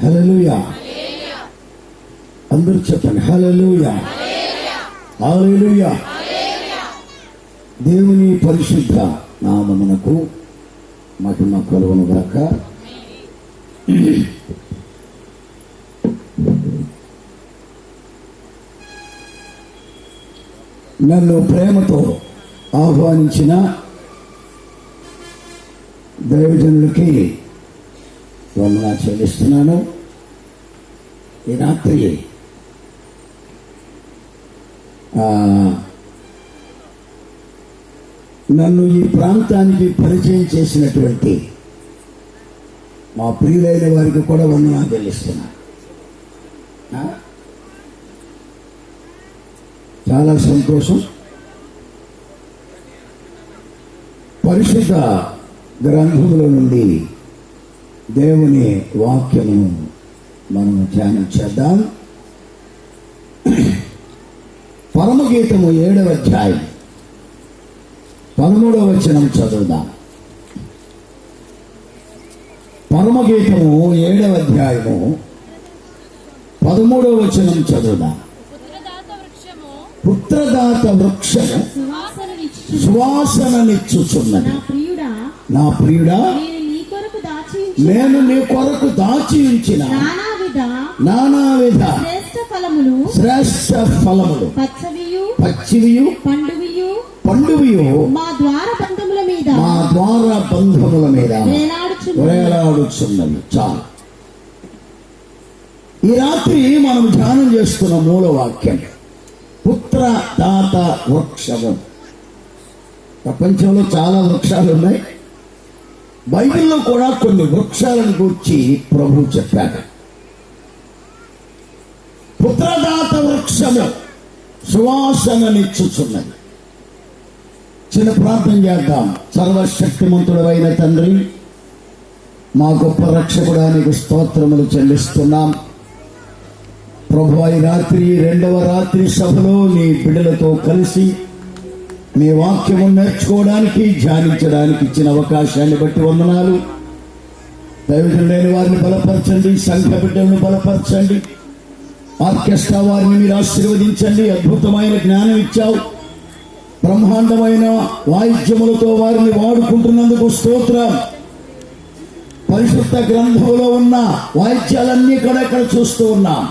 హల్లెలూయా. అందరూ చెప్పండి హల్లెలూయా, హల్లెలూయా. దేవుని పరిశుద్ధ నామమునకు మహిమ కలుగును గాక. నన్ను ప్రేమతో ఆహ్వానించిన దైవజనులకి వందనాలు చెల్లిస్తున్నాను. ఈ రాత్రి నన్ను ఈ ప్రాంతానికి పరిచయం చేసినటువంటి మా ప్రియులైన వారికి కూడా వందనాలు చెల్లిస్తున్నాను. చాలా సంతోషం. పరిశుద్ధ గ్రంథముల నుండి దేవుని వాక్యము మనము ధ్యానం చేద్దాం. పరమగీతము 7వ అధ్యాయం 13వ వచనం చదువుదాం. పరమగీతము 7వ అధ్యాయము 13వ వచనం చదువుదాం. పుత్రదాత వృక్షము సువాసననిచ్చుచున్నది. నా ప్రియుడా, నేను నీ కొరకు దాచి ఉంచిన నానావిధ శ్రేష్ఠ ఫలములు పచ్చివియు పండువియు మా ద్వార బంధముల మీద వేలాడుచున్నవి. చాలు. ఈ రాత్రి మనం ధ్యానం చేస్తున్న మూల వాక్యం పుత్రదాత వృక్షము. ప్రపంచంలో చాలా వృక్షాలు ఉన్నాయి. బైబిల్లో కూడా కొన్ని వృక్షాలను గురించి ప్రభు చెప్పాడు. పుత్రదాత వృక్షము సువాసననిచ్చుచున్నది. చిన్న ప్రార్థన చేద్దాం. సర్వశక్తిమంతుడైన తండ్రి, మా గొప్ప రక్షకుడా, నీకు స్తోత్రములు చెల్లిస్తున్నాం. ప్రభు, ఈ రాత్రి 2వ రాత్రి సభలో నీ బిడ్డలతో కలిసి మీ వాక్యము నేర్చుకోవడానికి, ధ్యానించడానికి ఇచ్చిన అవకాశాన్ని బట్టి వందనాలు. దైవజనులైన వారిని బలపరచండి, సంఘ బిడ్డలను బలపరచండి, ఆర్కెస్ట్రా వారిని మీరు ఆశీర్వదించండి. అద్భుతమైన జ్ఞానం ఇచ్చావు. బ్రహ్మాండమైన వాయిద్యములతో వారిని వాడుకుంటున్నందుకు స్తోత్రం. పరిశుద్ధ గ్రంథంలో ఉన్న వాయిద్యాలన్నీ కూడా ఇక్కడ చూస్తూ ఉన్నాం.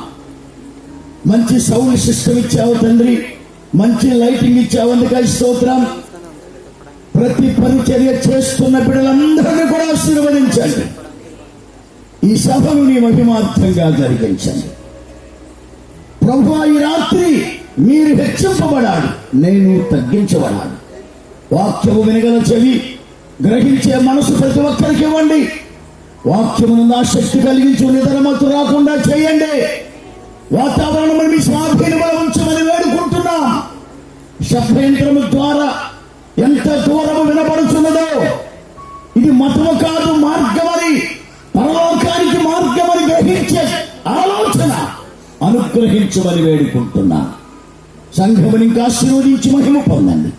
మంచి సౌండ్ సిస్టమ్ ఇచ్చావు తండ్రి, మంచి లైటింగ్ ఇచ్చావు, అందుకై స్తోత్రం. ప్రతి పరిచర్య చేస్తున్న బిడ్డలందరినీ కూడా ఆశీర్వదించండి. ఈ సభను నీ మహిమార్థంగా జరిగించండి. ప్రభువా, ఈ రాత్రి మీరు హెచ్చింపబడాలి, నేను తగ్గించబడాలి. వాక్యము వినగల చెవి, గ్రహించే మనసు ప్రతి ఒక్కరికి ఇవ్వండి. వాక్యమును నా శక్తి కలిగించు, నిద్రమత్తు రాకుండా చేయండి. వాతావరణం మీ స్వాధీనంలో ఉంచమని వేడుకుంటున్నాం. శబ్దయంత్రము ద్వారా ఎంత దూరము వినబడుతున్నదో, ఇది మతము కాదు, మార్గమని, పరలోకానికి మార్గమని గ్రహించే ఆలోచన అనుగ్రహించమని వేడుకుంటున్నా. సంఘముని ఇంకా ఆశీర్వదించి మహిమ పొందండి.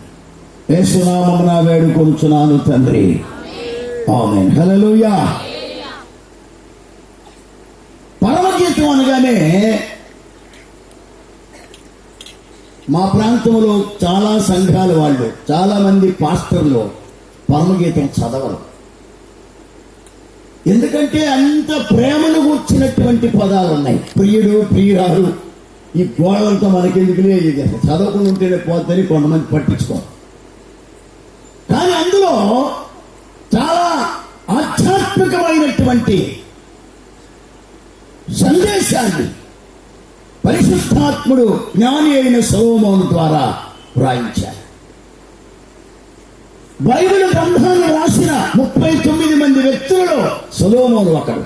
యేసునామమున వేడుకొనుచున్నాను తండ్రి, ఆమేన్. హల్లెలూయా. పరమగీతం అనగానే మా ప్రాంతంలో చాలా సంఘాల వాళ్ళు, చాలా మంది పాస్టర్లు పరమగీతం చదవరు. ఎందుకంటే అంత ప్రేమను కూర్చున్నటువంటి పదాలు ఉన్నాయి. ప్రియుడు, ప్రియురాలు, ఈ గోడలతో మనకెందుకులే, ఇది చదవకుండా ఉంటేనే పోతని కొంతమంది పట్టించుకోరు. కానీ అందులో చాలా ఆధ్యాత్మికమైనటువంటి సందేశాన్ని పరిశుద్ధాత్ముడు జ్ఞాని అయిన సొలొమోను ద్వారా వ్రాయించారు. బైబిల్ గ్రంథాన్ని రాసిన 39 మంది వ్యక్తులలో సొలొమోను ఒకడు.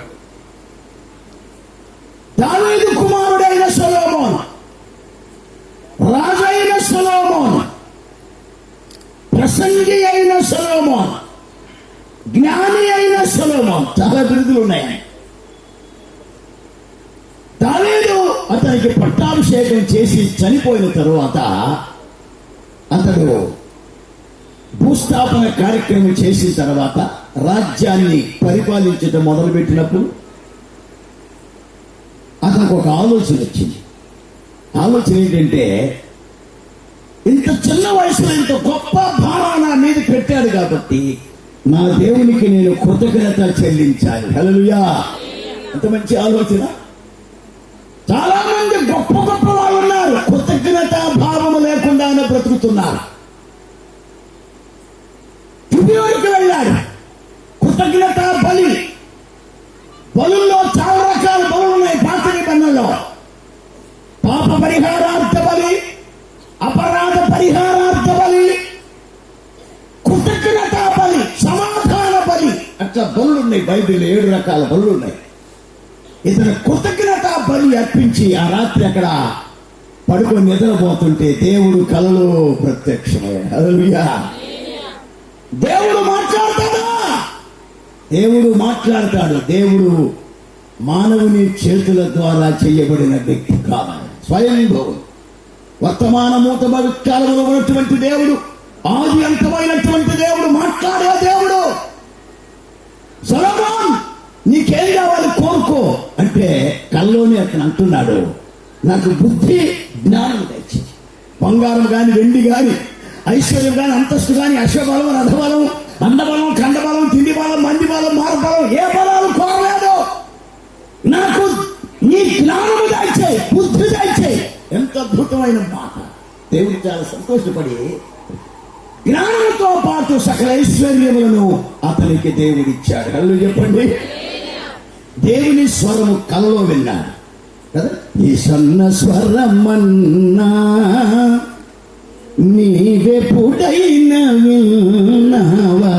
దావీదు కుమారుడైన సొలొమోను, రాజైన సొలొమోను, ప్రసంగి అయిన సొలొమోను, జ్ఞాని అయిన సొలొమోను, చాలా బిరుదులు ఉన్నాయి. దావీదు అతనికి పట్టాభిషేకం చేసి చనిపోయిన తరువాత అతడు భూస్థాపన కార్యక్రమం చేసిన తర్వాత రాజ్యాన్ని పరిపాలించడం మొదలుపెట్టినప్పుడు అతనికి ఒక ఆలోచన వచ్చింది. ఆలోచన ఏంటంటే, ఇంత చిన్న వయసులో ఇంత గొప్ప భావన నా మీద పెట్టాడు కాబట్టి నా దేవునికి నేను కృతజ్ఞత చెల్లించాలి. హల్లెలూయా! ఎంత మంచి ఆలోచన. చాలా మంది గొప్ప గొప్ప వాళ్ళు ఉన్నారు, కృతజ్ఞత భావము లేకుండానే బ్రతుకుతున్నారు. తుడియోడికి వెళ్ళాడు, కృతజ్ఞత బలి. బలుల్లో చాలా రకాల బలులు ఉన్నాయి పాత నిబంధనలో. పాప పరిహారార్థ బలి, అపరాధ పరిహారార్థ బలి, కృతజ్ఞత బలి, సమాధాన బలి, అట్లా బలులు ఉన్నాయి. బైబిల్లో 7 రకాల బలులు ఉన్నాయి. ఇతను కృతజ్ఞత బలి అర్పించి ఆ రాత్రి అక్కడ పడుకొని నిద్రపోతుంటే దేవుడు కలలో ప్రత్యక్షమయ్యాడు. హల్లెలూయా! దేవుడు మాట్లాడతాడా? దేవుడు మాట్లాడతాడు. దేవుడు మానవుని చేతుల ద్వారా చేయబడిన వ్యక్తి కావాలి. స్వయంభవం, వర్తమానమూత భవిష్కాలంలో ఉన్నటువంటి దేవుడు, ఆది అంతమైనటువంటి దేవుడు, మాట్లాడే దేవుడు. సొలొమోన్, నీకేం కావాలి కోరుకో అంటే కల్లోనే అతను అంటున్నాడు, నాకు బుద్ధి జ్ఞానం తెచ్చి, బంగారం కాని, వెండి కాని, ఐశ్వర్యం కాని, అంతస్తు కాని, అశ్వబలం, రథబలం, అందబలం, ఖండబలం, తిండి బలం, మంది బలం, మార్బలం, ఏ బలాలు కోరలేదు. నాకు నీ జ్ఞానము దాయిచేయి, బుద్ధి దాయిచేయి. ఎంత అద్భుతమైన మాట. దేవుడు చాలా సంతోషపడి జ్ఞానంతో పాటు సకల ఐశ్వర్యములను అతనికి దేవుడిచ్చాడు. హల్లెలూయా చెప్పండి. దేవుని స్వరము కలలో విన్నాడు కదా. ఈ సన్న స్వరమన్నా నీవెప్పుడైనా విన్నావా?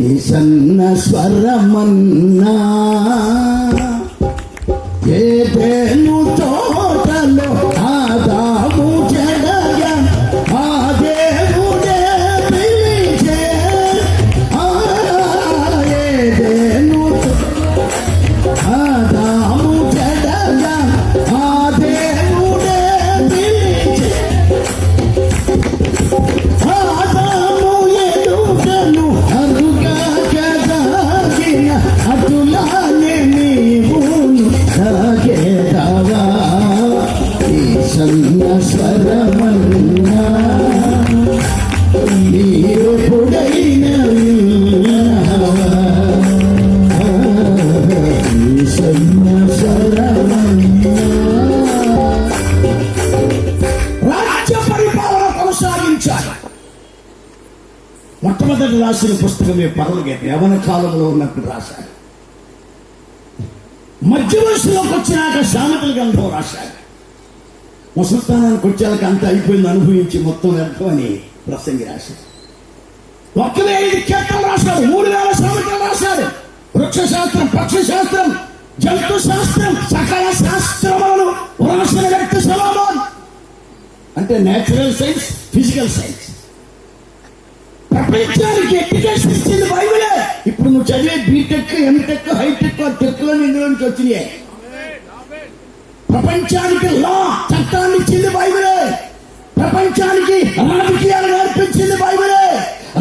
ఈ సన్న స్వరమన్నా ఏదేను తోటలో ఆదాము జడగా ఆ దేవుడే పిలిచే. ఏదేను ఆదాము జడగా ఆ దేవుడే పిలిచే. ఆదాము ఎదుటను అరుగా కదాగిన అటులానే నీవును సాగేదావా. ఈ సన్న స్వరమన్నా నీవెప్పుడైనా విన్నావా? ఈ సన్న స్వరమన్నా. రాజ్య పరిపాలన కొనసాగించాలి. మొట్టమొదటి రాసిన పుస్తకమే పర్వగీత. యవన కాలంలో ఉన్నప్పుడు రాశాడు. మధ్య వయసులోకి వచ్చినాక సామెతల గ్రంథం రాశాడు. ముసలితనానికి వచ్చాక అంత అయిపోయింది, అనుభవించి మొత్తం వ్యర్థమని ప్రసంగి రాశాడు. 1,005 కీర్తనలు రాశాడు. 3,000 సామెతలు రాశాడు. వృక్ష శాస్త్రం, పక్షి శాస్త్రం, జంతు శాస్త్రం, సకల శాస్త్రములను రాసిన వ్యక్తి సొలొమోన్. అంటే నేచురల్ సైన్స్, ఫిజికల్ సైన్స్. ప్రపంచానికి ఎడ్యుకేషన్ ఇచ్చింది బైబిలే. ఇప్పుడు నువ్వు చదివే బీటెక్, ఎంటెక్, హైటెక్, టెక్లో ఇందులో నుంచి వచ్చినాయి. ప్రపంచానికి లా, చట్టాన్ని ఇచ్చింది బైబిలే. ప్రపంచానికి రాజకీయాలు నేర్పించింది బైబిలే.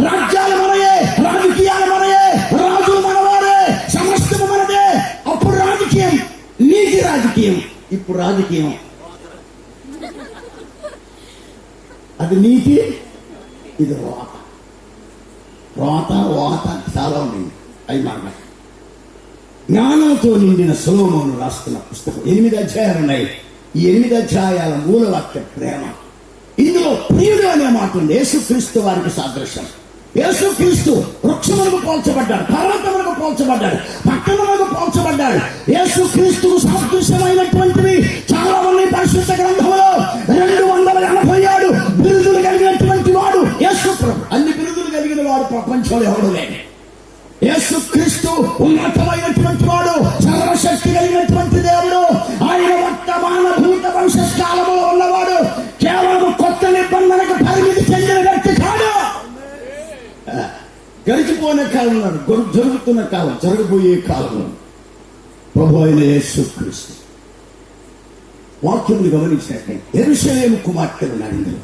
రాజ్యాలు మనయే, రాజకీయాలు మనయే, రాజులు మనవారే, సమస్తము మనదే. అప్పుడు రాజకీయం, నీతి రాజకీయం. ఇప్పుడు రాజకీయం అది నీతి, ఇది రోత. రోత ఓత చాలా ఉంది. అవి మాట జ్ఞానంతో నిండిన సొలొమోను రాస్తున్న పుస్తకం. 8 అధ్యాయాలు ఉన్నాయి. ఈ 8 అధ్యాయాల మూలవాక్య ప్రేమ. ఇందులో ప్రియుడు అనే మాట ఉంది. యేసుక్రీస్తు వారికి సాదృశ్యం. యేసుక్రీస్తు వృక్షములకు పోల్చబడ్డాడు, పర్వతములకు పోల్చబడ్డాడు, పట్టణములకు పోల్చబడ్డాడు. యేసుక్రీస్తుకు సాదృశ్యమైనటువంటివి చాలా మంది పరిశుద్ధ గ్రంథంలో. 287 బిరుదులు కలిగినటువంటి వాడు యేసు ప్రభు. అన్ని బిరుదులు కలిగిన వాడు ప్రపంచంలో ఎవడు లేడు. యేసుక్రీస్తు ఉన్నతమైనటువంటి వాడు, సర్వశక్తి కలిగినటువంటి దేవుడు. ఆయన వర్తమాన భూత భవిష్యత్ కాలంలో ఉన్నవాడు. కేవలం కొత్త నిబంధనకు పరిమితి చెందిన వ్యక్తి కాదు. గడిచిపోయిన కాలంలో, జరుగుతున్న కాలం, జరగబోయే కాలంలో ప్రభు అయిన యేసుక్రీస్తు వాక్యములు గమనించినట్లయితే యెరూషలేము కుమార్తెలు ఉన్నారు. ఇందులో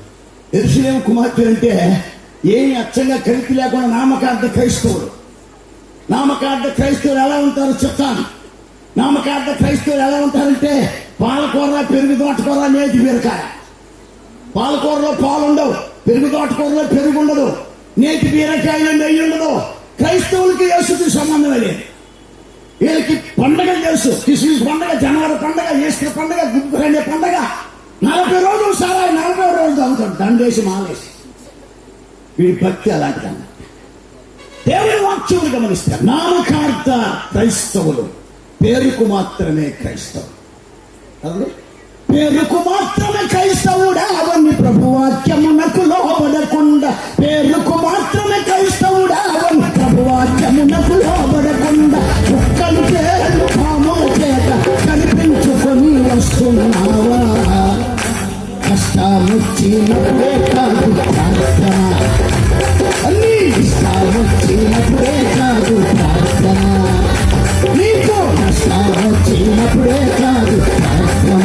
యెరూషలేము కుమార్తెలు అంటే ఏమి అచ్చంగా కలిపి లేకుండా నామకార్థ క్రైస్తవులు. నామకార్థ క్రైస్తవులు ఎలా ఉంటారో చెప్తాను. నామకార్థ క్రైస్తవులు ఎలా ఉంటారంటే పాలకూర, పెరుగు తోటకూర, నేతి బీరకాయ. పాలకూరలో పాలు ఉండవు, పెరుగు తోటకూరలో పెరుగు ఉండదు, నేతి బీరకాయలో నెయ్యి ఉండదు. క్రైస్తవులకి యేసుకి సంబంధమే లేదు. వీళ్ళకి పండగ తెలుసు. క్రిస్మస్ పండగ, జనవరి పండగ, ఈస్టర్ పండగ, గుడ్ ఫ్రైడే పండగ. 40 రోజులు సారా 40 రోజులు అవుతాడు దండేసి మాలేసి. వీడి భక్తి అలాంటిదన్న. దేవుడి వాక్యములు గమనిస్తారు. నామకార్థ క్రైస్తవులు, పేరుకు మాత్రమే క్రైస్తవులు. పేరుకు మాత్రమే క్రైస్తవుడా అవన్నీ ప్రభువాక్యమునకు లోబడకుండా. పేరుకు మాత్రమే క్రైస్తవుడా అవన్నీ ప్రభువాక్యమునకు లోబడకుండా. కుక్కలు పేరు పాముల చేత కనిపించుకొని వస్తున్నావా? కష్టాలొచ్చినప్పుడే కాదు ప్రార్థన, అన్ని ఇష్టాలొచ్చినప్పుడే కాదు ప్రార్థన, నీకు నష్టాలొచ్చినప్పుడే కాదు ప్రార్థన.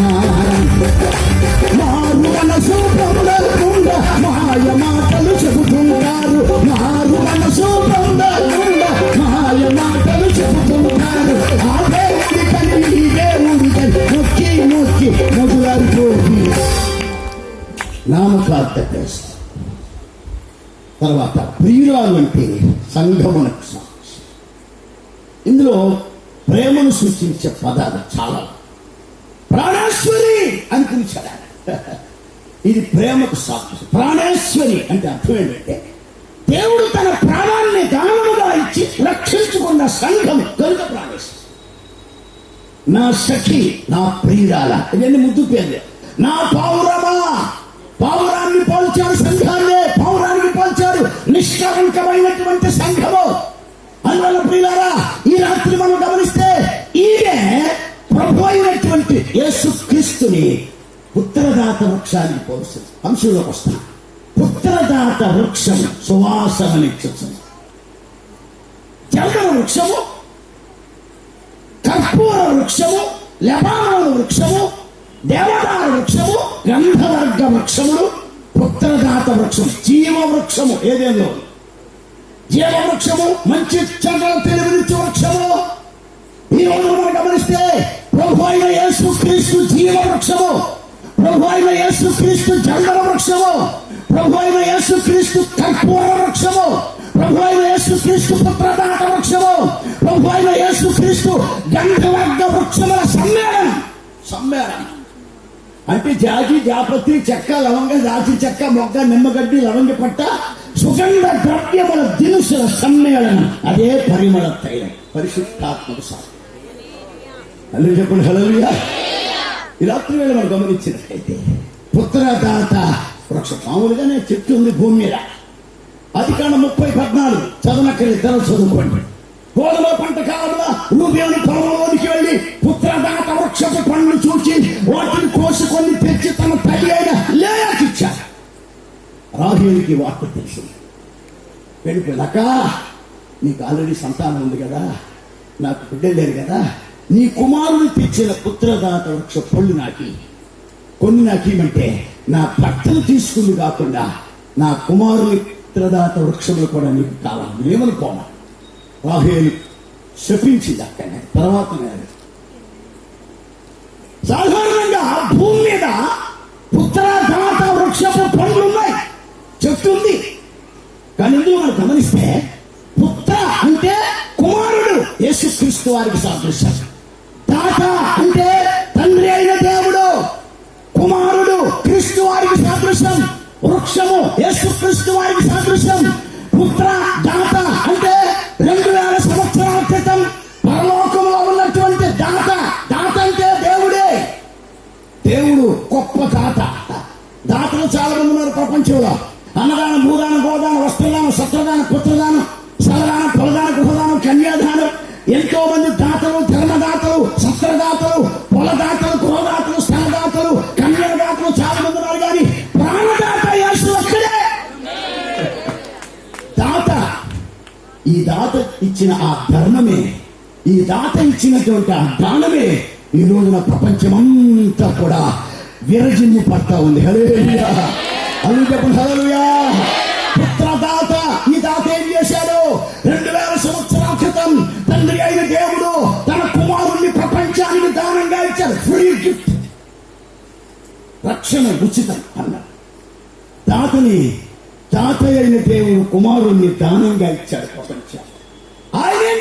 మారు మనసు పొందకుండా మాయ మాటలు చెబుతుంటారు. మారు మనసు పొందకుండా మాయ మాటలు చెబుతుంటారు. ఆ దేవుడికని ఈ దేవుడికని నొక్కి నొక్కి మొదలైపోయి నామకార్థ క్రైస్తవులు. తర్వాత ప్రియురాలు అంటే సంఘమునకు సాక్షి. ఇందులో ప్రేమను సూచించే పదాలు చాలా. ప్రాణేశ్వరి అని పిలిచాడు. ఇది ప్రేమకు సాక్షి. ప్రాణేశ్వరి అంటే అర్థం ఏంటంటే దేవుడు తన ప్రాణాన్ని దానముగా ఇచ్చి రక్షించుకున్న సంఘం కనుక ప్రాణేశ్వరి. నా సఖి, నా ప్రియురాల, ఇవన్నీ ముద్దు పేర్లే. నా పావురమా, పావురాన్ని పోల్చాడు సంఘాన్నే. పావురానికి పోల్చాడు నిష్కలంకమైనటువంటి సంఘము. అందువల్ల ప్రియులారా, ఈ రాత్రి మనం గమనిస్తే ఈయనే ప్రభు అయినటువంటి యేసుక్రీస్తుని పుత్రదాత వృక్షానికి పోల్చింది. అంశంలోకి వస్తాను. పుత్రదాత వృక్షం సువాసననిచ్చు. జల్దన వృక్షము, కర్పూర వృక్షము, లెబానోను వృక్షము, దేవదారు వృక్షము, గంధవర్గ వృక్షములు, పుత్రదాత వృక్షం, జీవ వృక్షము. ఏదేందో జీవ వృక్షము, మంచి చెడ్డలు తెలివినిచ్చే వృక్షము. ఈ రోజు మనం గమనిస్తే ప్రభు అయిన యేసుక్రీస్తు జీవ వృక్షము, ప్రభు అయిన యేసుక్రీస్తు జంగల వృక్షము, ప్రభు అయిన యేసుక్రీస్తు కర్పూర వృక్షము, ప్రభు అయిన యేసుక్రీస్తు పుత్రదాత వృక్షము, ప్రభు అయిన యేసుక్రీస్తు గంధవర్గ వృక్షముల సమ్మేళనం. సమ్మేళనం అంటే జాజి, జాపత్రి, చెక్క, లవంగ, దాచి చెక్క, మొగ్గ, నిమ్మగడ్డి, లవంగి పట్ట, సుగంధ ద్రవ్యముల దినుసుల సమ్మేళనం. అదే పరిమళ తైలం, పరిశుద్ధాత్మకు సార్. అల్లు చెప్పండి హల్లెలూయా. ఈ రాత్రి వేళ మనం గమనించినట్లయితే పుత్రదాత వృక్షం మామూలుగానే చెట్టు ఉంది భూమి మీద. ఆదికాండం 30:14 చదవనక్కర్లేదు, ఇద్దరు చదువుకోండి. గోధుమ పంట కాలంలో రూబేను పొలంలోనికి వెళ్ళి పుత్రదాత వృక్షపు పండ్లు చూచి వాటిని కోసుకొని తెచ్చి తన తల్లి అయిన లేయాకిచ్చారు. రాహేలుకి వార్త తెలిసింది. వెళ్ళిపోయాక నీకు ఆల్రెడీ సంతానం ఉంది కదా, నాకు బిడ్డలు లేరు కదా, నీ కుమారుడు తెచ్చిన పుత్రదాత వృక్ష పళ్ళు నాకి కొన్ని నాకేమంటే నా భర్తను తీసుకుంది కాకుండా నా కుమారుని పుత్రదాత వృక్షములు కూడా నీకు కావాలి. ఏమనుకోవాలి. రాహేలు శపించింది. అక్కడనే తర్వాత సాధారణంగా భూమి మీద పుత్రదాత వృక్షపు పండ్లు ఉన్నాయి, చెట్టు ఉంది. కానీ ఇందులో మనం గమనిస్తే పుత్ర అంటే కుమారుడు, యేసుక్రీస్తు వారికి సాదృశ్యం. దాత అంటే తండ్రి అయిన దేవుడు, కుమారుడు క్రీస్తు వారికి సాదృశ్యం. వృక్షము యేసుక్రీస్తు వారికి సాదృశ్యం. పుత్ర దాత అంటే 2000 సంవత్సరాల క్రితం పరలోకంలో ఉన్నటువంటి దాత. దాత అంటే దేవుడే. దేవుడు గొప్ప దాత. దాతలు చాలా మంది ఉన్నారు ప్రపంచంలో. అన్నదానం, భూదానం, గోదానం, వస్త్రదానం, సత్రదానం, పుత్రదానం, సలదానం, పొలదానం, గృహదానం, కన్యాదానం. ఎంతో మంది దాతలు, ధర్మదాతలు, సత్రదాతలు, పొలదాతలు, గృహదాతలు, స్థలదాతలు, కన్యాదాతలు చాలా మంది ఉన్నారు. కానీ ప్రాణదాత యేసు ఒక్కడే దాత. ఈ దాత ఇచ్చిన ఆ ధర్మమే, ఈ దాత ఇచ్చినటువంటి ఆ దానమే ఈ రోజున ప్రపంచమంతా కూడా విరజిమ్ము పడతా ఉంది. హల్లెలూయా. హల్లెలూయా. పుత్రదాత ఈ తాత ఏం చేశాడు? 2000 సంవత్సరాల క్రితం తండ్రి అయిన దేవుడు తన కుమారుణ్ణి ప్రపంచానికి దానంగా ఇచ్చాడు. ఫ్రీ గిఫ్ట్, రక్షణ ఉచితం అన్నాడు. తాతయ్య అయిన దేవుడు కుమారుణ్ణి దానంగా ఇచ్చాడు ప్రపంచానికి. ఆయన ఏం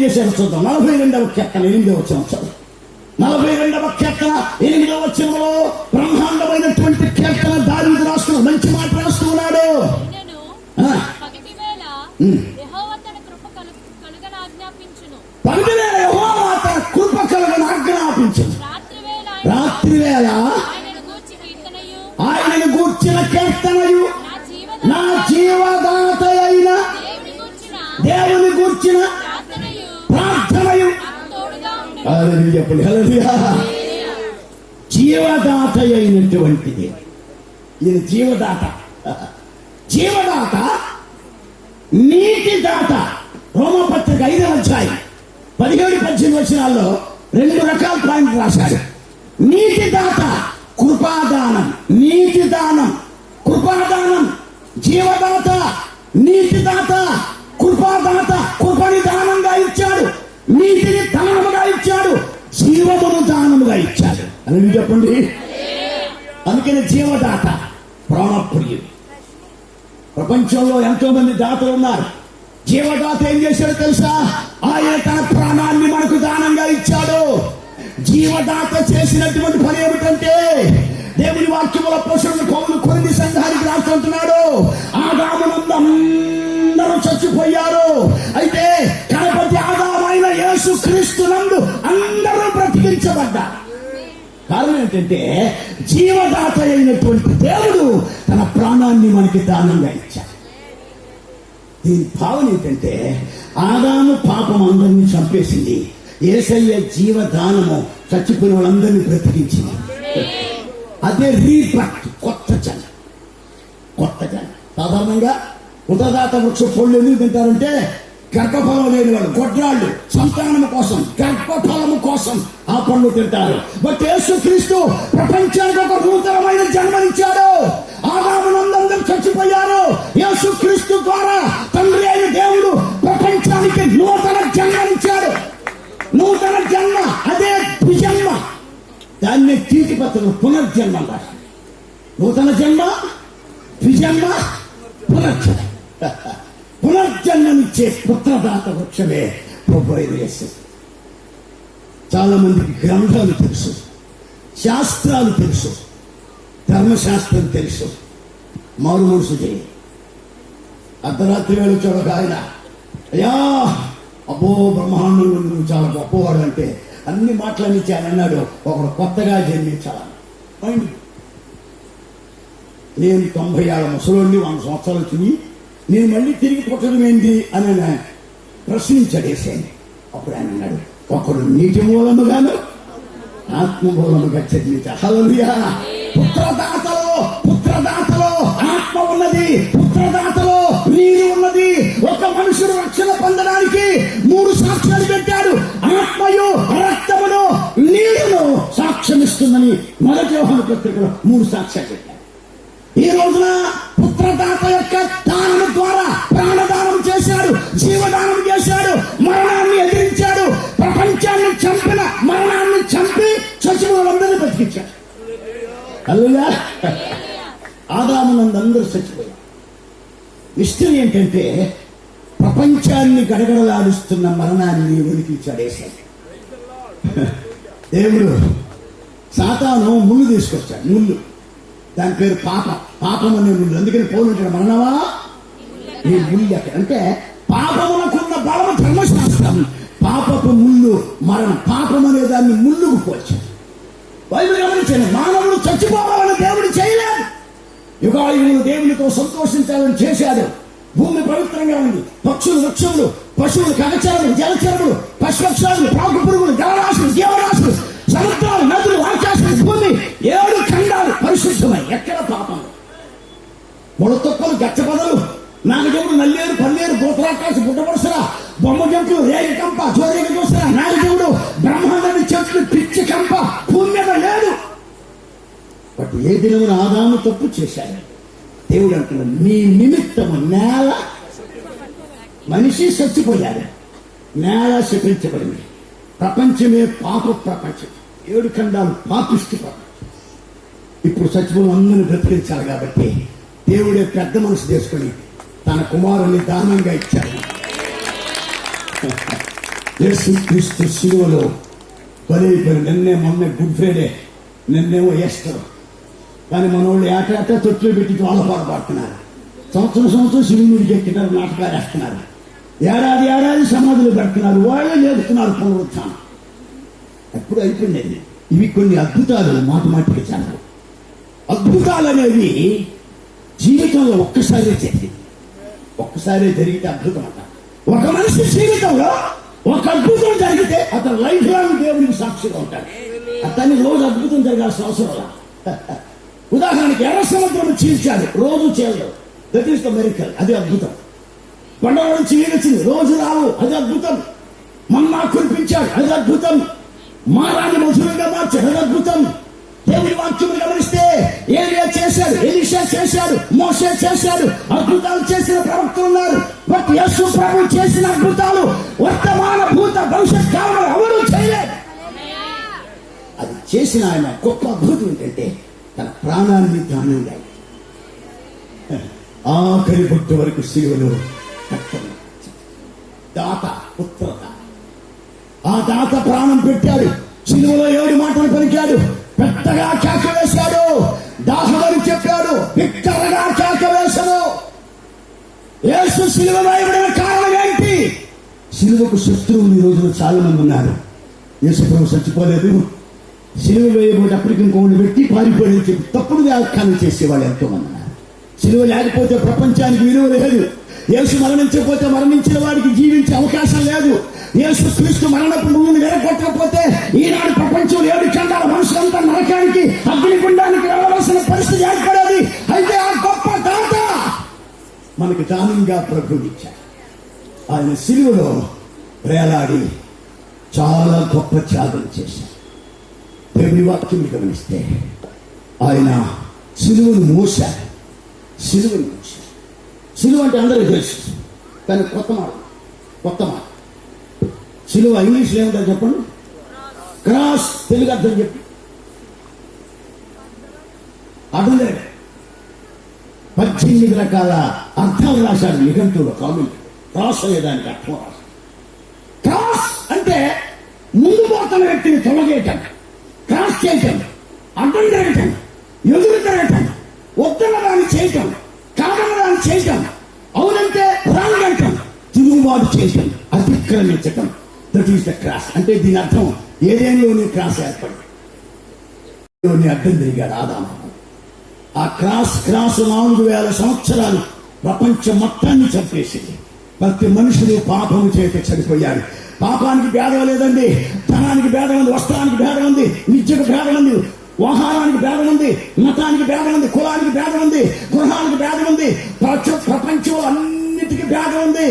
చేశాడు చూద్దాం. 42వ కీర్తన 8వ వచనం చదువు. 42వ కీర్తన 8వ వచనంలో బ్రహ్మాండమైనటువంటి కీర్తన దావీదు రాస్తున్నాడు. మంచి మాట రాస్తున్నాడు. పగటివేళ యెహోవా తన కృప కలుగని ఆజ్ఞాపించును. రాత్రివేళ ఆయనను గూర్చిన కీర్తనయు, నా జీవదాత అయిన దేవుని గూర్చిన ప్రార్థనయు. చెప్పండి హల్లెలూయా. జీవదాత అయినటువంటిది ఈయన. జీవదాత, నీటి దాత. రోమపత్రిక 5వ అధ్యాయం 17-18 వచనాల్లో 2 రకాల పాయింట్లు రాశాడు. నీటి దాత, కృపాదానం. నీటి దానం, కృపాదానం. జీవదాత, నీటి దాత, కృపాదాత. కృపని దానంగా ఇచ్చాడు, నీటిని దానముగా ఇచ్చాడు, జీవమును దానముగా ఇచ్చాడు అని చెప్పండి. అందుకని జీవదాత, ప్రాణప్రియుడు. ప్రపంచంలో ఎంతో మంది దాతలు ఉన్నారు. జీవదాత ఏం చేశాడు తెలుసా? ఆయన తన ప్రాణాన్ని మనకు దానంగా ఇచ్చాడు. జీవదాత చేసినటువంటి పని ఏమిటంటే, దేవుని వాక్యముల పోషణ పౌలు కొరింథీ సంఘానికి రాస్తుంటున్నాడు. ఆదామునందు అందరూ చచ్చిపోయారు, అయితే కడపటి ఆదామైన యేసు క్రీస్తునందు అందరూ బ్రతికించబడ్డారు. కారణం ఏంటంటే, జీవదాత అయినటువంటి దేవుడు తన ప్రాణాన్ని మనకి దానంగా ఇచ్చాడు. దీని భావన ఏంటంటే, ఆదాము పాపం అందరినీ చంపేసింది, యేసయ్య జీవదానము చచ్చిపోయిన వాళ్ళందరినీ బ్రతికించింది. అదే రీబర్త్, కొత్త జన్మ. సాధారణంగా ఉదదాత వృక్ష పళ్ళు ఎందుకు తింటారంటే, గర్భఫలం లేని వాళ్ళు, గొడ్రాళ్ళు సంతానము కోసం, గర్భఫలము కోసం ఆ పళ్ళు తింటారు. బట్ యేసుక్రీస్తు ప్రపంచానికి ఒక నూతనమైన జన్మనిచ్చాడు. ఆదామునందరూ చచ్చిపోయారు. యేసుక్రీస్తు ద్వారా తండ్రి అయిన దేవుడు ప్రపంచానికి నూతన జన్మనిచ్చాడు. నూతన జన్మ, అదే ద్విజన్మ. దాన్ని తీటి పత్రం పునర్జన్మ అంటారు. నూతన జన్మ, ద్విజన్మ, పునర్జన్మ. పునర్జన్మనిచ్చే పుత్రదాత వృక్షమే ప్రభు అయిన యేసు. చాలా మందికి గ్రంథాలు తెలుసు, శాస్త్రాలు తెలుసు, ధర్మశాస్త్రం తెలుసు. మారు మనసు చేయి. అర్ధరాత్రి వేళ చూడక ఆయన, అయ్యా అబ్బో బ్రహ్మాండంలో నువ్వు చాలా గొప్పవాడు అంటే అన్ని మాటలనిచ్చి ఆయన అన్నాడు, ఒకడు కొత్తగా జన్మించాలని. నేను 90 ఏళ్ల ముసలోడిని, 100 సంవత్సరాలు తిని నేను మళ్ళీ తిరిగి పుట్టడం ఏంటి అని ప్రశ్నించడేసాను. అప్పుడు ఆయన అన్నాడు, ఒకడు నీటి మూలముగాను ఆత్మ మూలముగా జన్మించాడు. హల్లెలూయా. పుత్రదాతలో ఆత్మ ఉన్నది, పుత్రదాతలో నీరు ఉన్నది. ఒక మనుషుడు రక్షణ పొందడానికి 3 సాక్ష్యాలు పెట్టాడు. ఆత్మయు, రక్తమును, నీరును సాక్ష్యమిస్తుందని 1 యోహాను పత్రికలో 3 సాక్ష్యాలు పెట్టాడు. ఈ రోజున పుత్రదాత యొక్క దానము ద్వారా ప్రాణదానం చేశాడు, జీవదానం చేశాడు, మరణాన్ని ఎదిరించాడు. ప్రపంచాన్ని చంపిన మరణాన్ని చంపి చచ్చిపోవాలందరినీ బతికించాడు. హల్లెలూయా. ఆదామునందు అందరూ చచ్చిపోయారు. మిస్టరీ ఏంటంటే, ప్రపంచాన్ని గడగడలాడిస్తున్న మరణాన్ని ఉనికించాడు యేసయ్య. దేవుడు సాతాను ముళ్ళు తీసుకొచ్చాడు. ముళ్ళు, దాని పేరు పాపం అనే ముళ్ళు. అందుకని పౌలు అంటాడు, మరణమా నీ ముళ్ళు ఎక్కడ అంటే, పాపమునకున్న బలము ధర్మశాస్త్రం, పాపపు ముళ్ళు మరణం. పాపం అనే దాన్ని ముళ్ళుకు పోల్చాడు. బైబిల్ గమనించండి, మానవుడు చచ్చిపోవాలని దేవుడు చేయలేదు. యుగాయుగులు దేవునితో సంతోషించాలని చేశాడు. భూమి పవిత్రంగా ఉంది. పక్షులు, వృక్షములు, పశువులు, కగచరములు, జలచరములు, పశుపక్షాలు, ప్రాకు పురుగులు, జలరాశులు, జీవరాశులు, సముద్రాలు, నదులు, ఆకాశం, భూమి 7 ఖండాలు పరిశుద్ధమై. ఎక్కడ పాపం? ముడతొక్కలు, గచ్చపదలు, నాగజముడు, నల్లేరు, పల్లేరు, గోత్రాకాశ, బుట్టపరుసర, బొమ్మ జంతులు, రేగి కంప, జోరేగ చూసర, నాగజముడు, బ్రహ్మాండని చెట్లు, పిచ్చి కంప భూమి మీద లేదు. బట్ ఏ దినమున ఆదాము తప్పు చేశాడు. దేవుడు అంటున్నాడు, నీ నిమిత్తము నేల, మనిషి చచ్చిపోయాడు, నేల శపించబడింది. ప్రపంచమే పాప ప్రపంచం, 7 ఖండాలు పాపిష్టి ప్రపంచం. ఇప్పుడు చచ్చిపోయిన అందరిని బ్రతికించాలి కాబట్టి దేవుడే పెద్ద మనసు చేసుకుని తన కుమారుని దానంగా ఇచ్చాడు. యేసుక్రీస్తు శిలువలో బలైపోయి, నిన్నే మొన్న గుడ్ ఫ్రైడే, నిన్నేమో ఈస్టర్, కానీ మన వాళ్ళు ఏటా తొట్లు పెట్టి వాళ్ళపాటు పడుతున్నారు. సంవత్సరం శివుడికి ఎక్కినారు, నాటకాలు వేస్తున్నారు, ఏడాది సమాధులు పెడుతున్నారు, వాళ్ళే నేర్పుతున్నారు పునరుత్థానం. ఎప్పుడు అయిపోయింది. ఇవి కొన్ని అద్భుతాలు మాటికి చాలా అద్భుతాలు అనేవి జీవితంలో ఒక్కసారే జరిగితే అద్భుతం అంట. ఒక మనిషి జీవితంలో ఒక అద్భుతం జరిగితే అతను లైఫ్ లాంగ్ దేవునికి సాక్షిగా ఉంటాడు. అతన్ని రోజు అద్భుతం జరగాల్సిన అవసరం. ఉదాహరణకి ఎర్ర సముద్రం చీల్చాడు, రోజు చేయలేదు, దట్ ఈస్ ద మిరకల్, అది అద్భుతం. కొండల నుంచి వచ్చింది, రోజు రావు, అది అద్భుతం. మన్నా కురిపించాడు, అది అద్భుతం. మారాన్ని మధురంగా మార్చాడు, అది అద్భుతం. దేవుని వాక్యం గమనిస్తే ఏలియా చేశాడు, ఎలీషా చేశాడు, మోషే చేశాడు, అద్భుతాలు చేసిన ప్రవక్తలు ఉన్నారు. బట్ యేసు ప్రభు చేసిన అద్భుతాలు వర్తమాన భూత భవిష్యత్ కాలంలో ఎవరూ చేయలేదు. అది చేసిన ఆయన గొప్ప అద్భుతం ఏంటంటే తన ప్రాణాన్ని దానంగా ఆఖరి బొట్టు వరకు శిలువలో దాత పుత్రత. ఆ దాత ప్రాణం పెట్టాడు, శిలువలో 7 మాటలు పలికాడు, పెద్దగా కేక వేశాడు, దాహమని చెప్పాడు, బిక్కరగా కేక వేశాడు. యేసు శిలువ వేయబడిన కారణం ఏంటి? శిలువకు శత్రువులు ఈ రోజున చాలా మంది ఉన్నారు. యేసు ప్రభు చచ్చిపోలేదు, శిలువ వేయబోయేటప్పటికి ఇంకోళ్ళు పెట్టి పారిపోయి చెప్పి తప్పుడు వ్యాఖ్యానం చేసేవాళ్ళు ఎంతో మంది ఉన్నారు. శిలువ లేకపోతే ప్రపంచానికి విలువ లేదు. యేసు మరణించకపోతే మరణించిన వాడికి జీవించే అవకాశం లేదు. యేసు క్రీస్తు మరణపు ముందు వెరగొట్టకపోతే ఈనాడు ప్రపంచంలో 7 ఖండాల మనుషులంతా నరకానికి, అగ్నిగుండానికి వెళ్ళవలసిన పరిస్థితి ఏర్పడేది. అయితే ఆ గొప్ప దాత మనకి దానంగా ప్రభునిచ్చాడు. ఆయన శిలువలో వేలాడి చాలా గొప్ప త్యాగం చేశారు. దేవుని వాక్యం గమనిస్తే ఆయన శిలువను మోశారు. శిలువ అంటే అందరికీ తెలుసు, కానీ కొత్త మాట. శిలువ ఇంగ్లీష్లో ఏమిటో చెప్పండి? క్రాస్. తెలుగు అర్థం చెప్పి అర్థం లేదు. 18 రకాల అర్థాలు రాశాడు నిఘంటువులో, కామెంట్. క్రాస్ అనేదానికి అర్థం రాశాడు. క్రాస్ అంటే ముందు పోతున్న వ్యక్తిని తొలగేయటం, క్రాస్ చేయటం, అడ్డం జరగటం, ఎదురు జరగటం, వద్దన్న దాన్ని చేయటం, కాదన్న దాన్ని చేయటం, అవునంటే రాంగ్ అంటాం, తిరుగుబాటు చేయటం, అతిక్రమించటం. That is the cross. అంటే దీని అర్థం ఏదేలోని క్రాస్ ఏర్పడింది, అడ్డం తిరిగాడు ఆదాము. ఆ క్రాస్ 4000 సంవత్సరాలు ప్రపంచం మొత్తాన్ని చంపేసింది. ప్రతి మనుషులు పాపము చేత చనిపోయాడు. పాపానికి భేదం లేదండి. ధనానికి భేదం ఉంది, వస్త్రానికి భేదం ఉంది, విద్యకు భేదం ఉంది, ఆహారానికి భేదం ఉంది, మతానికి భేదం ఉంది, కులానికి భేదం ఉంది, గృహానికి భేదం ఉంది, ప్రపంచం అన్నిటికీ భేదం ఉంది.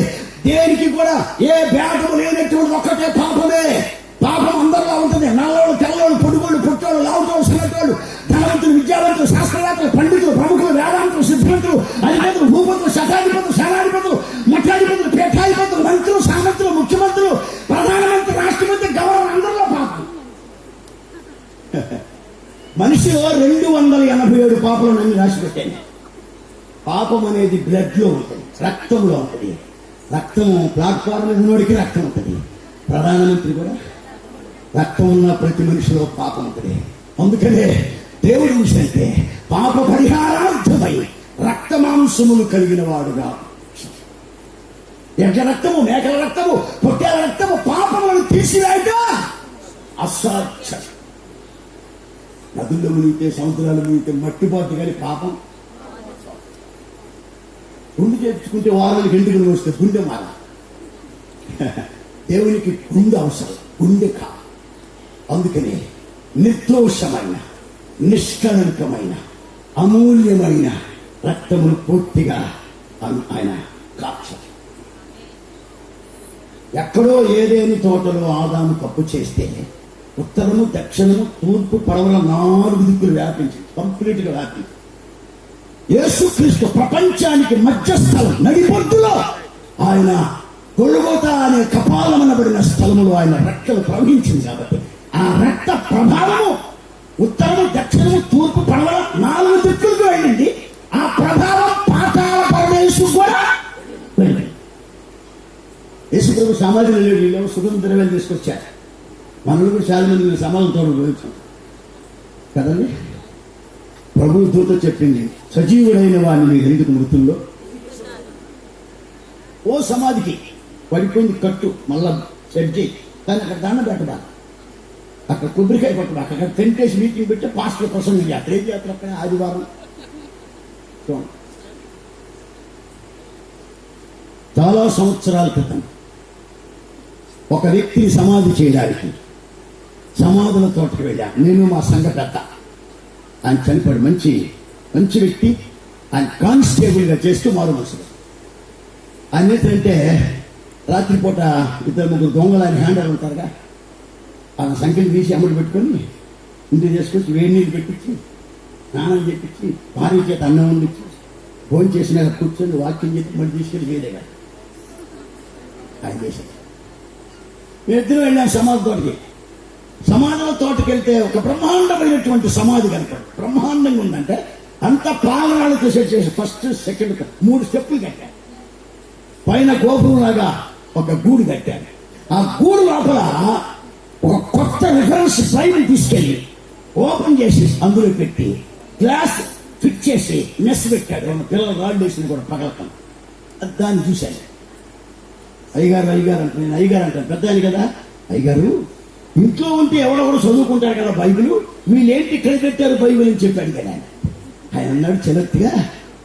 దేనికి కూడా ఏ భేదం లేనటువంటి ఒక్కటే పాపమే. పాపం అందరిలో ఉంటుంది. నల్లవాళ్ళు, తెల్లవాళ్ళు, పొడుగోళ్ళు, పుట్టోళ్ళు, లావుటోళ్ళు, సన్నటోళ్ళు, ధనవంతులు, విద్యావంతులు, శాస్త్రవేత్తలు, పండితులు, ప్రముఖులు, వేదాంతులు, సిద్ధాంతులు, అధిపతులు, భూపతులు, శతాధిపతులు, సేనాధిపతులు, మఠాధిపతులు, పీఠాధిపతులు, మంత్రులు, సామంతులు, ముఖ్యమంత్రులు, ప్రధానమంత్రి, రాష్ట్రపతి, గవర్నర్, అందరిలో పాపం. మనిషిలో 287 పాపలను అన్ని రాసి పెట్టాను. పాపం అనేది బ్లడ్ లో ఉంటుంది, రక్తంలో ఉంటుంది. రక్తం ప్లాట్ఫారం ఉన్నవాడికి రక్తం ఉంటుంది. ప్రధానమంత్రి కూడా రక్తం ఉన్న ప్రతి మనిషిలో పాపం ఉంటుంది. అందుకనే దేవుడు చూసినట్టే పాప పరిహారార్థమై రక్త మాంసములు కలిగిన వాడుగా, ఎడ్ల రక్తము, మేకల రక్తము, పొట్టేల రక్తము పాపములను తీసివేయట అసాధ్యం. నదుల్లో మునిగితే, సముద్రాలు మునిగితే మట్టిపాటు కానీ పాపం. గుండె చేర్చుకుంటే వారానికి ఎండుకుని వస్తే గుండె మార. దేవునికి గుండె అవసరం, గుండె కా. అందుకని నిర్దోషమైన, నిష్కళంకమైన, అమూల్యమైన రక్తమును పూర్తిగా ఆయన కాచారు. ఎక్కడో ఏదేని తోటలో ఆదాము తప్పు చేస్తే ఉత్తరము, దక్షిణము, తూర్పు, పడవల 4 దిక్కులు వ్యాపించి కంప్లీట్ గా వ్యాపించి యేసుక్రీస్తు ప్రపంచానికి మధ్యస్థలం, నడిబొడ్డులో ఆయన గొల్గోతా అనే కపాలమనబడిన స్థలములో ఆయన రక్తం ప్రవహించింది కాబట్టి ఆ రక్త ప్రభావము ఉత్తరము, దక్షిణము, తూర్పు, పడమర 4 దిక్కులకు వెళ్ళింది. ఆ ప్రభావం పాతాళ పరమేశ్వరు కూడా వెళ్ళింది. యేసుప్రభు సమాధిలో వీళ్ళు సుగంధ ద్రవ్యాలు తీసుకొచ్చారు. మనలో కూడా చాలా మంది సమాధులతో ఉపయోగించాం కదండి. ప్రభు దూత చెప్పింది, సజీవుడైన వాడిని మీరు ఎందుకు మృతుల్లో? ఓ సమాధికి పడిపోయింది కట్టు, మళ్ళా సెట్ చేయి, కానీ అక్కడ దండం పెట్టడా, అక్కడ కొబ్బరికాయ కొట్టడా, అక్కడ టెంటేసి మీటింగ్ పెట్టి పాస్టర్ ప్రసంగం చేస్తారు. ఏం చేస్తారు అక్కడ ఆదివారం? చాలా సంవత్సరాల క్రితం ఒక వ్యక్తిని సమాధి చేయడానికి సమాధుల తోటకు వెళ్ళాను. నేను మా సంఘ పెద్ద, ఆయన చనిపోయాడు. మంచి మంచి వ్యక్తి. ఆయన కానిస్టేబుల్గా చేస్తూ మారు మనసులు. ఆయన ఏంటంటే రాత్రిపూట 2-3 దొంగలు ఆయన హ్యాండల్ ఉంటారుగా, ఆయన సంఖ్యలు తీసి అమ్మడి పెట్టుకొని ఇంటికి చేసుకొచ్చి వేడి నీళ్ళు పెట్టించి స్నానం చేపించి భార్య చేత అన్నం వండించి ఫోన్ చేసినాక కూర్చొని వాక్యం చెప్పి మళ్ళీ తీసుకెళ్ళి వేరేగా ఆయన చేశాడు. మేమిద్దరం వెళ్ళాం సమాధి తోటకి. సమాధుల తోటకి వెళ్తే ఒక బ్రహ్మాండమైనటువంటి సమాధి కనపడు. బ్రహ్మాండంగా ఉందంటే అంత పాలనాలతో సెట్ చేసి ఫస్ట్, సెకండ్ 3 స్టెప్పులు కట్టారు. పైన గోపురం లాగా ఒక గూడు కట్టారు. ఆ గూడు లోపల ఒక కొత్త రిఫరెన్స్ బైబిల్ తీసుకెళ్ళి ఓపెన్ చేసి అందులో పెట్టి గ్లాస్ ఫిట్ చేసి మెస్ పెట్టాడు. పిల్లలు రాళ్ళు వేసింది కూడా పగలకం. దాన్ని చూశాను. అయ్యగారు అంటే, నేను అయ్యగారు అంటాను, పెద్ద ఆయన కదా. అయ్యగారు, ఇంట్లో ఉంటే ఎవడెవడో చదువుకుంటారు కదా బైబిల్, వీళ్ళేంటి ఇక్కడ పెట్టారు బైబిల్ అని చెప్పాడు కదా ఆయన. ఆయన అన్నాడు చిలక్తిగా,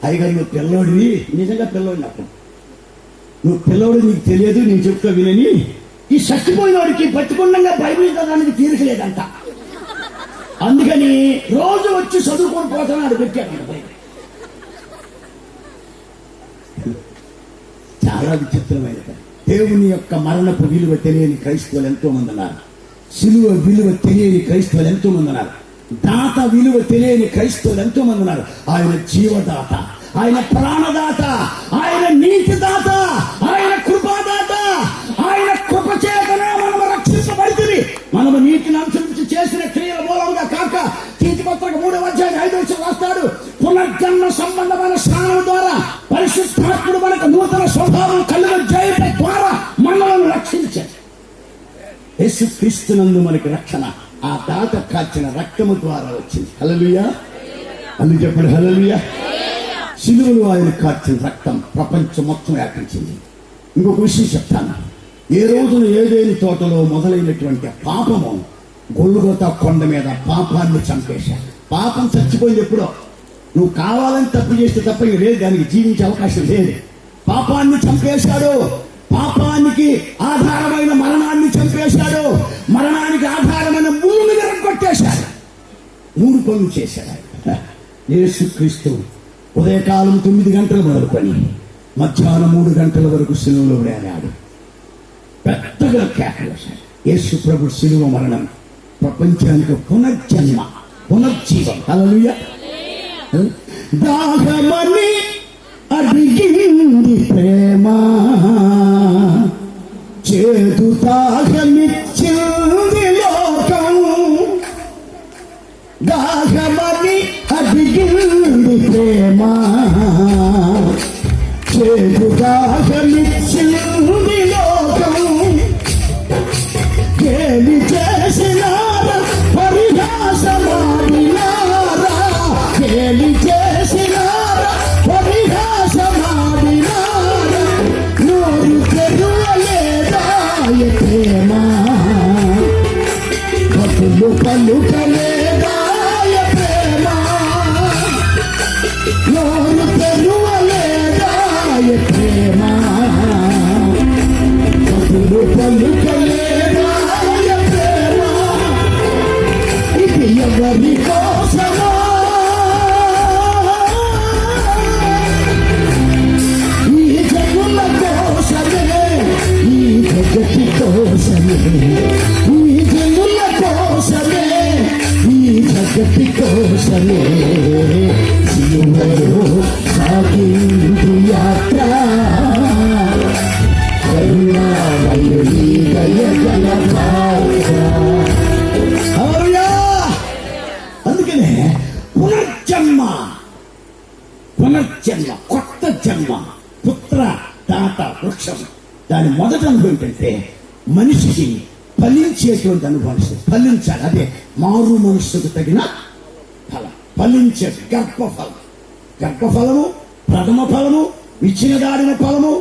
అయ్యగారు నువ్వు పిల్లోడివి. నిజంగా పిల్లోడిని అప్పుడు, నువ్వు పిల్లోడు, నీకు తెలియదు, నేను చెప్తా వినని. ఈ చచ్చిపోయినోడికి పట్టుకుండా బైబిల్ చదవడానికి తీరకలేదంట. అందుకని రోజు వచ్చి చదువుకొని పోతున్నాడు పెట్టాడు బైబిల్. చాలా విచిత్రమైనది. దేవుని యొక్క మరణపు విలువ తెలియని క్రైస్తవులు ఎంతో మంది ఉన్నారు. సిలువ విలువ తెలియని క్రైస్తవులు ఎంతో మంది ఉన్నారు. దాత విలువ తెలియని క్రైస్తవులు ఎంతో మంది ఉన్నారు. ఆయన జీవదాత, ఆయన ప్రాణదాత, ఆయన నీతిదాత, ఆయన కృపాదాత. ఆయన కృప చేతనే మనము రక్షించబడితిమి. మనము నీతిని అనుసరించి చేసిన క్రియల మూలంగా కాక, తీతిపత్రిక 3వ అధ్యాయం 5వ వచనం రాస్తాడు, పునర్జన్మ సంబంధమైన స్నానం ద్వారా పరిశుద్ధాత్ముడు మనకు నూతన స్వభావం కలుగజేయడం ద్వారా మనలను రక్షించాడు. యేసుక్రీస్తునందు మనకి రక్షణ ఆ దాత కాచిన రక్తము ద్వారా వచ్చింది. హల్లెలూయా. అందుకు చెప్పండి హల్లెలూయా. సిలువలో ఆయన కాచిన రక్తం ప్రపంచం మొత్తం వ్యాపించింది. ఇంకొక విషయం చెప్తాను. ఏ రోజున ఏదేని తోటలో మొదలైనటువంటి పాపము గొల్గొతా కొండ మీద పాపాన్ని చంపేశాడు. పాపం చచ్చిపోయింది ఎప్పుడో. నువ్వు కావాలని తప్పు చేస్తే తప్ప లేదు, దానికి జీవించే అవకాశం లేదు. పాపాన్ని చంపేశాడు. పాపానికి ఆధారమైన మరణాన్ని చంపేశాడు. మరణానికి ఆధారమైన ముళ్ళుని విరగొట్టేశాడు. 3 పనులు చేశాడు. యేసుక్రీస్తు ఉదయకాలం 9 గంటలు మొదలుకొని మధ్యాహ్నం 3 గంటల వరకు సిలువలో వేలాడు. పెద్దగా కేకలేశాడు. యేసు ప్రభు సిలువ మరణం ప్రపంచానికి పునర్జన్మ, పునర్జీవం. హల్లెలూయా. దాహమని అడిగింది ప్రేమ, చేదు దాహమిచ్చింది లోకం. దాహమని అడిగింది ప్రేమ, చేదు దాహమిచ్చింది లోకం. గేలి చేసినారా, పరిహాసమాడినారా, గేలి చేసినారా, పరిహాసమాడినారా, నోరు తెరువలేదాయ ప్రేమ, కథలు పలుకలేదాయ ప్రేమ, నోరు తెరువలేదాయ ప్రేమ, కథలు పలుకలేదాయ ప్రేమ. ఇది ఎవరి కోసమా? ఈ జనుల కోసమే, ఈ జగతి కోసమే, ఈ జనుల కోసమే, ఈ జగతి కోసమే సిలువలో పుత్రదాత వృక్షం. దాని మొదటి అనుభవం ఏంటంటే మనిషికి ఫలించేటువంటి అనుభవం. ఫలించాలి, అదే మారు మనస్సుకు తగిన ఫలం. ఫలించే గర్భఫలం, గర్భఫలము, ప్రథమ ఫలము, విచ్ఛిన్నదాడిన ఫలము,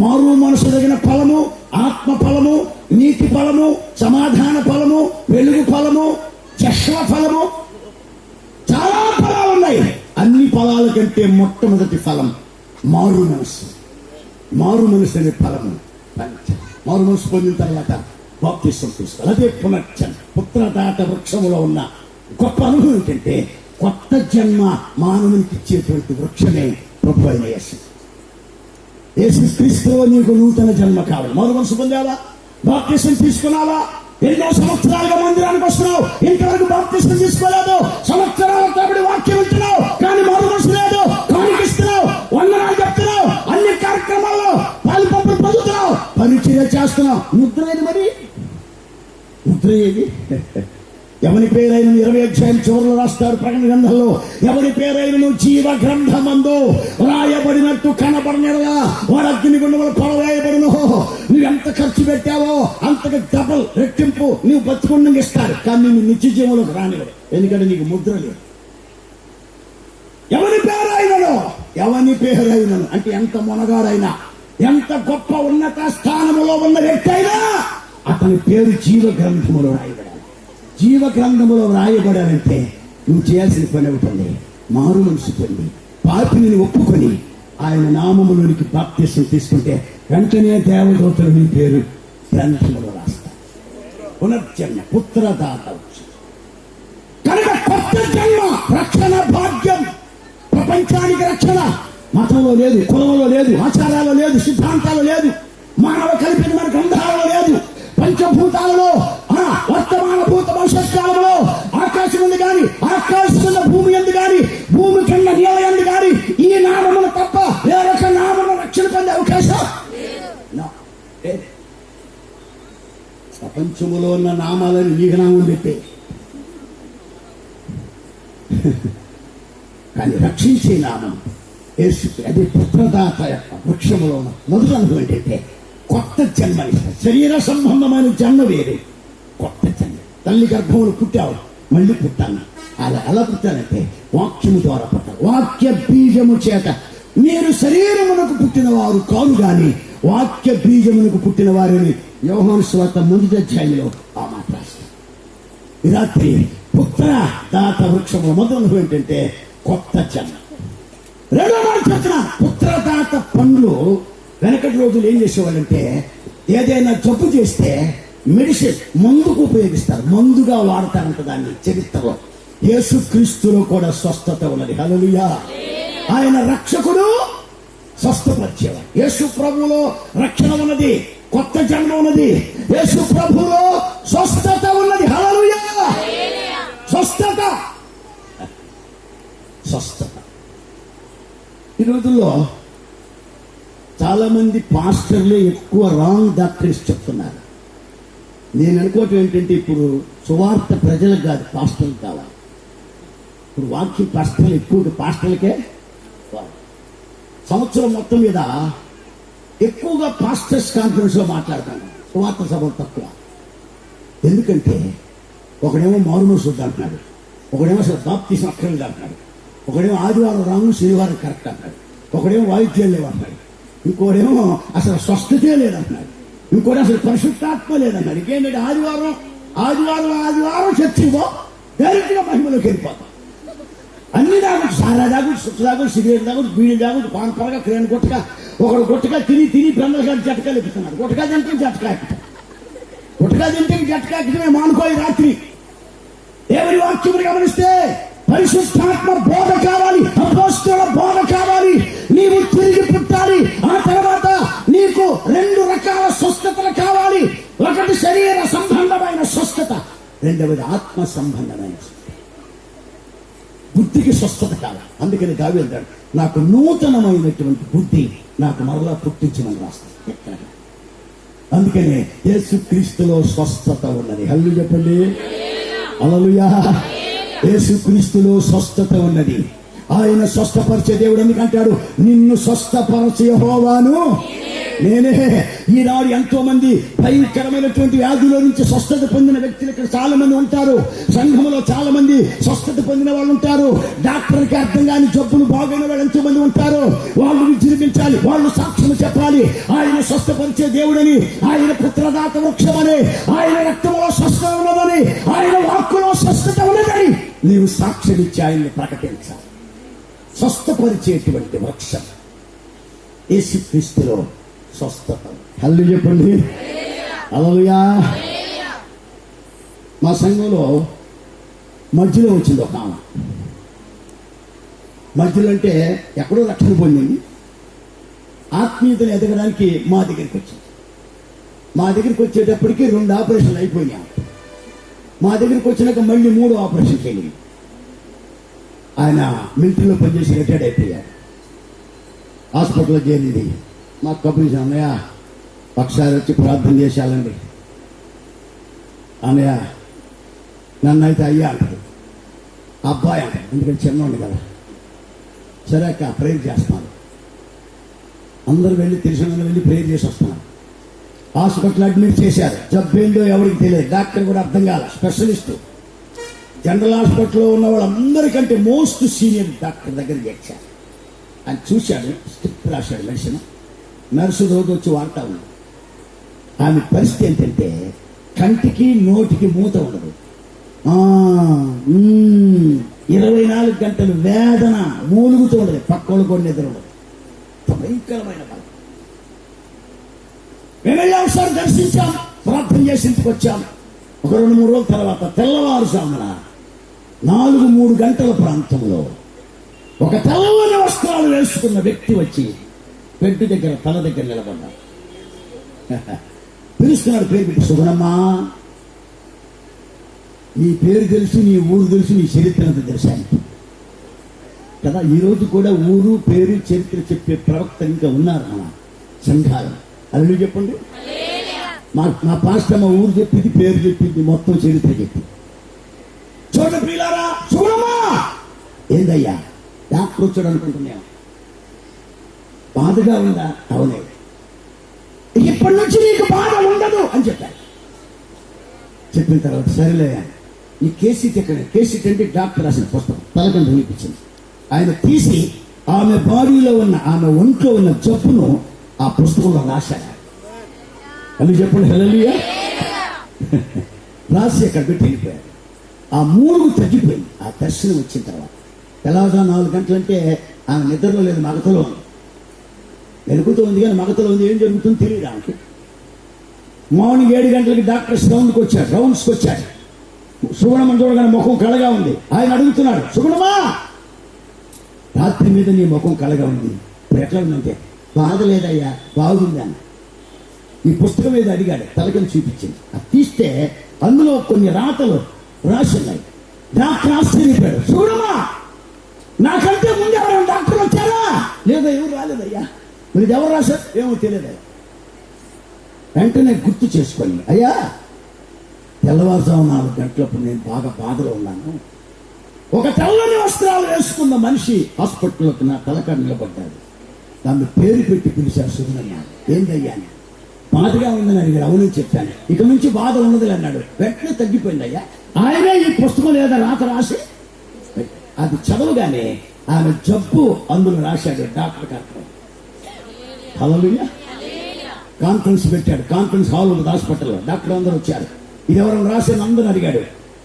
మారు మనసు తగిన ఫలము, ఆత్మ ఫలము, నీతి ఫలము, సమాధాన ఫలము, వెలుగు ఫలము, చష్వ ఫలము, చాలా ఫలాలు ఉన్నాయి. అన్ని ఫలాల కంటే మొట్టమొదటి ఫలం మారు మనస్సు. మారు మనస్సు అనే ఫలము. మారు మనస్సు పొందిన తర్వాత బాప్తిసం తీసుకోవాలి. అదే పునర్జన్మ. పుత్రదాత వృక్షములో ఉన్న గొప్ప అనుభవం ఏంటంటే కొత్త జన్మ మానవునికి ఇచ్చేటువంటి వృక్షమే ప్రభు అయిన యేసు. యేసుక్రీస్తులో నీకు నూతన జన్మ కావాలి. మారు మనసు పొందావా? బాప్తిసం తీసుకున్నావా? ఎన్నో సంవత్సరాలుగా మందిరానికి వస్తున్నావు, ఇంతవరకు బాప్తిసం తీసుకోలేదు. సంవత్సరాల తరబడి వాక్యం వింటున్నావు, కానీ మారు మనసు లేదు. కానికిస్తున్నావు, వందనాలు చెప్తున్నావు, అన్ని కార్యక్రమాల్లో పాలు పంపులు పొందుతున్నావు, పరిచర్య చేస్తున్నావు. ముద్ర ఏది మరి? ముద్ర ఏది? ఎవరి పేరైన 20 అధ్యాయం చివరిలో రాస్తాడు ప్రకటన గ్రంథంలో, ఎవరి పేరైన జీవ గ్రంథమందు రాయబడినట్టు కనబడినలా వాడు అగ్ని గుండములు పడవేయబడును. నువ్వెంత ఖర్చు పెట్టావో అంతకు డబుల్ రెట్టింపు నువ్వు బతుకుండంగా ఇస్తారు, కానీ నువ్వు నిత్య జీవంలోకి రానివ్వడు. ఎందుకంటే నీకు ముద్ర లేదు. ఎవరి పేరైనను అంటే ఎంత మొనగాడైనా, ఎంత గొప్ప ఉన్నత స్థానములో ఉన్న వ్యక్తి అయినా అతని పేరు జీవ గ్రంథములో రాయబడాలి. జీవ గ్రంథములో రాయబడాలంటే నువ్వు చేయాల్సిన పని అవుతుంది. మారు మనసు పొంది పాపిని ఒప్పుకొని ఆయన నామములోనికి బాప్తిసం తీసుకుంటే వెంటనే దేవదూతలు నీ పేరు గ్రంథములో రాస్తారు. పునర్జన్మ, పుత్రదాత. కనుక కొత్త జన్మ రక్షణ భాగ్యం. ప్రపంచానికి రక్షణ మతంలో లేదు, కులంలో లేదు, ఆచారాల్లో లేదు, సిద్ధాంతాలు లేదు, మానవ కల్పితమైన గ్రంథాలలో లేదు. పంచభూతాలలో, వర్తమాన భూత భవిష్యత్ కాలంలో ఆకాశం ఉంది కానీ, ఆకాశం భూమి ఎందు కానీ, భూమి కింద నేల ఎందు కానీ ఈ నామమును తప్ప వేరొక నామమును రక్షణ పొందే అవకాశం లేదు. ప్రపంచములో ఉన్న నామాలని నీకు నామం పెట్టే, కానీ రక్షించే నామం యేసు. అది పుత్రదాత యొక్క వృక్షములో ఉన్న మొదటి అనుభవం ఏంటంటే కొత్త జన్మ. శరీర సంబంధమైన జన్మ వేరే, కొత్త జన్మ. తల్లి గర్భములు పుట్టావు, మళ్ళీ పుట్టాను. అలా ఎలా పుట్టానంటే వాక్యము ద్వారా పుట్టారు. వాక్య బీజము చేత. మీరు శరీరమునకు పుట్టిన వారు కాదు గాని వాక్య బీజమునకు పుట్టిన వారిని యోహాను సువార్త 1వ అధ్యాయంలో ఆ మాట రాస్తారు. ఈ రాత్రి పుత్రదాత వృక్షముల మొదటి అనుభవం ఏంటంటే కొత్త జన్మ. రెండో మాట చెప్తున్నా, పుత్రదాత పండ్లు. వెనకటి రోజులు ఏం చేసేవాళ్ళంటే ఏదైనా జబ్బు చేస్తే మెడిసిన్ మందుకు ఉపయోగిస్తారు, మందుగా వాడతారంట దాన్ని. చరిత్రలో యేసుక్రీస్తులో కూడా స్వస్థత ఉన్నది. హల్లెలూయా. ఆయన రక్షకుడు, స్వస్థపరిచేవాడు. యేసు ప్రభువులో రక్షణ ఉన్నది, కొత్త జన్మ ఉన్నది. యేసు ప్రభువులో స్వస్థత ఉన్నది. హల్లెలూయా. స్వస్థత. ఈ రోజుల్లో చాలా మంది పాస్టర్లు ఎక్కువ రాంగ్ డాక్టరీస్ చెప్తున్నారు. నేను అనుకోవటం ఏంటంటే ఇప్పుడు సువార్త ప్రజలకు కాదు, పాస్టర్లకు కావాలి. ఇప్పుడు వాక్యం పాస్టర్లు ఎక్కువ, పాస్టర్లకే. సంవత్సరం మొత్తం మీద ఎక్కువగా పాస్టర్స్ కాన్ఫరెన్స్ లో మాట్లాడతాను, సువార్త సభలు తక్కువ. ఎందుకంటే ఒకడేమో మారుమనసు అంటున్నాడు, ఒకడేమో అసలు బాప్తిసం అక్కర్లేదు అంటున్నాడు, ఒకడేమో ఆదివారం రాము శనివారం కరెక్ట్ అంటాడు, ఒకడేమో వాయిద్యాలు లేవంటాడు, ఇంకోడేమో అసలు స్వస్థతే లేదంటున్నాడు, ఇంకోటి అసలు పరిశుద్ధాత్మ లేదన్నాడు. ఇంకేంటంటే ఆదివారం చర్చిపో, డైరెక్ట్ గా మహిమలోకి వెళ్ళిపోతాం. అన్ని దాగుడు, సారా దాగుడు, సుట్టు దాగుడు, సిగరెట్ దాగుడు, బీడీ దాగుడు, పాన్ పరగా, క్రేన్ గుట్టగా. ఒకడు గుట్టగా తిని పెందలుగా జటకాలు ఎక్కుతున్నాడు. గుట్టగా తింటే జటకా ఎక్కుతాం, గుట్టగా తింటే జటకా ఎక్కితే మానుకోయి రాత్రి. దేవుని వాక్యం గమనిస్తే పరిశుద్ధాత్మ బోధ కావాలి, అపోస్తలుల బోధ కావాలి. నీవు తిరిగి పుట్టాలి. ఆ తర్వాత నీకు 2 రకాల స్వస్థతలు కావాలి. ఒకటి శరీర సంబంధమైన స్వస్థత, రెండవది ఆత్మ సంబంధమైన స్వస్థత. బుద్ధికి స్వస్థత కావాలి. అందుకని దావీదు అంటాడు, నాకు నూతనమైనటువంటి బుద్ధి నాకు మరలా పుట్టించమని రాస్తాడు. అందుకనే యేసుక్రీస్తులో స్వస్థత ఉన్నది. హల్లెలూయా చెప్పండి. హల్లెలూయా. యేసుక్రీస్తులో స్వస్థత ఉన్నది. ఆయన స్వస్థపరిచే దేవుడు. ఎందుకంటాడు, నిన్ను స్వస్థపరచే యెహోవాను నేనే. ఈనాడు ఎంతో మంది భయంకరమైనటువంటి వ్యాధుల నుంచి స్వస్థత పొందిన వ్యక్తులు ఇక్కడ చాలా మంది ఉంటారు. సంఘంలో చాలా మంది స్వస్థత పొందిన వాళ్ళు ఉంటారు. డాక్టర్కి అర్థం కాని జబ్బులు బాగైన వాళ్ళు ఎంతో మంది ఉంటారు. వాళ్ళు విజృంభించాలి, వాళ్ళు సాక్ష్యం చెప్పాలి. ఆయన స్వస్థపరిచే దేవుడని, ఆయన పుత్రదాత వృక్షమని, ఆయన రక్తంలో స్వస్థత ఉన్నదని, ఆయన వాక్కులో స్వస్థత ఉన్నదని నీవు సాక్ష్యం ఇచ్చి ఆయన్ని ప్రకటించాలి. స్వస్థపరిచేటువంటి వృక్షం యేసుక్రీస్తులో స్వస్థత. హల్లెలూయా చెప్పండి. హల్లెలూయా. మా సంఘంలో మధ్యలో వచ్చింది ఒక ఆమె. మధ్యలో అంటే ఎక్కడో రక్షణ పొందింది. ఆత్మీయతను ఎదగడానికి మా దగ్గరికి వచ్చింది. మా దగ్గరికి వచ్చేటప్పటికి 2 ఆపరేషన్లు అయిపోయినాయి. మా దగ్గరికి వచ్చినాక మళ్ళీ 3 ఆపరేషన్కి వెళ్ళింది. ఆయన మిలిటరీలో పనిచేసి రిటైర్డ్ అయిపోయారు. హాస్పిటల్లో చేరింది. మాకు కబురించిన అన్నయ్య ఒకసారి వచ్చి ప్రార్థన చేశాలండి. అన్నయ్య నన్ను అయితే అయ్యా అంటారు, అబ్బాయి అంటారు, ఎందుకంటే చిన్నోండి కదా. సరే అక్క ప్రేయర్ చేస్తాను. అందరూ వెళ్ళి తెలిసిన వెళ్ళి ప్రేయర్ చేసి వస్తున్నాను. హాస్పిటల్ అడ్మిట్ చేశారు. జబ్బేందో ఎవరికి తెలియదు, డాక్టర్ కూడా అర్థం కాల. స్పెషలిస్టు జనరల్ హాస్పిటల్లో ఉన్న వాళ్ళందరికంటే మోస్ట్ సీనియర్ డాక్టర్ దగ్గరికి వచ్చారు. ఆయన చూశాడు, స్క్రిప్ట్ రాశాడు మెడిసిన్. నర్సు రోజు వచ్చి వాడుతూ ఉంది. ఆమె పరిస్థితి ఏంటంటే కంటికి నోటికి మూత ఉండదు. 24 గంటలు వేదన మూలుగుతూ ఉండదు. పక్కోళ్ళు కూడా నిద్ర ఉండదు. భయంకరమైన బాధ. మేము వెళ్ళి ఒకసారి దర్శించాం, ప్రార్థన చేసి ఇంటికి వచ్చాం. ఒక 2-3 రోజుల తర్వాత తెల్లవారుజామున 4-3 గంటల ప్రాంతంలో ఒక తెల్లని వస్త్రాలు వేసుకున్న వ్యక్తి వచ్చి బెడ్ దగ్గర తల దగ్గర నిలబడ్డాడు. పిలుస్తున్నాడు, పేరు పెట్టి, సుగుణమ్మా నీ పేరు తెలుసు, నీ ఊరు తెలుసు, నీ చరిత్ర అంతా తెలుసాను కదా. ఈరోజు కూడా ఊరు పేరు చరిత్ర చెప్పే ప్రవక్త ఇంకా ఉన్నారు మన సంఘాలు. అల్లు చెప్పండి. మా పాస్టర్ మా ఊరు చెప్పింది, పేరు చెప్పింది, మొత్తం చరిత్ర చెప్పింది. చోట ప్రియులారా, సుగుణమ్మా ఏందయ్యా డాక్టర్ వచ్చాడు అనుకుంటున్నాను, బాధగా ఉందా? అవునే, ఇప్పటి నుంచి నీకు బాధ ఉండదు అని చెప్పారు. చెప్పిన తర్వాత సరేలే ఈ కేసీట్ ఎక్కడ, కేసీట్ అంటే డాక్టర్ రాసిన పుస్తకం తలకంట వినిపించింది. ఆయన తీసి ఆమె బాడీలో ఉన్న, ఆమె ఒంట్లో ఉన్న జబ్బును ఆ పుస్తకంలో రాశాడు. అని చెప్పండి. హల్లెలూయా. రాసి అక్కడ పెట్టి వెళ్ళిపోయాడు. ఆ మూలుగు తగ్గిపోయింది ఆ దర్శనం వచ్చిన తర్వాత. తెల్లవారు 4 గంటలంటే ఆమె నిద్రలో లేదు, మగతలో ఉంది. వెలుగుతూ ఉంది కానీ మగతలో ఉంది. ఏం జరుగుతుందో తెలియదు ఆమెకి. మార్నింగ్ 7 గంటలకి డాక్టర్స్ రౌండ్స్కి వచ్చాడు. సుగుణమని చూడగానే ముఖం కళగా ఉంది. ఆయన అడుగుతున్నాడు, సుగుణమా రాత్రి మీద నీ ముఖం కళగా ఉంది, ఇప్పుడు ఎట్లా ఉందంటే బాధ లేదయ్యా, బాగుంది అన్న. ఈ పుస్తకం మీద అడిగాడు, తలకని చూపించింది. అది తీస్తే అందులో కొన్ని రాతలు రాసి ఉన్నాయి. డాక్టర్ ఆశ్చర్యపోయాడు, సుగుణమా నాకంటే ముందు ఎవరైనా డాక్టర్ వచ్చారా? లేదా, ఎవరు రాలేదయ్యా. మీరు ఎవరు రాశారు? ఏమో తెలియదయ్యా. వెంటనే గుర్తు చేసుకొని, అయ్యా తెల్లవారుజాము 4 గంటలప్పుడు నేను బాగా బాధలో ఉన్నాను. ఒక తెల్లని వస్త్రాలు వేసుకున్న మనిషి హాస్పిటల్లోకి నా తలకాడ నిలబడ్డాడు. దాన్ని పేరు పెట్టి పిలిచారు, సుగుణమ్మ. ఏందయ్యా అని. బాధగా ఉందని అడిగాడు. అవునని చెప్పాను. ఇక నుంచి బాధ ఉన్నది అన్నాడు. వెంటనే తగ్గిపోయింది. అయ్యా ఆయనే ఈ పుస్తకం లేదా రాత రాసి అది చదవగానే ఆమె జబ్బు అందులో రాశాడు డాక్టర్ గారు. హల్లెలూయా. కాన్ఫరెన్స్ పెట్టాడు. కాన్ఫరెన్స్ హాల్ ఉంది హాస్పిటల్లో. డాక్టర్ అందరూ వచ్చారు. ఇది ఎవరైనా రాసిన అందరూ అడిగాడు.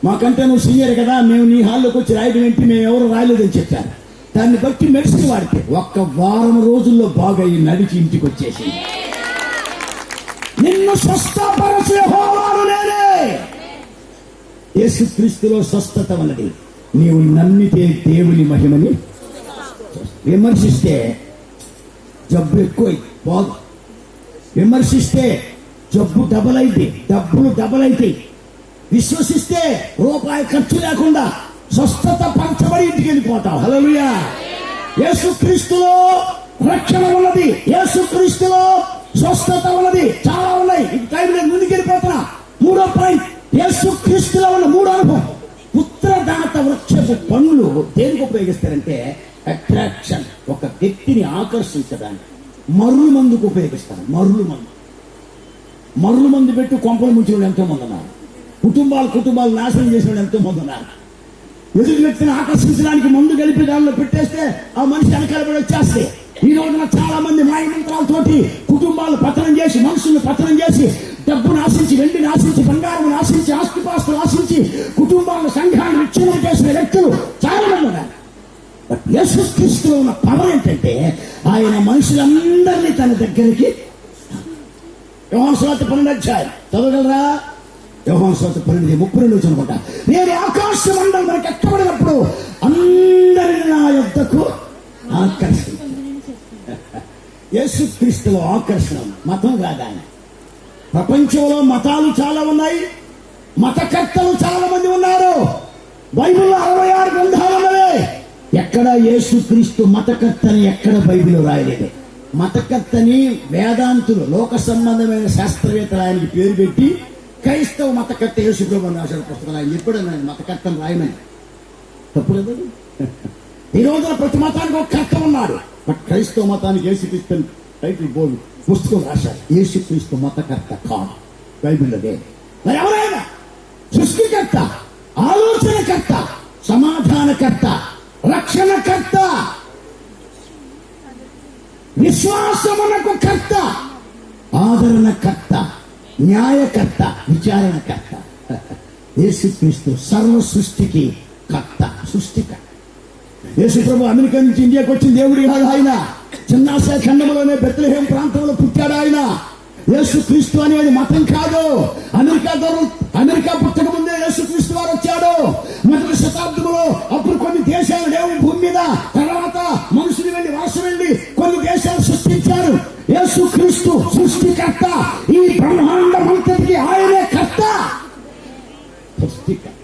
మాకంటే నువ్వు సీనియర్ కదా, మేము నీ హాల్లోకి వచ్చి రాయడం ఏంటి, మేము ఎవరు రాయలేదని చెప్పారు. దాన్ని బట్టి మెడిసిన్ వాడితే 1 వారం రోజుల్లో బాగయ్యి నడిచి ఇంటికి వచ్చేసి, నిన్ను స్వస్థపరచే యెహోవాను నేనే. యేసుక్రీస్తులో స్వస్థత ఉన్నది. నీవు నమ్మితే దేవుని మహిమని, విమర్శిస్తే జబ్బు ఎక్కువై పోదు. విమర్శిస్తే జబ్బు డబల్ అయితే, డబ్బులు డబల్ అయితే. విశ్వసిస్తే రూపాయి ఖర్చు లేకుండా స్వస్థత పంచబడి ఇంటికి వెళ్ళిపోతావు. హల్లెలూయా. యేసుక్రీస్తులో రక్షణ ఉన్నది, యేసుక్రీస్తులో స్వస్థత ఉన్నది. చాలా ఉన్నాయి. ఈ టైం నేను ముందుకు వెళ్ళిపోతున్నా. 3వ పాయింట్, యేసుక్రీస్తులో ఉన్న 3వ అనుభవం. పుత్రదాత వృక్షపు పండ్లు దేనికి ఉపయోగిస్తారంటే అట్రాక్షన్, ఒక వ్యక్తిని ఆకర్షించడానికి. మరులు మందుకు ఉపయోగిస్తారు. మరులు మందు పెట్టి కొంపలు ముంచిన వాళ్ళు ఎంతో మంది ఉన్నారు. కుటుంబాలు నాశనం చేసిన వాళ్ళు ఎంతో మంది ఉన్నారు. ఎదుటి వ్యక్తిని ఆకర్షించడానికి మందు కలిపి దానిలో పెట్టేస్తే ఆ మనిషి వెనకాలబడి వచ్చేస్తే ఈ రోజున చాలా మంది మాయమంత్రాలతోటి కుటుంబాలు పతనం చేసి, మనుషుల్ని పతనం చేసి, డబ్బును ఆశించి, వెండిని ఆశించి, బంగారం ఆశించి, ఆస్తిపాస్తులు ఆశించి కుటుంబాలను, సంఘాన్ని విచ్ఛిన్నం చేసిన వ్యక్తులు చాలా మంది ఉన్నారు. బట్ యేసుక్రీస్తులో ఉన్న పవర్ ఏంటంటే ఆయన మనుషులందరినీ తన దగ్గరికి. యోహాను సువార్త 12 అధ్యాయం చదవగలరా? యోహాను సువార్త 12:32 అనుకుంటా. నేను ఆకాశ మండలం మనకు ఎక్కబడినప్పుడు అందరిని నా యొద్దకు ఆకర్షించాను. యేసుక్రీస్తులో ఆకర్షణ మతం కాదు. ఆయన ప్రపంచంలో మతాలు చాలా ఉన్నాయి, మతకర్తలు చాలా మంది ఉన్నారు. బైబిల్లో 66 గ్రంథాలు ఉన్నవే. ఎక్కడ యేసుక్రీస్తు మతకర్తని ఎక్కడ బైబిల్లో రాయలేదు. మతకర్తని వేదాంతులు, లోక సంబంధమైన శాస్త్రవేత్తలు ఆయనకి పేరు పెట్టి క్రైస్తవ మతకర్త యేసుప్రభు రాశాడు పుస్తకాలు. ఆయన చెప్పాడు నేను మతకర్తను రాయమని. తప్పు కదా? ఈ రోజున ప్రతి మతానికి ఒక కర్త ఉన్నాడు. బట్ క్రైస్తవ మతానికి యేసుక్రీస్తు టైటిల్ బోర్డు పుస్తకం రాశాడు. యేసుక్రీస్తు మతకర్త కాదు, బైబిల్లో లేదు. మరి ఎవరైనా సృష్టికర్త, ఆలోచనకర్త, సమాధానకర్త, రక్షణకర్త, విశ్వాసమునకు కర్త, ఆదరణకర్త, న్యాయకర్త, విచారణకర్త యేసుక్రీస్తు సర్వ సృష్టికి కర్త, సృష్టికర్త. యేసుప్రభు అమెరికా నుంచి ఇండియాకి వచ్చిన దేవుడి కాదు. ఆయన చిన్నాశయ ఖండంలోనే బెత్లెహేం ప్రాంతంలో పుట్టాడు. ఆయన యేసుక్రీస్తు అనేది మతం కాదు. అమెరికా పుట్టక ముందే యేసుక్రీస్తు వారు వచ్చాడు. మొదటి శతాబ్దంలో అప్పుడు కొన్ని దేశాలు లేవు భూమి మీద. తర్వాత మనుషులు వెళ్ళి వలస వెళ్ళి కొన్ని దేశాలు సృష్టించారు. యేసుక్రీస్తు సృష్టికర్త. ఈ బ్రహ్మాండమంతటికి ఆయనే కర్త, సృష్టికర్త.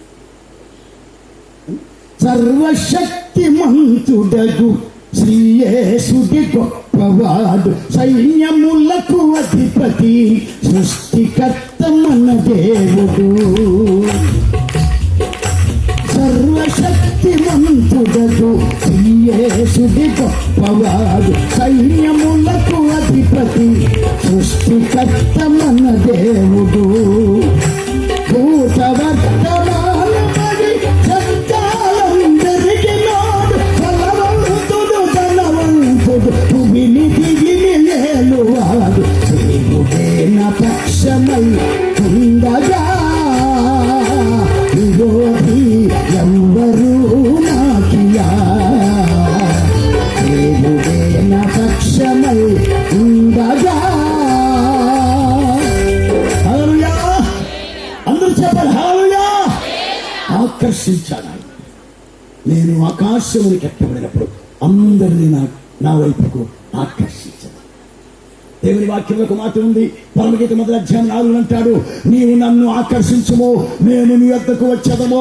సర్వశక్తిమంతుడగు శ్రీ యేసుడి గొప్పవాడు, సైన్యములకు అధిపతి, సృష్టికర్త మన దేవుడు. సర్వశక్తిమంతుడగు శ్రీ యేసుడి గొప్పవాడు, సైన్యములకు అధిపతి, సృష్టికర్త మన దేవుడు. భూతవర్తమానమని సత్కాలందరికి నాడు, బలవంతుడు ధనవంతుడు, భూమిని దిగిని లేలువాడు, దేవుడే నా పక్షమై ఉండగా విరోధి ఎవ్వరూ నాకియా. దేవుడే నా పక్షమై ఉండగా. అందరూ చెప్పాలి హల్లెలూయా. ఆకర్షించాడు ఆయన. నేను ఆకాశమునికి ఎక్కబడినప్పుడు అందరినీ నా వైపుకు ఆకర్షించాను. దేవుని వాక్యంలో ఒక మాట ఉంది. పరమగీత 1 అధ్యాయం 4 అంటాడు, నీవు నన్ను ఆకర్షించుము, నేను నీ వద్దకు వచ్చేదము.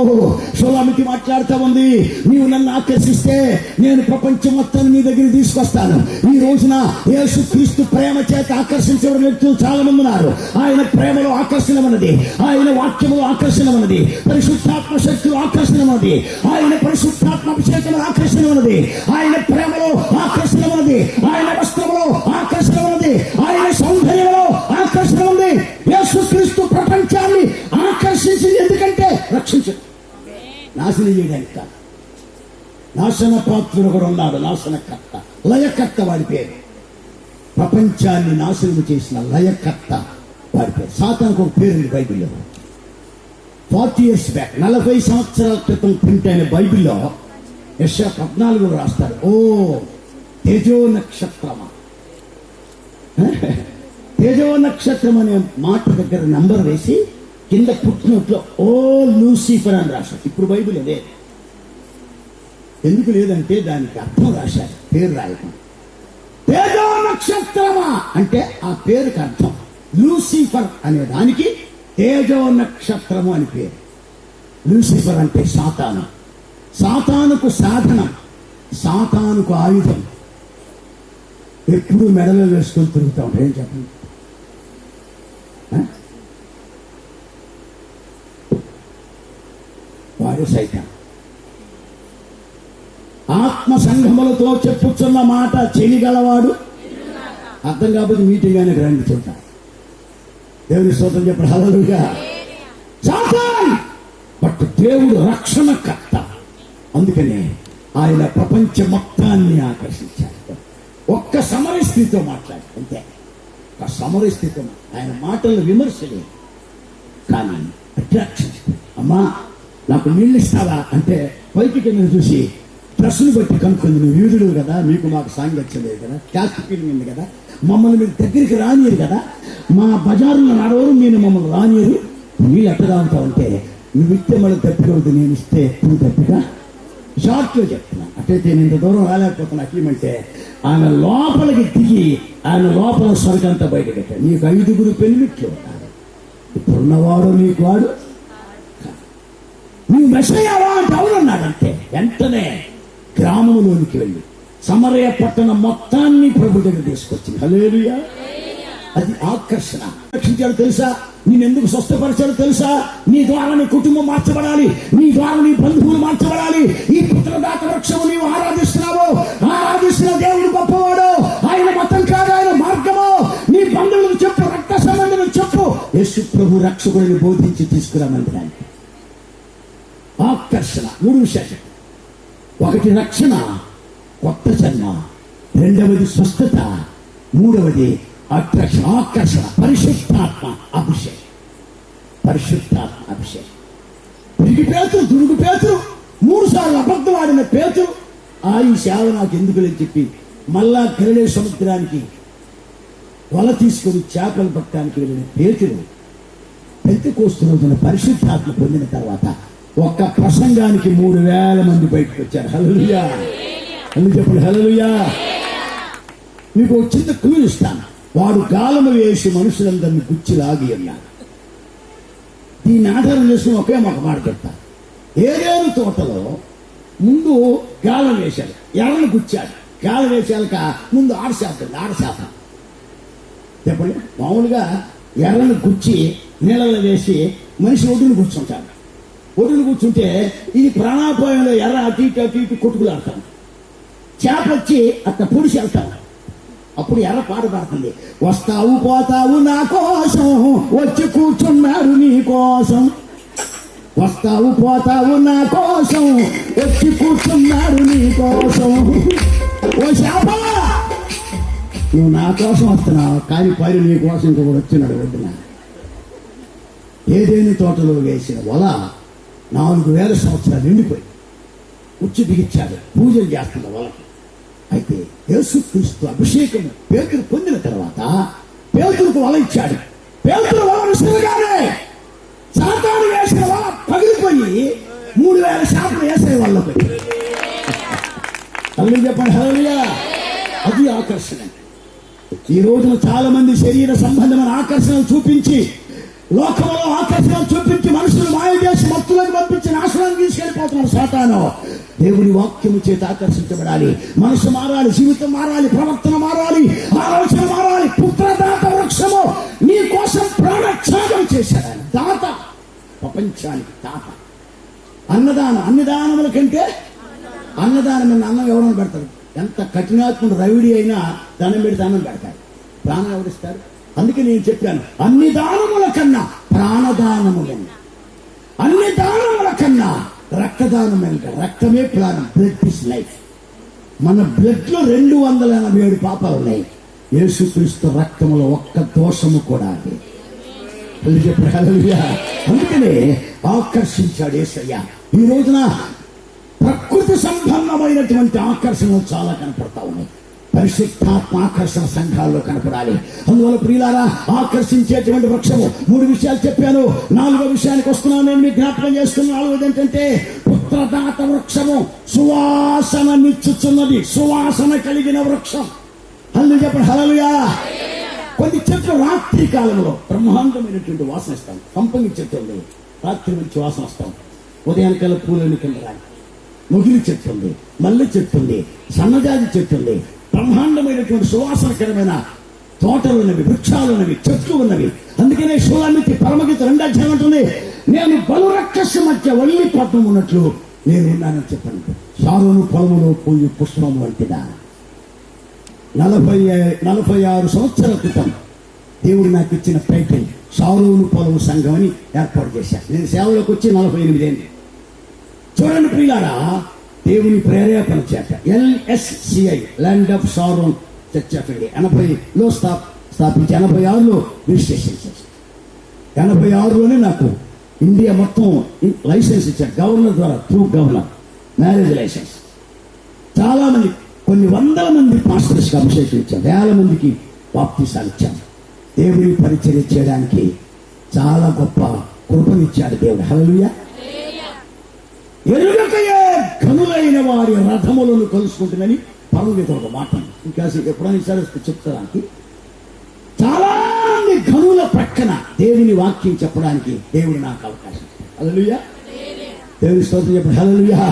షోలామికి మాట్లాడుతూ ఉంది, నీవు నన్ను ఆకర్షిస్తే నేను ప్రపంచం మొత్తం నీ దగ్గర తీసుకొస్తాను. ఈ రోజున యేసుక్రీస్తు ప్రేమ చేత ఆకర్షించబడిన వ్యక్తులు చాలా మంది ఉన్నారు. ఆయన ప్రేమలో ఆకర్షణ ఉన్నది, ఆయన వాక్యములో ఆకర్షణ ఉన్నది, పరిశుద్ధాత్మ శక్తిలో ఆకర్షణ ఉన్నది, ఆయన పరిశుద్ధాత్మ అభిషేకంలో ఆకర్షణ ఉన్నది, ఆయన ప్రేమలో ఆకర్షణ ఉన్నది, ఆయన వస్త్రములో ఆకర్షణ ఉన్నది, ఆయన సౌందర్యంలో ఆకర్షణ ఉంది. యేసుక్రీస్తు ప్రపంచాన్ని ఆకర్షించింది ఎందుకంటే రక్షించదు, నాశనం చేయడానికి కాదు. నాశన పాత్రుడు కూడా ఉన్నాడు, నాశనకర్త, లయకర్త వాడి పేరు. ప్రపంచాన్ని నాశనం చేసిన లయకర్త వాడి పేరు. సాతానుకు ఒక పేరుంది బైబిల్లో. 40 years బ్యాక్, 40 సంవత్సరాల క్రితం ప్రింట్ అయిన బైబిల్లో యెషయా 14 రాస్తాడు, ఓ తేజో నక్షత్రమా. తేజో నక్షత్రం అనే మాట దగ్గర నంబర్ వేసి కింద పుట్టినట్లో ఓ లూసిఫర్ అని రాశాడు. ఇప్పుడు బైబిల్ అదే. ఎందుకు లేదంటే దానికి అర్థం రాశాడు, పేరు రాయకుండా. తేజో నక్షత్రమా అంటే ఆ పేరుకి అర్థం. లూసిఫర్ అనే దానికి తేజో నక్షత్రము అని పేరు. లూసిఫర్ అంటే సాతాను, సాతానుకు సాధనం, సాతానుకు ఆయుధం. ఎప్పుడు మెడలో వేసుకొని తిరుగుతా ఉంటాం. ఏం చెప్పండి, వాడు సైతాన్. ఆత్మ సంఘములతో చెప్పుచున్న మాట చెలిగలవాడు అర్థం కాకపోతే మీటింగ్ అయినా రండి చూద్దాం. దేవుని స్తోత్రం చెప్పండి. హల్లెలూయా. సాతాన్ బట్ దేవుడు రక్షణకర్త. అందుకనే ఆయన ప్రపంచ మొత్తాన్ని ఆకర్షించాడు. ఒక్క సమరయ స్త్రీతో మాట్లాడు అంతే. ఒక సమరయ స్త్రీతో ఆయన మాటలు విమర్శలే కానీ అట్రాక్షన్. అమ్మా నాకు నీళ్ళు ఇస్తావా అంటే బయటికి నేను చూసి డ్రెస్సులు బట్టి కనుక్కుంది. నువ్వు యూదుడు కదా, మీకు మాకు సాంగత్యం లేదు కదా, క్యాస్ట్ ఫీలింగ్ ఉంది కదా, మమ్మల్ని మీరు దగ్గరికి రానియరు కదా, మా బజారులో నడవరు, మీరు మమ్మల్ని రానియరు, నీళ్ళు ఎట్టగా ఉంటావు అంటే నువ్వు ఇస్తే మళ్ళీ తప్పికూడదు, నేను ఇస్తే నువ్వు తప్పిగా. షార్ట్లో చెప్తున్నా. అట్టయితే నేను ఇంత దూరం రాలేకపోతున్నా. ఏమంటే ఆయన లోపలికి దిగి ఆయన లోపల స్వర్గంతా బయట పెట్టాడు. నీకు 5 పెళ్లిట్లు ఉన్నారు, ఇప్పుడున్నవాడు నీకు వాడు. నువ్వు మెస్సయ్యావా అంటే అవునన్నాడంటే వెంటనే గ్రామంలోనికి వెళ్ళి సమరయ పట్టణం మొత్తాన్ని ప్రభు దగ్గర తీసుకొచ్చింది. హల్లెలూయా. అది ఆకర్షణ. రక్షించాడు తెలుసా? నేను ఎందుకు స్వస్థపరిచాడు తెలుసా? నీ ద్వారా నీ కుటుంబం మార్చబడాలి, నీ ద్వారా నీ బంధువులు మార్చబడాలి. ఈ పుత్రదాత వృక్షము నీవు ఆరాధిస్తున్నావు, ఆరాధిస్తున్న దేవుడు గొప్పవాడు. ఆయన మతం కాదు, ఆయన మార్గము. నీ బంధువులకు చెప్పు, రక్త సంబంధులకు చెప్పు, యేసు ప్రభు రక్షకుడిని బోధించి తీసుకురా మందిరానికి. ఆకర్షణ. 3 విషయాలు. 1 రక్షణ, కొత్త జన్మ. 2వది స్వస్థత. 3వది అట్రాక్షన్, ఆకర్షణ. పరిశుద్ధాత్మ అభిషేకం. పరిశుద్ధాత్మ అభిషేకం. దురుగు పేతురు 3 సార్లు అబద్ధం ఆడిన పేతురు ఈ సేవ నాకు ఎందుకు లేని చెప్పి మళ్ళా గలిలే సముద్రానికి వల తీసుకొని చేపలు పట్టడానికి వెళ్ళిన పేతురు పెంతెకోస్తు రోజున పరిశుద్ధాత్మ పొందిన తర్వాత ఒక్క ప్రసంగానికి 3000 మంది బయటకు వచ్చారు. హల్లెలూయా. చెప్పండి హల్లెలూయా. మీకు చిన్న క్లూ ఇస్తాను. వాడు గాలము వేసి మనుషులందరినీ గుచ్చి లాగి అన్నాడు. దీన్ని ఆధారం చేసుకుని ఒకే ఒక మాట చెప్తాను. ఏదేను తోటలో ముందు గాలం వేశాడు, ఎర్రను గుచ్చాడు. గాలం వేసాక ముందు ఆడశాపం. చెప్పండి. మామూలుగా ఎర్రను గుచ్చి నీళ్ళలో వేసి మనిషి ఒడ్డును కూర్చుంటాడు. ఒడ్డును కూర్చుంటే ఇది ప్రాణాపాయంలో ఎర్ర అటు ఇటు కొట్టుకులాడతాం. చేప వచ్చి అట్లా పొడిచి వెళ్తాం. అప్పుడు ఎర్ర పాట పాడుతుంది. వస్తావు పోతావు నా కోసం, వచ్చి కూర్చున్నాడు నీ కోసం. వస్తావు పోతావు నా కోసం, వచ్చి కూర్చున్నాడు నీ కోసం. ఓ చేప, నువ్వు నా కోసం వస్తున్నావు, కానీ పైరు నీ కోసం ఇంకొకటి వచ్చినాడు వద్దున. ఏదేని తోటలో వేసిన వల 4000 సంవత్సరాలు నిండిపోయి ఉచ్చి బిగించాడు. పూజలు చేస్తున్న వలకి. అయితే యేసుక్రీస్తు అభిషేకం పేతురు పొందిన తర్వాత పేతురుకు వల ఇచ్చాడు. పేతురు వల విసిరగానే సాతాను వేసిన వల పగిలిపోయి 3000 చేపలు వేసే వల్ల పోయి. అల్లు చెప్పండి హల్లెలూయా. అది ఆకర్షణ. ఈ రోజున చాలా మంది శరీర సంబంధమైన ఆకర్షణలు చూపించి, లోకంలో ఆకర్షణలు చూపించి మనుషులు మాయ చేసి మత్తులను పంపించి నాశనాన్ని తీసుకెళ్లిపోతున్నారు సాతాను. దేవుని వాక్యము చేత ఆకర్షించబడాలి. మనసు మారాలి, జీవితం మారాలి, ప్రవర్తన మారాలి, ఆలోచన మారాలి. పుత్రదాత వృక్షము నీ కోసం ప్రాణత్యాగం చేశాడు ఆయన. దాత, ప్రపంచానికి దాత. అన్నదానముల కంటే అన్నదానం అన్నం ఎవరైనా పెడతారు. ఎంత కఠినాత్ముడు రవిడి అయినా దండం పెడితే అన్నం పెడతారు. ప్రాణం ఎవరిస్తారు? అందుకే నేను చెప్పాను, అన్ని దానముల కన్నా ప్రాణదానములైన, అన్ని దానముల కన్నా రక్తదానమైన. రక్తమే ప్రాణం. Blood is life. మన బ్లడ్ లో 287 పాపాలు ఉన్నాయి. యేసుక్రీస్తు రక్తములో ఒక్క దోషము కూడా అది. అందుకనే ఆకర్షించాడు యేసయ్య. ఈ రోజున ప్రకృతి సంబంధమైనటువంటి ఆకర్షణలు చాలా కనపడతా ఉన్నాయి. పరిశుద్ధాత్మ ఆకర్షణ సంఘాల్లో కనపడాలి. అందువల్ల ప్రియులారా, ఆకర్షించేటువంటి వృక్షము 3 విషయాలు చెప్పాను. 4వ విషయానికి వస్తున్నాను. నేను మీకు జ్ఞాపకం చేస్తున్నాను. 4వది ఏంటంటే పుత్రదాత వృక్షము సువాసన నిచ్చుచున్నది. సువాసన కలిగిన వృక్షం. హల్లు చెప్పండి హల్లెలూయా. కొన్ని చెట్లు రాత్రి కాలంలో బ్రహ్మాండమైనటువంటి వాసన ఇస్తాం. కంపంగి చెట్టు ఉంది, రాత్రి మంచి వాసన వస్తాం. ఉదయానికల్లా పూలని కింద రాలి. మొగిలి చెట్టు ఉంది, మల్లె చెట్టు ఉంది, సన్నజాజి చెట్టు ఉంది. బ్రహ్మాండమైనటువంటి సువాసనకరమైన తోటలు ఉన్నవి, వృక్షాలు ఉన్నవి, చెట్లు ఉన్నవి. అందుకనే షూలామితి పరమగీత 2వ అధ్యాయం ఉంటుంది, నేను బలు రక్కసి మధ్య వల్లి పద్మం ఉన్నట్లు నేను ఉన్నానని చెప్పండి. సారోను పొలములో పోయి పుష్పము వంటిదా. 46 సంవత్సరాల క్రితం దేవుడు నాకు ఇచ్చిన టైటిల్ షారోను పొలం సంఘం అని ఏర్పాటు చేశాను. నేను సేవలోకి వచ్చి 48 ఏళ్ళు. చూడండి ప్రియులారా, దేవుని ప్రేరేపణ చేత LSCI land of Sharon church of India 80లో స్థాపించి 86లో రిజిస్ట్రేషన్ చేశాను. 86లోనే నాకు ఇండియా మొత్తం లైసెన్స్ ఇచ్చారు గవర్నర్ ద్వారా, త్రూ గవర్నర్ మ్యారేజ్ లైసెన్స్. చాలా మంది, కొన్ని వందల మంది పాస్టర్స్కి అభిషేకం ఇచ్చాం, వేల మందికి బాప్తీసాలు ఇచ్చాం. దేవుని పరిచర్య చేయడానికి చాలా గొప్ప కృపనిచ్చాడు దేవుడు. హల్లెలూయా. ఎరుగకయే కనులైన వారి రథములను కలుసుకుంటుందని పరమగీతం ఒక మాట. ఇంకా ఎప్పుడైనా సరే చెప్తానికి చాలా మంది గనుల ప్రక్కన దేవుని వాక్యం చెప్పడానికి దేవుడు నాకు అవకాశం. హల్లెలూయా. దేవుని స్తోత్రం చెప్పండి. హల్లెలూయా.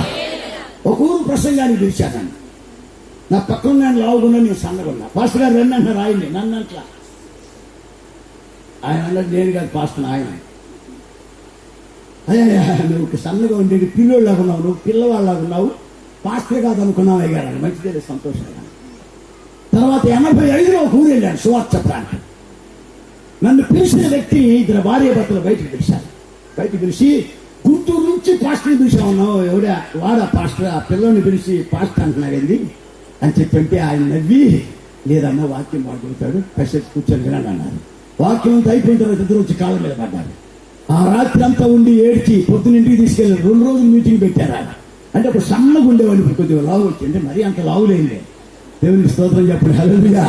ఒక ఊరు ప్రసంగానికి పిలిచాను. నా పక్కన నేను లావుకున్నా, నేను సన్నగున్నా. పాస్టర్ గారు రెండు అంటున్నారు, ఆయన్ని నన్ను అట్లా. ఆయన అన్నట్టు నేను కాదు పాస్టర్, ఆయన. అయ్యా నువ్వు సన్నగా ఉండేది పిల్లోళ్ళగా ఉన్నావు, నువ్వు పిల్లవాళ్ళగా ఉన్నావు, పాస్టర్ కాదు అనుకున్నావు అయ్యారు. మంచిదే, సంతోషంగా. తర్వాత 85లో ఒక ఊరు వెళ్ళాను సువార్త చెప్పడానికి. నన్ను పిలిచిన వ్యక్తి ఇద్దరు భార్య భర్తలు బయటకు పిలిచారు. బయటకు పిలిచి గుంటూరు నుంచి పాస్టర్ని పిలిచా ఉన్నావు, ఎవడా వాడా పాస్టర్, ఆ పిల్లల్ని పిలిచి పాస్టర్ అంటున్నారేంది అని చెప్పంటే ఆయన నవ్వి, లేదన్నా వాక్యం మాట్లాడతాడు, కసేపు కూర్చొని వినండి అన్నారు. వాక్యం అంతా అయిపోయిన తర్వాత ఇద్దరు వచ్చి కాళ్ళ మీద పడ్డారు. ఆ రాత్రి అంతా ఉండి ఏడ్చి పొద్దునింటికి తీసుకెళ్ళారు. 2 రోజులు మీటింగ్ పెట్టారు. అంటే ఒక సన్నగా ఉండేవాడిని, ఇప్పుడు కొద్దిగా లావు వచ్చింది, మరీ అంత లావులేండి. దేవునికి స్తోత్రం చెప్పండి. హల్లెలూయా.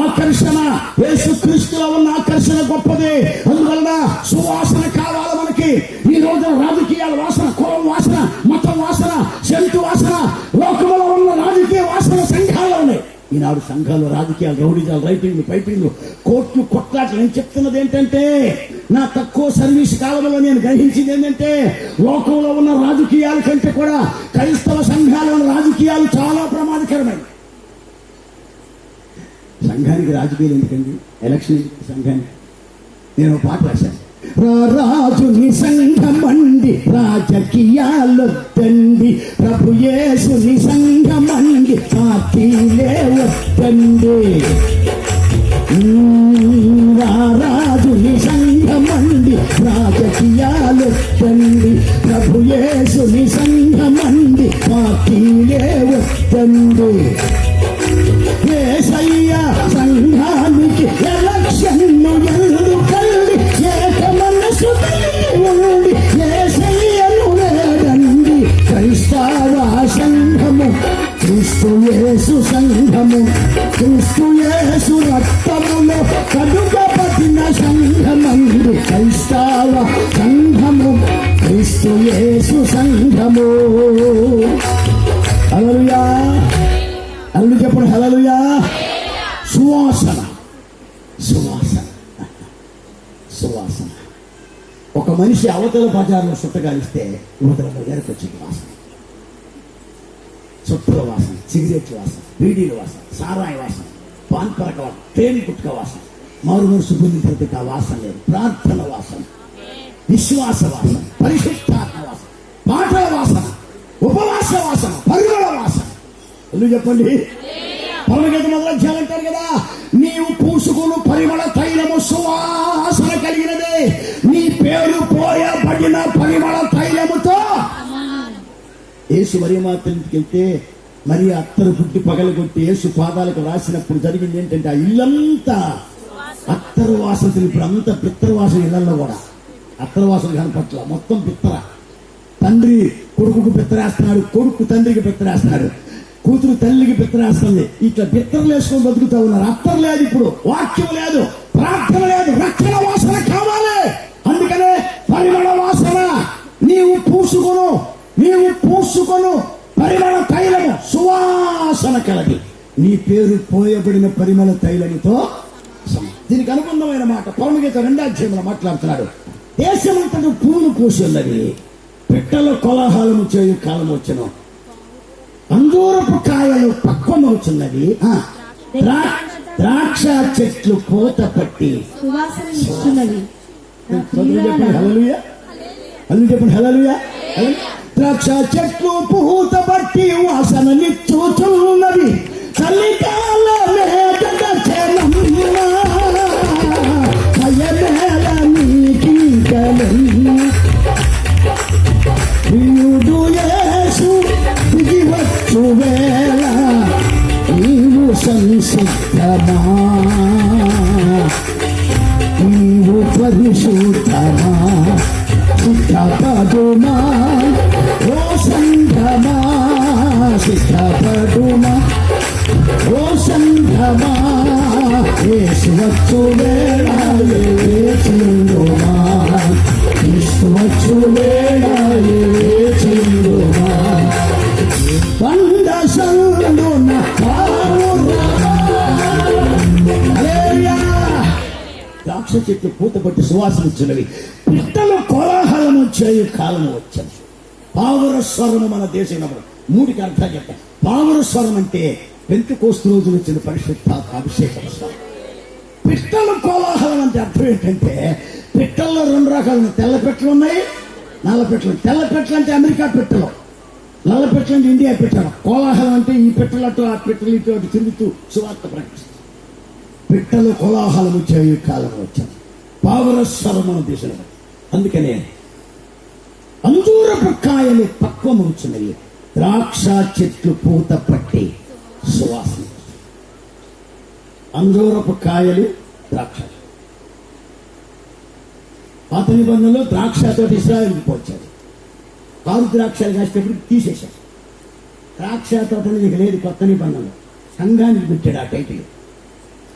ఆకర్షణ, యేసుక్రీస్తులో ఉన్న ఆకర్షణ గొప్పది. అందువలన సువాసన కావాలి మనకి. ఈ రోజు రాజకీయాల వాసన, కులం వాసన, మతం వాసన, శంతు వాసన, లోకంలో ఉన్న రాజకీయ వాసన సంఘాల్లో ఉన్నాయి. ఈనాడు సంఘాలు రాజకీయాలు, రౌడీజాలు, రైటింగ్లు, ఫైటింగ్లు, కోర్టులు, కొట్లాట్లు. నేను చెప్తున్నది ఏంటంటే, నా తక్కువ సర్వీస్ కాలంలో నేను గ్రహించింది ఏంటంటే, లోకంలో ఉన్న రాజకీయాల కంటే కూడా క్రైస్తవ సంఘాల్లో ఉన్న రాజకీయాలు చాలా ప్రమాదకరమైనవి. సంఘానికి రాజకీయాలు ఎందుకండి? ఎలక్షన్ సంఘానికి. నేను పాట రాశాను, రాజుని సంఘమండి రాజకీయాలొద్దండి, ప్రభు యేసుని సంఘమండి పార్టీలే వద్దండి. రాజుని సంఘమండి రాజకీయాలొద్దండి, ప్రభు యేసుని సంఘమండి పార్టీలే వద్దండి. యేసయ్య సంఘానికి ఎలక్షన్ను ఎందుకండి, ఏక మనసు ఉండి యేసయ్యను వేడండి. క్రైస్తవ సంఘము క్రీస్తు యేసు సంఘము, క్రీస్తు యేసు రక్తములో కడుగబడిన సంఘమందు క్రైస్తవ సంఘము, క్రీస్తు యేసు సంఘము. హల్లెలూయా. అల్లు చెప్పండి. హల్లెలూయా. సువాసన, సువాసన, సువాసన. ఒక మనిషి అవతల బజార్లో సుట్టగాలిస్తే యువతల బజార్కి వచ్చింది వాసన. చుట్టల వాసన, సిగరెట్ల వాసన, బీడీల వాసన, సారాయి వాసన, పాన్ పరక వాసన, తేనె గుట్క వాసన, మారు మనసు పొందిన ఆ వాసన లేదు. ప్రార్థన వాసన, విశ్వాస వాసన, పరిశుద్ధాత్మ వాసన, పాటల వాసన, ఉపవాస వాసన, పరిమళ వాసన. ఎందుకు చెప్పండి? పరమగీత మొదలైంటారు కదా, నీవు పూసుకును పరిమళ తైలము సువాసన కలిగినదే, నీ పేరు పోయబడిన పరిమళ తైలముతో. యేసు మరియమాతకి వెళ్తే మరి అత్తరు పుట్టి పగలగొట్టి యేసు పాదాలకు రాసినప్పుడు జరిగింది ఏంటంటే, ఆ ఇల్లంతా అత్తరు వాసన. ఇప్పుడు అంత పిత్తర వాసన ఇళ్లలో కూడా. అత్తరు వాసన కనపట్ల, మొత్తం పిత్తర. తండ్రి కొడుకుకు పిత్తరేస్తున్నాడు, కొడుకు తండ్రికి పిత్తరేస్తున్నాడు, కూతురు తల్లికి పిత్తరేస్తుంది. ఇట్లా పిత్తరలు వేసుకొని బతుకుతా ఉన్నారు. అత్తరు లేదు, ఇప్పుడు వాక్యం లేదు, ప్రార్థన లేదు, రక్షణ వాసన కావాలి. అందుకనే పరిమళ వాసన. నీవు పూసుకొను పరిమళ తైలము సువాసన కలది, నీ పేరు పోయబడిన పరిమళ తైలముతో. దీనికి అనుబంధమైన మాట పరమగీత 2వ అధ్యాయంలో మాట్లాడుతున్నాడు. దేశమంతటా పూలు పూసి ఉన్నది, పిట్టల కోలాహలము చేయు కాలం వచ్చును, అంజూరపు కాయలు పక్వమవుతున్నది, ద్రాక్ష చెట్లు పూత పట్టి సువాసన. హల్లెలూయా. అని చెప్పండి. హల్లెలూయా. ద్రాక్ష చెట్లు పూత పట్టి వాసననిచ్చుచున్నవి, చలికాలమే పరిశుద్ధమా సిద్ధపడుమా ఓ సంఘమా సిద్ధపడుమా ఓ సంఘమా యేసు వచ్చు వేళ వేచుండుమా యేసు వచ్చు వేళ వేచుండుమా బండ సండున ద్రాక్ష చెట్లు పూతపట్టి సువాసన ఇచ్చినవి పిట్టలు కోలాహలము చేయు కాలము వచ్చాను. పావుర స్వరము మన దేశంలో మూడికి అర్థం చెప్పాను. పావుర స్వరం అంటే పెంతెకోస్తు రోజు వచ్చిన పరిశుద్ధాత్మ అభిషేకం స్వరం. పిట్టలు కోలాహలం అంటే అర్థం ఏంటంటే పిట్టల్లో రెండు రకాల తెల్ల పెట్టలు ఉన్నాయి, నల్ల పెట్టలు. తెల్ల పెట్టలు అంటే అమెరికా పెట్టలు, నల్ల పెట్టలు అంటే ఇండియా పెట్టలు. కోలాహలం అంటే ఈ పెట్టలు అటు ఆ పెట్టలు ఇటు అటు తిరుగుతూ సువార్త ప్రకటిస్తారు. పిట్టలు కోలాహలము చేయు కాలం వచ్చాను. పావుర స్వరము దేశంలో. అందుకనే అంజూరపు కాయలు పక్వమవుతున్నవి, ద్రాక్ష చెట్లు పూత పట్టి సువాసన. అంజూరపు కాయలు ద్రాక్ష. పాత నిబంధనలో ద్రాక్షతో ఇశ్రాయేలుకు పోల్చారు. కారు ద్రాక్షలు కాసేటప్పుడు తీసేశారు. ద్రాక్ష తోట అనేది లేదు కొత్త నిబంధనలో, సంఘానికి పెట్టాడు ఆ టైటిల్.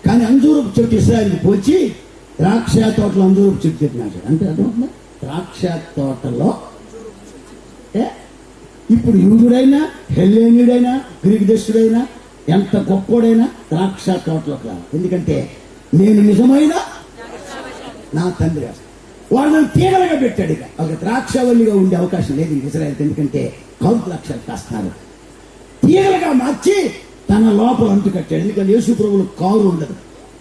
కానీ అంజూరపు చెట్టు ఇశ్రాయేలుకు పోల్చి ద్రాక్ష తోటలో అంజూరపు చెట్టు చెప్పినాడు. అంటే అర్థమవుతుందా? ద్రాక్ష తోటలో ఇప్పుడు యూదుడైనా హెల్లేనీయుడైనా గ్రీక్ దేశుడైనా ఎంత గొప్పోడైనా ద్రాక్ష తోటలోకి రావాలి. ఎందుకంటే నేను నిజమైన నా తండ్రి వాళ్ళని తీగలుగా పెట్టాడు. ఇక ఒక ద్రాక్షవల్లిగా ఉండే అవకాశం లేదు ఇజ్రాయేల్. ఎందుకంటే కౌలు ద్రాక్షలు కాస్తున్నారు. తీగలుగా మార్చి తన లోపల అంటు కట్టాడు. ఎందుకంటే యేసు ప్రభువులు కారు ఉండదు,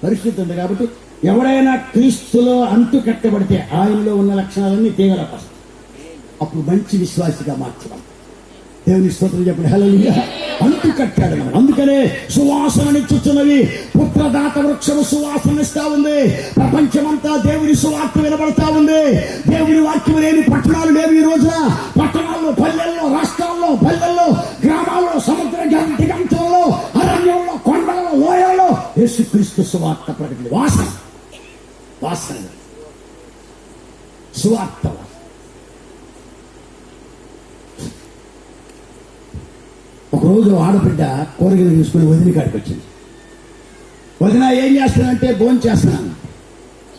పరిస్థితి ఉంది. కాబట్టి ఎవడైనా క్రీస్తులో అంటు కట్టబడితే ఆయనలో ఉన్న లక్షణాలన్నీ తీగలకు వస్తాయి. అప్పుడు మంచి విశ్వాసిగా మార్చడం. దేవుని స్తోత్రం చెప్పండి. హల్లెలూయా. అంటు కట్టాడు మనం. అందుకనే సువాసననిచ్చుచున్నవి. పుత్రదాత వృక్షము సువాసనిస్తా ఉంది. ప్రపంచమంతా దేవుని సువార్త వినబడతా ఉంది. దేవుని వాక్యం లేని పట్టణాలు లేవు ఈ రోజున. పట్టణాల్లో, పల్లెల్లో, రాష్ట్రాల్లో, పల్లెల్లో, గ్రామాల్లో, సముద్ర దిగంతుల్లో, అరణ్యంలో, కొండలలో, లోయల్లో యేసుక్రీస్తు సువార్త ప్రకటన. వాసన వాసన సువార్త. ఒకరోజు ఆడబిడ్డ కూరగాయలు తీసుకుని వదిన కాడికి వచ్చింది. వదిన ఏం చేస్తానంటే భోజనం చేస్తున్నాను.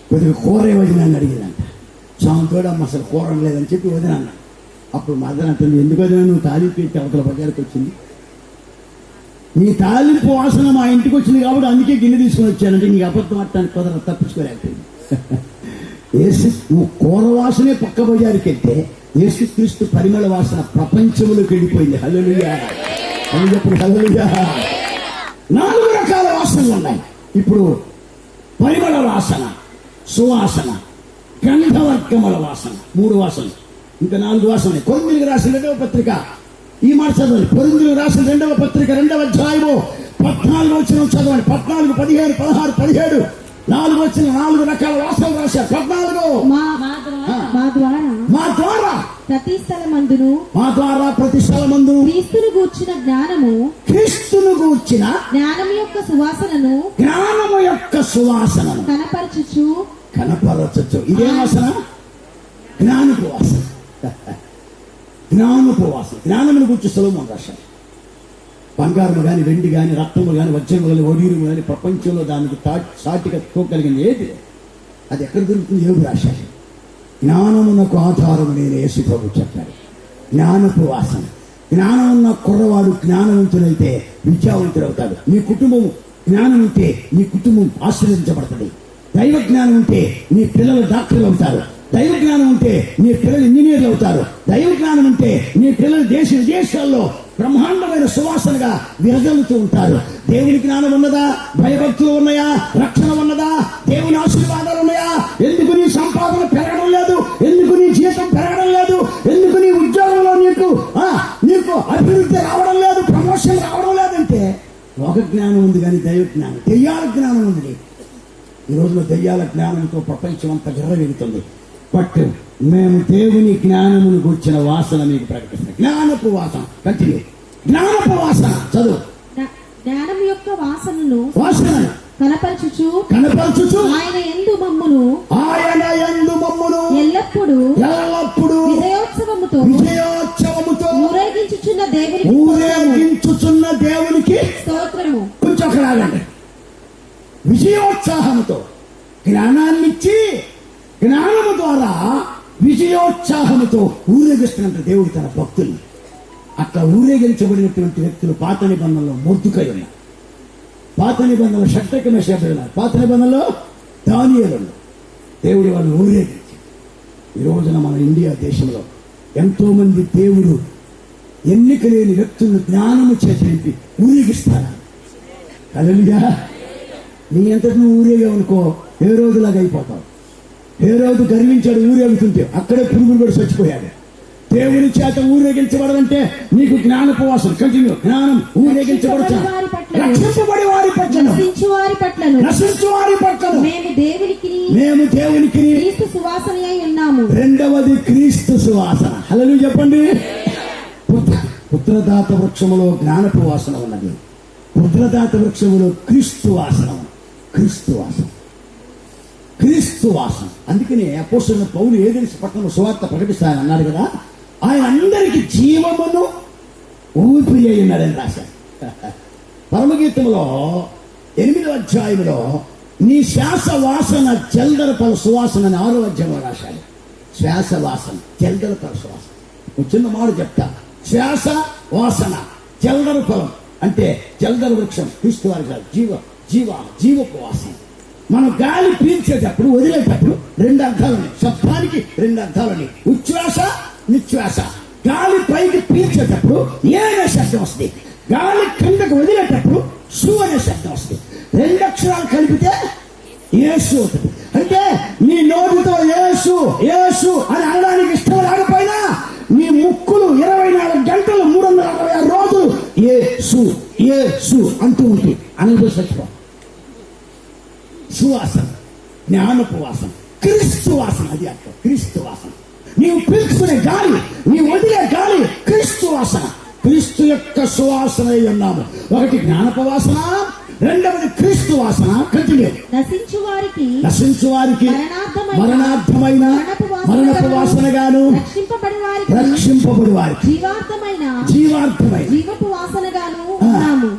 కొద్దిగా కూర వదిన అని అడిగిందంట. సాంతోడమ్మ అసలు కూర లేదని చెప్పి వదిన అన్న. అప్పుడు మదన అంటుంది, ఎందుకు వదిన నువ్వు తాలింపు పెట్టి అవతల బజారుకి వచ్చింది? నీ తాలింపు వాసన మా ఇంటికి వచ్చింది కాబట్టి అందుకే గిన్నె తీసుకుని వచ్చానంటే నీకు అబద్ధం ఆడటానికి కుదర తప్పించుకోలేకపోయింది. నువ్వు కూర వాసనే పక్క బజారుకి వెళ్తే యేసుక్రీస్తు పరిమళ వాసన ప్రపంచంలోకి వెళ్ళిపోయింది. హల్లెలూయా అని చెప్పండి. హల్లెలూయా. 4 రకాల వాసనలు ఉన్నాయి. ఇప్పుడు పరిమళ వాసన, సువాసన, గంధవర్గముల వాసన, 3 వాసనలు. ఇంకా 4 వాసనలు. కొరింథీయులకు రాసిన 2వ పత్రిక ఈ మాట చదవండి. కొరింథీయులకు రాసిన 2వ పత్రిక 2వ అధ్యాయము 14వ వచనం చదవండి. 14, 15, 16, 17 4 వచ్చిన 4 రకాల వాసనలు రాశారు. 14 మా ద్వారా ప్రతి స్థలమందును మా ద్వారా ప్రతి స్థలమందును క్రీస్తును గూర్చిన జ్ఞానము జ్ఞానము యొక్క సువాసనను కనపరచుచు. ఇదే వాసన జ్ఞానపు వాసన. జ్ఞానపు వాసన. జ్ఞానమును గూర్చి సొలొమోను రాశాడు. బంగారము గాని, వెండి గాని, రత్నము గాని, వజ్రము గాని, ఒడియుము గాని ప్రపంచంలో దానికి సాటిగా తోకలిగింది ఏది? అది ఎక్కడ దొరుకుతుంది? యోబు రాశాడు. జ్ఞానమునకు ఆధారము నేను యేసు ప్రభు చెప్పాడు. జ్ఞానపు వాసన. జ్ఞానం ఉన్న కుర్రవాడు జ్ఞానవంతుడైతే విద్యావంతుడవుతాడు. నీ కుటుంబం జ్ఞానం ఉంటే నీ కుటుంబం ఆశీర్వదించబడుతుంది. దైవ జ్ఞానం ఉంటే నీ పిల్లలు డాక్టర్లు అవుతారు. దైవ జ్ఞానం ఉంటే నీ పిల్లలు ఇంజనీర్లు అవుతారు. దైవ జ్ఞానం ఉంటే నీ పిల్లలు దేశ విదేశాల్లో బ్రహ్మాండమైన సువాసనగా విరజల్లుతూ ఉంటారు. దేవుని జ్ఞానం ఉన్నదా? భయభక్తులు ఉన్నాయా? రక్షణ ఉన్నదా? దేవుని ఆశీర్వాదాలు ఉన్నాయా? ఎందుకు నీ సంపాదన పెరగడం లేదు? ఎందుకు నీ జీతం పెరగడం లేదు? ఎందుకు నీ ఉద్యోగంలో నీకు అభివృద్ధి రావడం లేదు? ప్రమోషన్ రావడం లేదంటే లోక జ్ఞానం ఉంది కానీ దైవ జ్ఞానం, దెయ్యాల జ్ఞానం ఉంది. ఈ రోజులో దెయ్యాల జ్ఞానంతో ప్రపంచం అంతా విర్రవీగుతుంది. బట్ మేము దేవుని జ్ఞానమును కూర్చిన వాసన మీకు ప్రకటిస్తాం. జ్ఞానపు వాసన. కంటిన్యూ. జ్ఞానపు వాసన చదువు. జ్ఞానం యొక్క వాసనను కనపరచుచు ఆయన యందు విజయోత్సాహంతో జ్ఞానాన్నిచ్చి జ్ఞానము ద్వారా విజయోత్సాహంతో ఊరేగిస్తున్నట్టు దేవుడు తన భక్తుల్ని. అట్లా ఊరేగించబడినటువంటి వ్యక్తులు పాత నిబంధనలో మొద్దుకై ఉన్నారు, పాత నిబంధనలో షడ్రక మెషకు ఉన్నారు, పాత నిబంధనలో దానియేలు ఉన్నారు. దేవుడు వాళ్ళు ఊరేగించి ఈ రోజున మన ఇండియా దేశంలో ఎంతో మంది దేవుడు ఎన్నిక లేని వ్యక్తులను జ్ఞానము చేసి నింపి ఊరేగిస్తారా. హల్లెలూయా. నీ అంతటి నువ్వు ఊరేగావనుకో ఏ రోజులాగా అయిపోతావు. ఏ రోజు గర్వించాడు ఊరేగుతుంటే, అక్కడే పురుగులు కూడా చచ్చిపోయాడు. దేవుని చేత ఊరేగించబడాలంటే నీకు జ్ఞానోపవాసం కంటిన్యూ. జ్ఞానం ఊరేగించబడతా రక్షించబడి వారి పట్లను నశించు వారి పట్లను మేము దేవునికి క్రీస్తు సువాసన అయి ఉన్నాము. రెండవది క్రీస్తు సువాసన. హల్లెలూయా చెప్పండి. పుత్రదాత వృక్షములో జ్ఞానపు వాసన ఉన్నది, పుత్రదాత వృక్షములో క్రీస్తు వాసన. క్రీస్తు వాసన, క్రీస్తు వాసన. అందుకనే అపోస్తలుడైన పౌలు ఏదెన్సు పట్టణంలో సువార్త ప్రకటిస్తానని అన్నాడు కదా, ఆయన అందరికి జీవమును ఊపిరి అయి ఉన్నాడని రాశారు. పరమగీతంలో 8వ అధ్యాయంలో నీ శ్వాస వాసన జల్దర పల సువాసన అని 6వ అధ్యాయంలో రాశాడు. శ్వాస వాసన జల్దర పల సువాసన. ఒక చిన్న మాట చెప్తా. శ్వాస వాసన జల్దర ఫలం అంటే జల్దర వృక్షం క్రీస్తు వారి జీవపు వాసన. మనం గాలి పీల్చేటప్పుడు వదిలేటప్పుడు 2 అర్థాలని, శబ్దానికి 2 అర్థాలని. ఉచ్ఛ్వాస నిశ్వాస. గాలి పైకి పీల్చేటప్పుడు ఏ అనే శబ్దం వస్తుంది, గాలి కిందకు వదిలేటప్పుడు సు అనే శబ్దం వస్తుంది. 2 అక్షరాలు కలిపితే యేసు అవుతుంది. అంటే నీ నోటితో యేసు యేసు అని అనడానికి ఇష్టం రాకపోయినా నీ ముక్కులు 24 గంటలు 366 రోజులు యేసు యేసు అంటూ ఉంటుంది. అనేది సత్యం. సువాసన, జ్ఞానపు వాసన, క్రీస్తు వాసన. అది అర్థం. క్రీస్తు వాసన. నీవు పీల్చుకునే గాలి, నీవు వదిలే గాలి క్రీస్తు వాసన. క్రీస్తు యొక్క సువాసన ఉన్నాము. ఒకటి జ్ఞానపు వాసన, రెండవది క్రీస్తు వాసన. కంటిన్యూ. నశించు వారికి మరణార్థమైన మరణపు వాసనగాను, రక్షింపబడి వారికి జీవార్థమైన జీవపు వాసనగాను ఉన్నాము.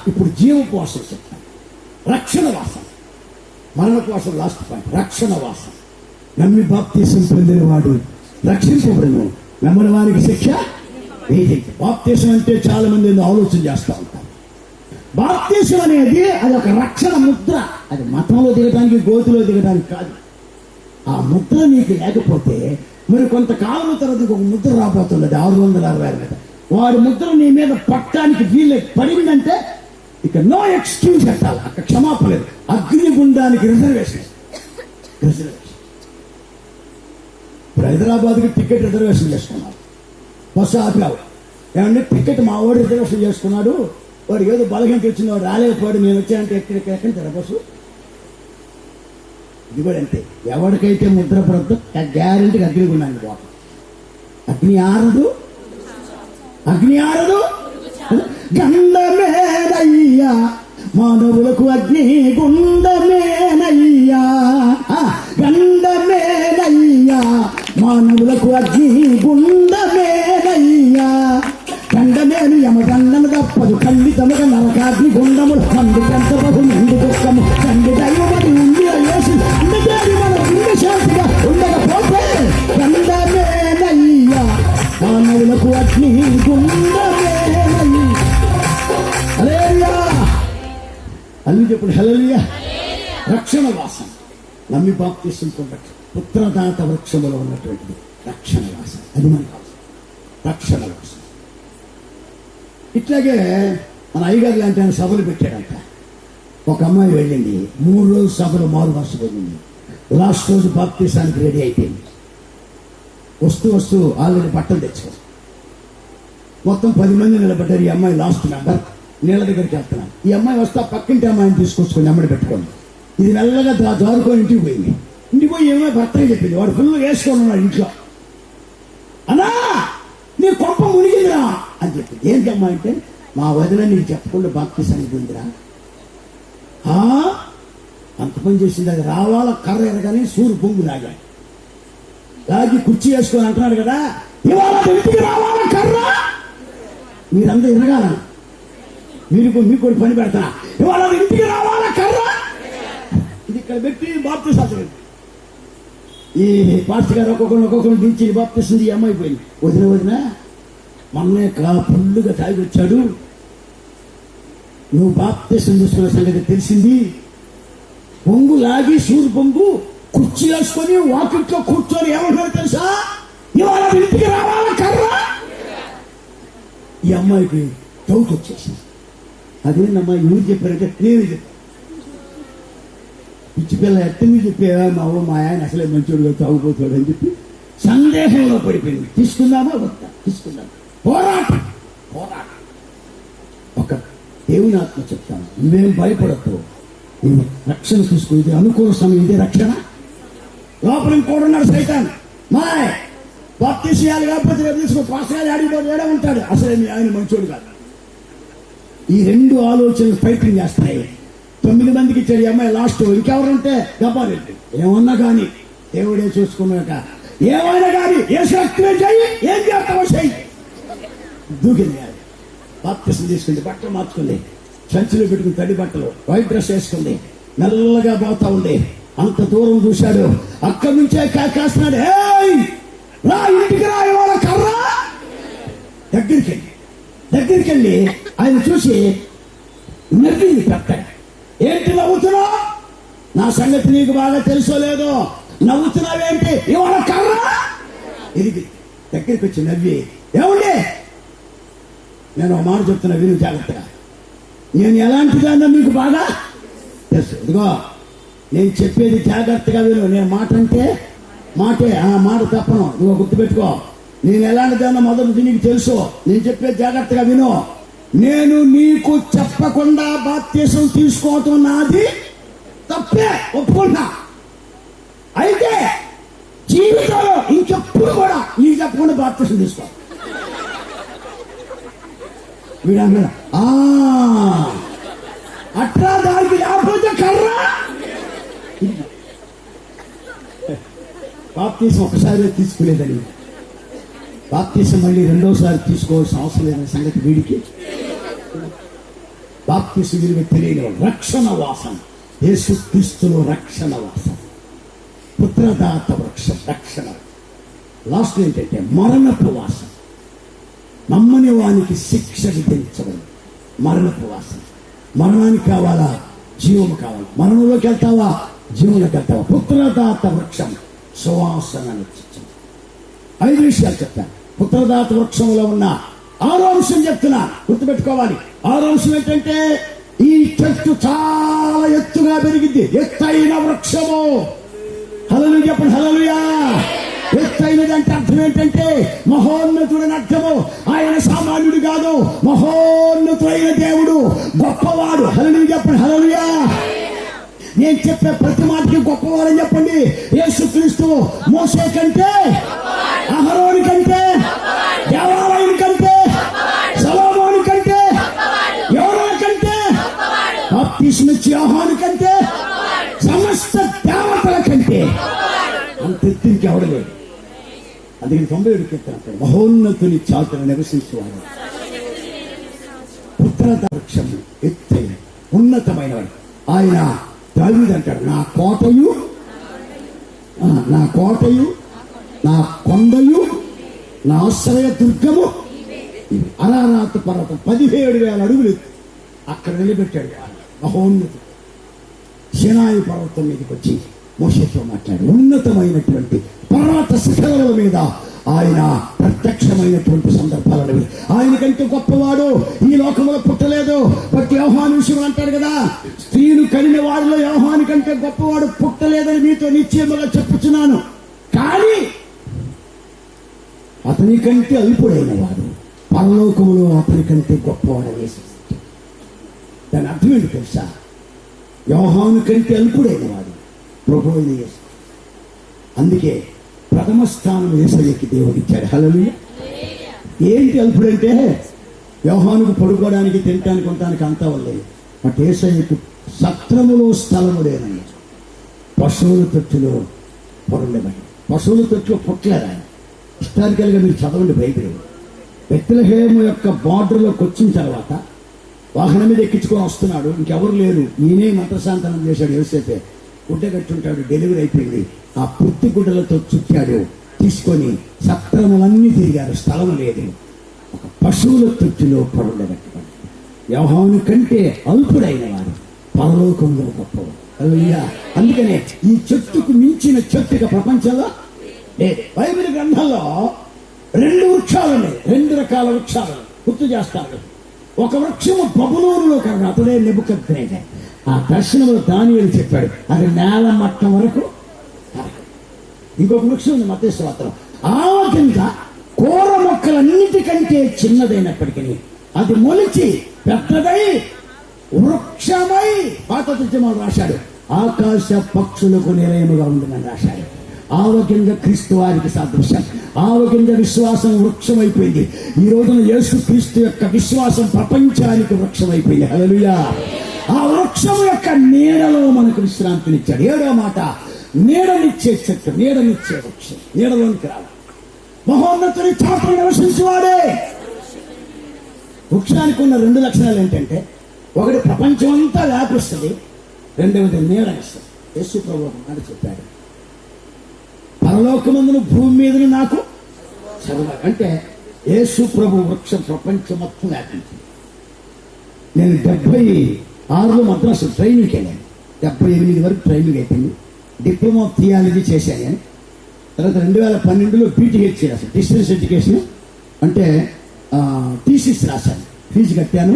ఇప్పుడు జీవపు వాసన చెప్తాను. రక్షణ వాసన, మరణపు వాసన లాస్ట్ పాయింట్. రక్షణ వాసన. నమ్మి బాప్తీసం పొందిన వాడు రక్షింపబడును, నమ్మని వారికి శిక్ష వేది. బాప్తీసం అంటే చాలా మంది ఆలోచన చేస్తూ ఉంటారు. బాప్తీసం అనేది అది ఒక రక్షణ ముద్ర. అది మతంలో దిగడానికి గోతిలో దిగడానికి కాదు. ఆ ముద్ర నీకు లేకపోతే మరి కొంతకాలం తర్వాత ఒక ముద్ర రాబోతున్నది 666 మీద. వాడి ముద్ర నీ మీద పట్టడానికి వీలు పడిందంటే ఇక నో ఎక్స్క్యూజ్ పెట్టాలి. అక్కడ క్షమాపణ లేదు. అగ్నిగుండానికి రిజర్వేషన్. ఇప్పుడు హైదరాబాద్కి టికెట్ రిజర్వేషన్ చేసుకున్నారు. బస్సు ఆపావు. ఏమంటే టికెట్ మా వాడు రిజర్వేషన్ చేసుకున్నాడు, వాడు ఏదో బలహీనత వచ్చింది, వాడు రాలేకపోయాడు, నేను వచ్చానంటే ఎక్కడికి బస్సు. ఇది కూడా అంతే. ఎవరికైతే ముద్ర పడద్దు గ్యారెంటీకి అగ్నిగుండానికి పోతాం. అగ్ని ఆరదు గంధమేనయ్యా మానవులకు అగ్ని గుండమేనయ్యా. గంధమేనయ్యా మానవులకు అగ్ని గుండమేనయ్యా. గండమేను యమగండము తప్పదు ఖండితముగా నరకాగ్ని గుండములు అందుకంత బహు నిండు దుఃఖము తండ్రి దైవమని ఉంది వేసి అందుకేది మన గుండె శాంతిగా ఉండకపోతే గండమేనయ్యా మానవులకు అగ్ని గుండమేనయ్యా. హల్లెలూయా అన్ని చెప్పుడు. హల్లెలూయా. రక్షణ వాసన. నమ్మి బాప్తీసం పొందొచ్చు. పుత్రదాత వృక్షములో ఉన్నటువంటిది రక్షణ వాసన. అది మనకు రక్షణ వాసన. ఇట్లాగే మన అయ్యగారు లాంటి ఆయన సభలు పెట్టాడంట. ఒక అమ్మాయి వెళ్ళింది, 3 రోజులు సభలు మారు మనసు పోయింది. లాస్ట్ రోజు బాప్తీసానికి రెడీ అయిపోయింది. వస్తూ ఆల్రెడీ బట్టలు తెచ్చుకో. మొత్తం 10 మంది నిలబడ్డారు. ఈ అమ్మాయి లాస్ట్ మెంబర్. నీళ్ళ దగ్గరికి వెళ్తున్నాను. ఈ అమ్మాయి వస్తా పక్కింటి అమ్మాయిని తీసుకొచ్చుకొని అమ్మడి పెట్టుకోండి. ఇది మెల్లగా జారుకొని ఇంటికి పోయింది. ఇంటికి పోయి ఏమో భర్తకి చెప్పింది. వాడు ఫుల్ వేసుకొని ఉన్నాడు ఇంట్లో. అన్నా నీ కొంప మునిగిందిరా అని చెప్పింది. ఏంటమ్మా అంటే, మా వదిన నీకు చెప్పకుండా బాప్తీసానికి పోయిందిరా. అంత పని చేసింది. అది రావాల కర్ర ఎరగానే సూరు పొంగు లాగి కుర్చీ వేసుకొని అంటున్నాడు కదా, ఇవాళ ఇంటికి రావాల కర్ర. మీరందరూ ఎరగాల. మీకు పని పెడతా. ఇవాళ ఇంటికి రావాల కర్ర. ఇక్కడ పెట్టి బాప్తిసాలు ఈ పాస్టర్ గారు ఒక్కొక్కరు దించి బాప్తిస్తుంది. ఈ అమ్మాయి పోయింది. వదిన మొన్నే ఫుల్లుగా తాగి వచ్చాడు, నువ్వు బాప్తిసం తీసుకున్న సంగతి తెలిసింది. పొంగు లాగి సూరు పొంగు కుర్చీ వేసుకొని వాకిట్లో కూర్చొని ఏమంటారు తెలుసా, ఇవాళ ఇంటికి రావాలా కర్రా. ఈ అమ్మాయికి డౌట్ వచ్చేసింది. అదేనమ్మా ఎవరు చెప్పారంటే నేను చెప్పాను. పిచ్చి పిల్ల ఎట్టని చెప్పేవా, మా ఆయన అసలే మంచోడుగా తాగుపోతాడు అని చెప్పి సందేహంలో పడిపోయింది. తీసుకుందామా వద్దా, తీసుకుందాం. పోరాటం. ఒక దేవుని ఆత్మ చెప్తాను, నువ్వేం భయపడద్దు, నువ్వు రక్షణ తీసుకో. ఇది అనుకూల సమయం, ఇదే రక్షణ. లోపల ఇంకోడున్నాడు సైతాన్, మాయ్ బాప్తిసీయాలు కాకపోతే రేపు తీసుకో, పాసగాలు ఆడిపోతే ఏడా ఉంటాడు, అసలే మీ ఆయన మంచోడు కాదు. ఈ రెండు ఆలోచనలు ఫైటింగ్ చేస్తాయి. 9 మందికి ఇచ్చాడు ఈ అమ్మాయి. లాస్ట్ ఇంకెవరుంటే గబారెడ్డి. ఏమన్నా కానీ దేవుడే చూసుకున్నాక, ఏమైనా కానీ ఏ శక్తిలో చెయ్యి, ఏం చేస్తావో చెయ్యి. దూకింది. బాప్తిసం తీసుకుంది, బట్టలు మార్చుకుంది, సంచిలో పెట్టుకుని తడి బట్టలు, వైట్ డ్రెస్ వేసుకుంది, మెల్లగా పోతా ఉంది. అంత దూరం చూశాడు, అక్కడి నుంచే కాస్తున్నాడు, ఏయ్ రా ఇంటికి రా, ఇవాళ కర్రా. దగ్గరికి వెళ్ళి ఆయన చూసి నవ్వింది. పెద్దగా, ఏంటి నవ్వుతున్నావు, నా సంగతి నీకు బాగా తెలుసో లేదో, నవ్వుతున్నావేంటి, ఇవాళ కర్రా. ఇది దగ్గరికి వచ్చి నవ్వి, ఏమండి నేను ఒక మాట చెప్తున్నా, విను జాగ్రత్తగా. నేను ఎలాంటిదన్నా మీకు బాగా తెలుసు. ఇదిగో నేను చెప్పేది జాగ్రత్తగా విను. నేను మాట అంటే మాటే, ఆ మాట తప్పను. ఇదిగో గుర్తుపెట్టుకో, నేను ఎలాంటిదన్నా మొదటి నీకు తెలుసు. నేను చెప్పేది జాగ్రత్తగా విను. నేను నీకు చెప్పకుండా బాప్తిసం తీసుకోవటం నాది తప్పే, ఒప్పుకున్నా. అయితే జీవితంలో ఇంకెప్పుడు కూడా నీకు చెప్పకుండా బాప్తిసం తీసుకో. వీడన్నా అట్లా దానికి లేకపోతే కర్రా. బాప్తిసం ఒకసారి తీసుకునేదని, బాప్తిసం మళ్ళీ రెండోసారి తీసుకోవాల్సిన అవసరం లేని సంగతి వీడికి. బాప్తిసం విలువ తెలియని రక్షణ వాసన, యేసుక్రీస్తులో రక్షణ వాసన, పుత్రదాత వృక్షం రక్షణ. లాస్ట్ ఏంటంటే మరణపు వాసన. నమ్మని వానికి శిక్ష విధించడం, మరణపు వాసన. మరణానికి కావాలా, జీవము కావాలి. మరణంలోకి వెళ్తావా, జీవంలోకి వెళ్తావా. పుత్రదాత వృక్షం సువాసన. 5 విషయాలు చెప్తాను. పుత్రదాత వృక్షంలో ఉన్న 6వ అంశం చెప్తున్నా, గుర్తుపెట్టుకోవాలి. 6వ అంశం ఏంటంటే, ఈ చెట్టు చాలా ఎత్తుగా పెరిగింది, ఎత్తైన వృక్షము. హల్లెలూయా చెప్పండి, హల్లెలూయా. ఎత్తైనది అంటే అర్థం ఏంటంటే మహోన్నతుడని అర్థము. ఆయన సామాన్యుడు కాదు, మహోన్నతుడైన దేవుడు, గొప్పవాడు. హల్లెలూయా చెప్పండి, హల్లెలూయా. నేను చెప్పే ప్రతి మాటకి గొప్పవాడని చెప్పండి. యేసుక్రీస్తు మోసే కంటే, అహరోను కంటే, దేవాలయం కంటే, సొలొమోను కంటే, యోనా కంటే, బాప్తిస్మిచ్చి యోహాను కంటే, సమస్త దేవతల కంటే అంత ఎత్తునికి ఎవడలేదు. అందుకని 97 కీర్తన, మహోన్నతుని చాటున నివసించేవాడు, పుత్రదాత వృక్షం ఎత్తైన ఉన్నతమైన వాడు. ఆయన దావీదు అంటాడు, నా కోటయు, నా కొండయు, నా ఆశ్రయ దుర్గము. అరారాతు పర్వతం 17,000 అడుగులు అక్కడ నిలబెట్టాడు. మహోన్నతుడు సినాయి పర్వతం మీదకి వచ్చి మోషేతో మాట్లాడు. ఉన్నతమైనటువంటి పర్వత శిఖరాల మీద ఆయన ప్రత్యక్షమైనటువంటి సందర్భాలను. ఆయనకంటే గొప్పవాడు ఈ లోకంలో పుట్టలేదు. బట్టి యోహాను విషయం అంటాడు కదా, స్త్రీలు కనిన వారిలో యోహాను కంటే గొప్పవాడు పుట్టలేదని మీతో నిశ్చయముగా చెప్పుచున్నాను. కానీ అతని కంటే అల్పుడైన వాడు పరలోకములో అతని కంటే గొప్పవాడని. దాని అర్థం ఏంటి తెలుసా? యోహాను కంటే అల్పుడైన వాడు ప్రభు అయిన యేసు. అందుకే ప్రథమ స్థానం యేసయ్యకి దేవుడు ఇచ్చాడు. హల్లెలూయా. ఏంటి అల్పుడంటే, యోహానుకు పడుకోవడానికి, తినడానికి, ఉండటానికి అంతా లేదు. బట్ యేసయ్యకు సత్రములో స్థలము లేదని, పశువుల తొట్టులో పొరలేమని. పశువుల తొట్టులో పుట్టలేదు ఆయన. హిస్టారికల్గా మీరు చదవండి బైబిల్. బెత్లెహేము యొక్క బార్డర్లోకి వచ్చిన తర్వాత వాహనం మీద ఎక్కించుకొని వస్తున్నాడు, ఇంకెవరు లేరు. ఈయనే మంత్రశాంతనం చేశాడు యోసేపే. గుడ్డ కట్టుంటాడు, డెలివరీ అయిపోయింది. ఆ పుట్టి గుడ్డలతో చుట్టాడు, తీసుకొని సత్రములన్నీ తిరిగారు, స్థలం లేదు. ఒక పశువుల తొట్టిలో పరుండబెట్టుకోండి. యోహాను కంటే అల్పుడైన వారు పరలోకంలో గొప్పవారు. హల్లెలూయా. అందుకనే ఈ చెట్టుకు మించిన చెట్టుగా ప్రపంచంలో లేదు. బైబిల్ గ్రంథంలో 2 వృక్షాలు ఉన్నాయి, 2 రకాల వృక్షాలు గుర్తు చేస్తాడు. ఒక వృక్షము బబులోనులో కన్నా, అతడే నెబుకద్నెజర్. ఆ దర్శనంలో దానియేలు చెప్పాడు, అది నేల మట్టం వరకు. ఇంకొక వృక్షం ఉంది మత్తయి సువార్తలో, ఆవ కింద కూర మొక్కలన్నిటికంటే చిన్నదైనప్పటికీ అది మొలిచి పెద్దదై వృక్షమై, పాత తర్జుమాలో రాశాడు, ఆకాశ పక్షులకు నిలయముగా ఉంటుందని రాశాడు. ఆవగింజ క్రీస్తు వారికి సాదృశ్యం. ఆవగింజ విశ్వాసం వృక్షమైపోయింది. ఈ రోజున యేసు క్రీస్తు యొక్క విశ్వాసం ప్రపంచానికి వృక్షమైపోయింది. హల్లెలూయా. ఆ వృక్షం యొక్క నీడలో మనకు విశ్రాంతినిచ్చాడు. 7వ మాట, నీడనిచ్చే చెట్టు, నీడనిచ్చే వృక్షం. నీడలోనికి రావాలి. మహోన్నతుని చాటును నివసించేవాడే. వృక్షానికి ఉన్న 2 లక్షణాలు ఏంటంటే, ఒకటి ప్రపంచం అంతా వ్యాపిస్తుంది, రెండవది నీడనిస్తుంది. యేసు ప్రభువు మాట చెప్పాడు, పరలోకమందును భూమి మీదను నాకు చదువు. అంటే యేసు ప్రభు వృక్షం ప్రపంచం మొత్తం వ్యాపించింది. నేను 76లో మద్రాసు ట్రైనింగ్కి వెళ్ళాను. 78 వరకు ట్రైనింగ్ అయిపోయింది. డిప్లొమా ఆఫ్ థియాలజీ చేశాను నేను. తర్వాత 2012లో BTH రాశాను, డిస్టెన్స్ ఎడ్యుకేషన్. అంటే థీసిస్ రాశాను, ఫీజు కట్టాను,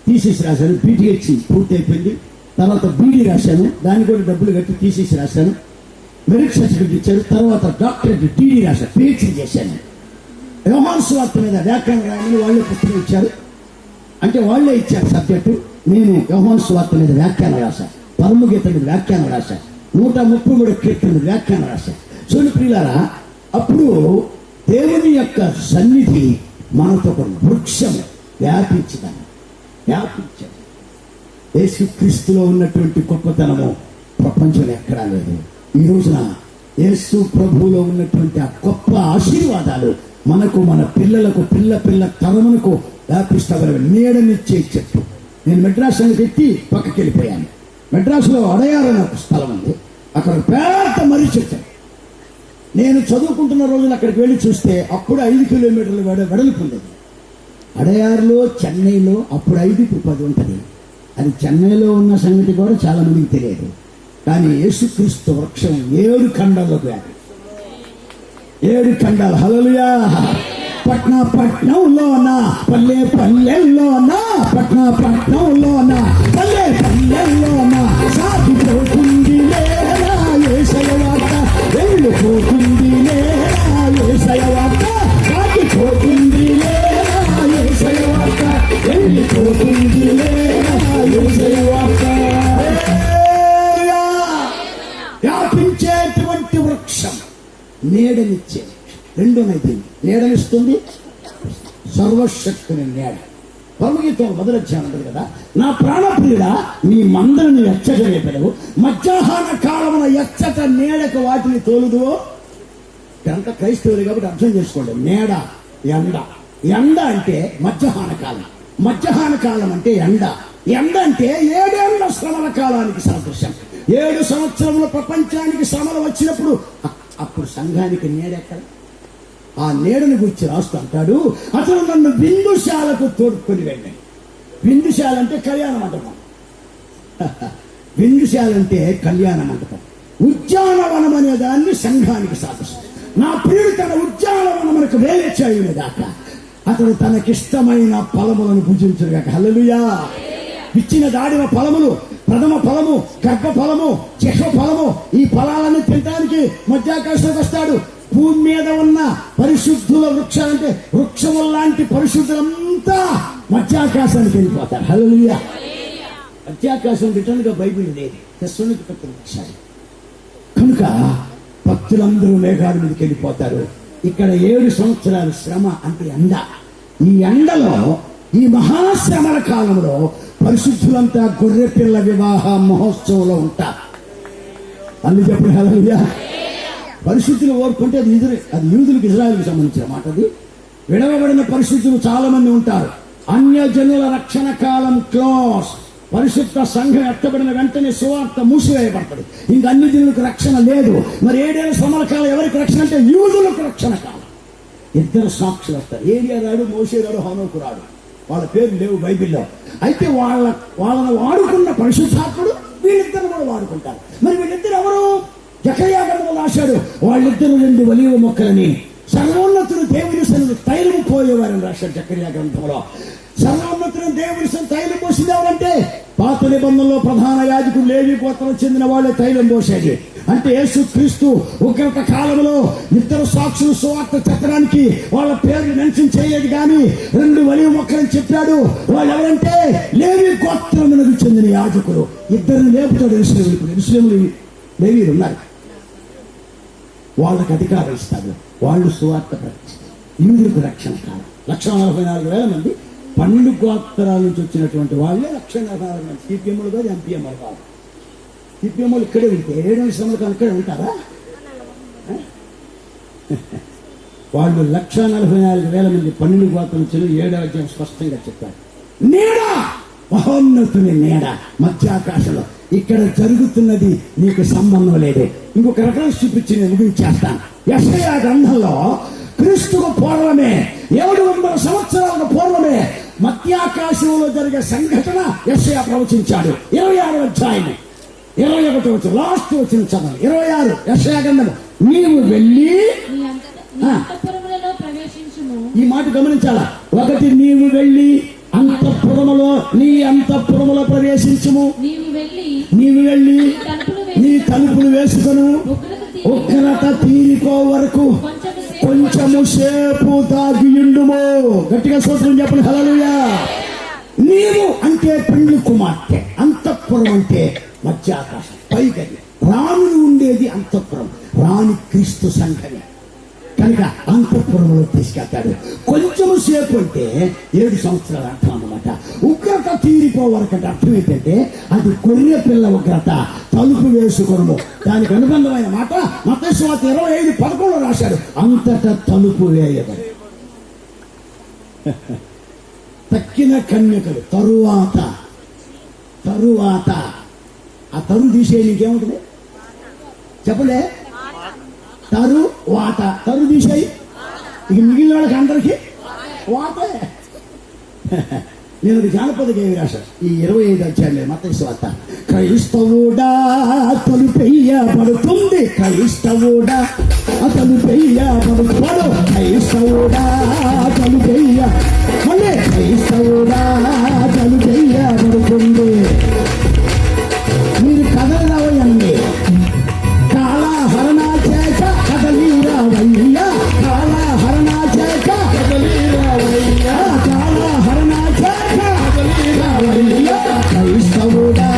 థీసిస్ రాశాను. BTH పూర్తి అయిపోయింది. తర్వాత BD రాశాను, దానికి కూడా డబ్బులు కట్టి థీసిస్ రాశాను. మెరిట్ సర్టిఫికేట్ ఇచ్చారు. తర్వాత డాక్టరేట్ DD రాశాను, PhD చేశాను. యోహాను సువార్త మీద వ్యాఖ్యానం రాయమని వాళ్ళే పుస్తకం ఇచ్చారు. అంటే వాళ్ళే ఇచ్చారు సబ్జెక్టు. నేను యోహాను సువార్త మీద వ్యాఖ్యానం రాశాను, పరమగీత మీద వ్యాఖ్యానం రాశాను, 133 కీర్తన మీద వ్యాఖ్యానం రాశాను. చూడండి ప్రియులారా, అప్పుడు దేవుని యొక్క సన్నిధి మనతో కొన్ని వృక్షం వ్యాపించింది. యేసుక్రీస్తులో ఉన్నటువంటి గొప్పతనము ప్రపంచంలో ఎక్కడా లేదు. ఈ రోజున యేసు ప్రభువులో ఉన్నటువంటి ఆ గొప్ప ఆశీర్వాదాలు మనకు, మన పిల్లలకు, పిల్ల తరమునకు వ్యాపిస్తామని నీడనిచ్చే చెట్టు. నేను మెడ్రాస్ అని పెట్టి పక్కకి వెళ్ళిపోయాను. మెడ్రాసులో అడయార్ అనే ఒక స్థలం ఉంది, అక్కడ పెద్ద మర్రి చెట్టు. నేను చదువుకుంటున్న రోజులు అక్కడికి వెళ్ళి చూస్తే అప్పుడు 5 కిలోమీటర్ల వెడల్పు ఉండేది. అడయారులో, చెన్నైలో అప్పుడు 5, ఇప్పుడు 10 ఉంటుంది. అది చెన్నైలో ఉన్న సంగతి కూడా చాలా మందికి తెలియదు. కానీ యేసుక్రీస్తు వృక్షం 7 ఖండాల్లోకి వ్యాపి, 7 ఖండాలు. హల్లెలూయా. పట్నంలోన, పల్లెల్లోన, పట్నంలోన, పల్లెల్లోన సాగిపోతుంది లేరా యేసయ్య వార్త, వెళ్ళిపోతుంది లేరా యేసయ్య వార్త, సాగిపోతుంది లేరా యేసయ్య వార్త, వెళ్ళిపోతుంది లేరా యేసయ్య వార్త. వ్యాపించేటువంటి వృక్షం, నీడనిచ్చే. 2 అయితే నీడనిస్తుంది, సర్వశక్తిని నీడ. పరమగీతం 1వ అధ్యాయం ఉంటుంది కదా, నా ప్రాణప్రియుడా నీ మందలను ఎచ్చట రేపెదవు, మధ్యాహ్న కాలమున ఎచ్చట నీడకు వాటిని తోలుదు. కనుక క్రైస్తవులు కాబట్టి అర్థం చేసుకోండి, నీడ, ఎండ అంటే మధ్యాహ్న కాలం, మధ్యాహ్న కాలం అంటే ఎండ అంటే 7 ఏళ్ల శ్రమల కాలానికి సాదృశ్యం. 7 సంవత్సరముల ప్రపంచానికి శ్రమలు వచ్చినప్పుడు అప్పుడు సంఘానికి నీడెక్కడ? ఆ నీడను గురించి రాస్తూ అంటాడు, అతను నన్ను విందుశాలకు తోడుకొని వెళ్ళాడు. విందుశాల అంటే కళ్యాణ మండపం. విందుశాల అంటే కళ్యాణ మండపం. ఉద్యానవనం అనే దాన్ని సంఘానికి సాదృశ్యం. నా ప్రియుడు తన ఉద్యానవనమునకు వేలచేయునుగాక, అతడు తనకిష్టమైన ఫలములను భుజించునుగాక. హల్లెలూయా. ఇచ్చిన దాడిన ఫలములు, ప్రథమ ఫలము, గర్భ ఫలము, చెహ ఫలము, ఈ ఫలాలన్నీ తినడానికి మధ్యాకాశంలోకి వస్తాడు. భూమి మీద ఉన్న పరిశుద్ధుల వృక్షాలంటే వృక్షముల లాంటి పరిశుద్ధులంతా మధ్యాకాశానికి వెళ్ళిపోతారు. హల్లెలూయా. మధ్యాకాశం రిటర్న్ గా బైబిల్ లేదు, తెస్సలోనికీ పత్రిక వృక్షాలు. కనుక భక్తులందరూ మేఘాల మీదకి వెళ్ళిపోతారు. ఇక్కడ 7 సంవత్సరాలు శ్రమ అంటే ఎండ. ఈ ఎండలో, ఈ మహాశ్రమల కాలంలో పరిశుద్ధులంతా గొర్రె పిల్ల వివాహ మహోత్సవంలో ఉంటారు. అన్ని చెప్పండి హల్లెలూయా. పరిశుద్ధులు ఓర్పుకుంటే అది యూదులకు, ఇజ్రాయెల్కి సంబంధించిన మాట. అది విడవబడిన పరిశుద్ధులు చాలా మంది ఉంటారు. అన్యజనుల రక్షణ కాలం క్లోజ్. పరిశుద్ధ సంఘం ఎత్తబడిన వెంటనే సువార్త మూసివేయబడతాడు. ఇంక అన్ని జనులకు రక్షణ లేదు. మరి 7 ఏళ్ల శ్రమల కాలం ఎవరికి రక్షణ అంటే యూదులకు రక్షణ కాలం. 2 సాక్షులు వస్తారు. ఏలియా రాడు, మోషే రాడు, హనోకు రాడు. వాళ్ళ పేర్లు లేవు బైబిల్లో. అయితే వాళ్ళని వాడుకున్న పరిశుద్ధాత్ముడు వీళ్ళిద్దరు కూడా వాడుకుంటారు. మరి వీళ్ళిద్దరు ఎవరు? జకర్యా గ్రంథంలో రాశాడు, వాళ్ళిద్దరు 2 ఒలీవ మొక్కలని సర్వోన్నతుడు దేవుని సన్నిధిలో తైలము పోయేవారని రాశాడు జకర్యా గ్రంథంలో. సర్వోన్నతుడు దేవుని సన్నిధిలో తైలం పోసింది ఎవరంటే పాత నిబంధనలో ప్రధాన యాజకుడు లేవి గోత్రం చెందిన వాళ్ళే తైలం పోసేది. అంటే యేసు క్రీస్తు ఉగ్రత కాలంలో 2 సాక్షులు సువార్త చెప్పడానికి వాళ్ళ పేర్లు మెన్షన్ చేయలేదు, కానీ 2 ఒలీవ మొక్కలని చెప్పాడు. వాళ్ళు ఎవరంటే లేవి గోత్రమునకు చెందిన యాజకులు. 2 లేపుతాడు ఇస్లాములు లేవీలు ఉన్నారు. వాళ్ళకి అధికారం ఇస్తారు. వాళ్ళు సువార్త ప్రకటిస్తారు. యూదులకు రక్షణ కాలం. 144,000 మంది 12 గోత్రాల నుంచి వచ్చినటువంటి వాళ్ళే 144,000 మంది. సిపిఎంలు కాదు, ఎంపీఎంలు కాదు. సిపిఎంలు ఇక్కడే ఉంటే 7 శ్రమల కాలం ఇక్కడే ఉంటారా? వాళ్ళు 144,000 మంది 12 గోత్రాల నుంచి 7వ అధ్యాయం స్పష్టంగా చెప్పారు. నీడ, మహోన్నతుని నీడ మధ్యాకాశంలో. ఇక్కడ జరుగుతున్నది నీకు సంబంధం లేదు. ఇంకొక రెఫరెన్స్ చూపించి నేను ముగించేస్తాను. యెషయా గ్రంథంలో క్రీస్తుకు పూర్వమే 700 సంవత్సరాలకు పూర్వమే మధ్యాకాశంలో జరిగే సంఘటన యెషయా ప్రవచించాడు. 26వ అధ్యాయం 21వ వచనం లాస్ట్ వచ్చిన చదవండి. 26 యెషయా గ్రంథం. నీవు వెళ్ళి ఈ మాట గమనించాలా. 1 నీవు వెళ్ళి అంతఃపురములో నీ అంతఃపురములో ప్రవేశించుము. నీవు వెళ్ళి నీ తలుపులు వేసుకొను. ఉగ్రత తీరిపో వరకు కొంచెము సేపు దాగియుండుము. గట్టిగా స్తోత్రం చెప్పండి. హల్లెలూయా. నీవు అంటే పెండ్లి కుమార్తె, అంతఃపురం అంటే మధ్యాకాశం పైగది. రాణులు ఉండేది అంతఃపురం. రాణి క్రీస్తు సంఘమే కనుక అంతఃపురంలో తీసుకెళ్తాడు. కొంచెము సేపు అంటే 7 సంవత్సరాల అర్థం అన్నమాట. ఉగ్రత తీరిపోవరకంటే అర్థం ఏంటంటే అది గొర్రె పిల్ల ఉగ్రత. తలుపు వేసుకొనుము. దానికి అనుబంధమైన మాట మత్తయి సువార్త 25:11 రాశాడు. అంతటా తలుపు వేయబడి తక్కిన కన్యకలు తరువాత ఆ తరు తీసే నీకేముంటుంది చెప్పలే. తరు తీసేయి. ఇక మిగిలిన వాళ్ళకి అందరికీ వాటే. నేను జానపద గేయం రాశాను ఈ 25వ అధ్యాయంలో మత్తయి సువార్త. క్రైస్తవుడా తలుపెయ్యబడుతుంది, క్రైస్తవుడా తలుపెయ్యబడుతాడు, క్రైస్తవుడా తలుపెయ్య మళ్ళీ క్రైస్తవుడా తలుపెయ్యబడుతుంది. మీరు కథలు రావయండి. కాళహరణ చేత కదలీరావయ్యా, కాళహరణ చేత కదలీరావయ్యా, కాళహరణ చేత కదలీరావయ్యా. క్రైస్తవుడా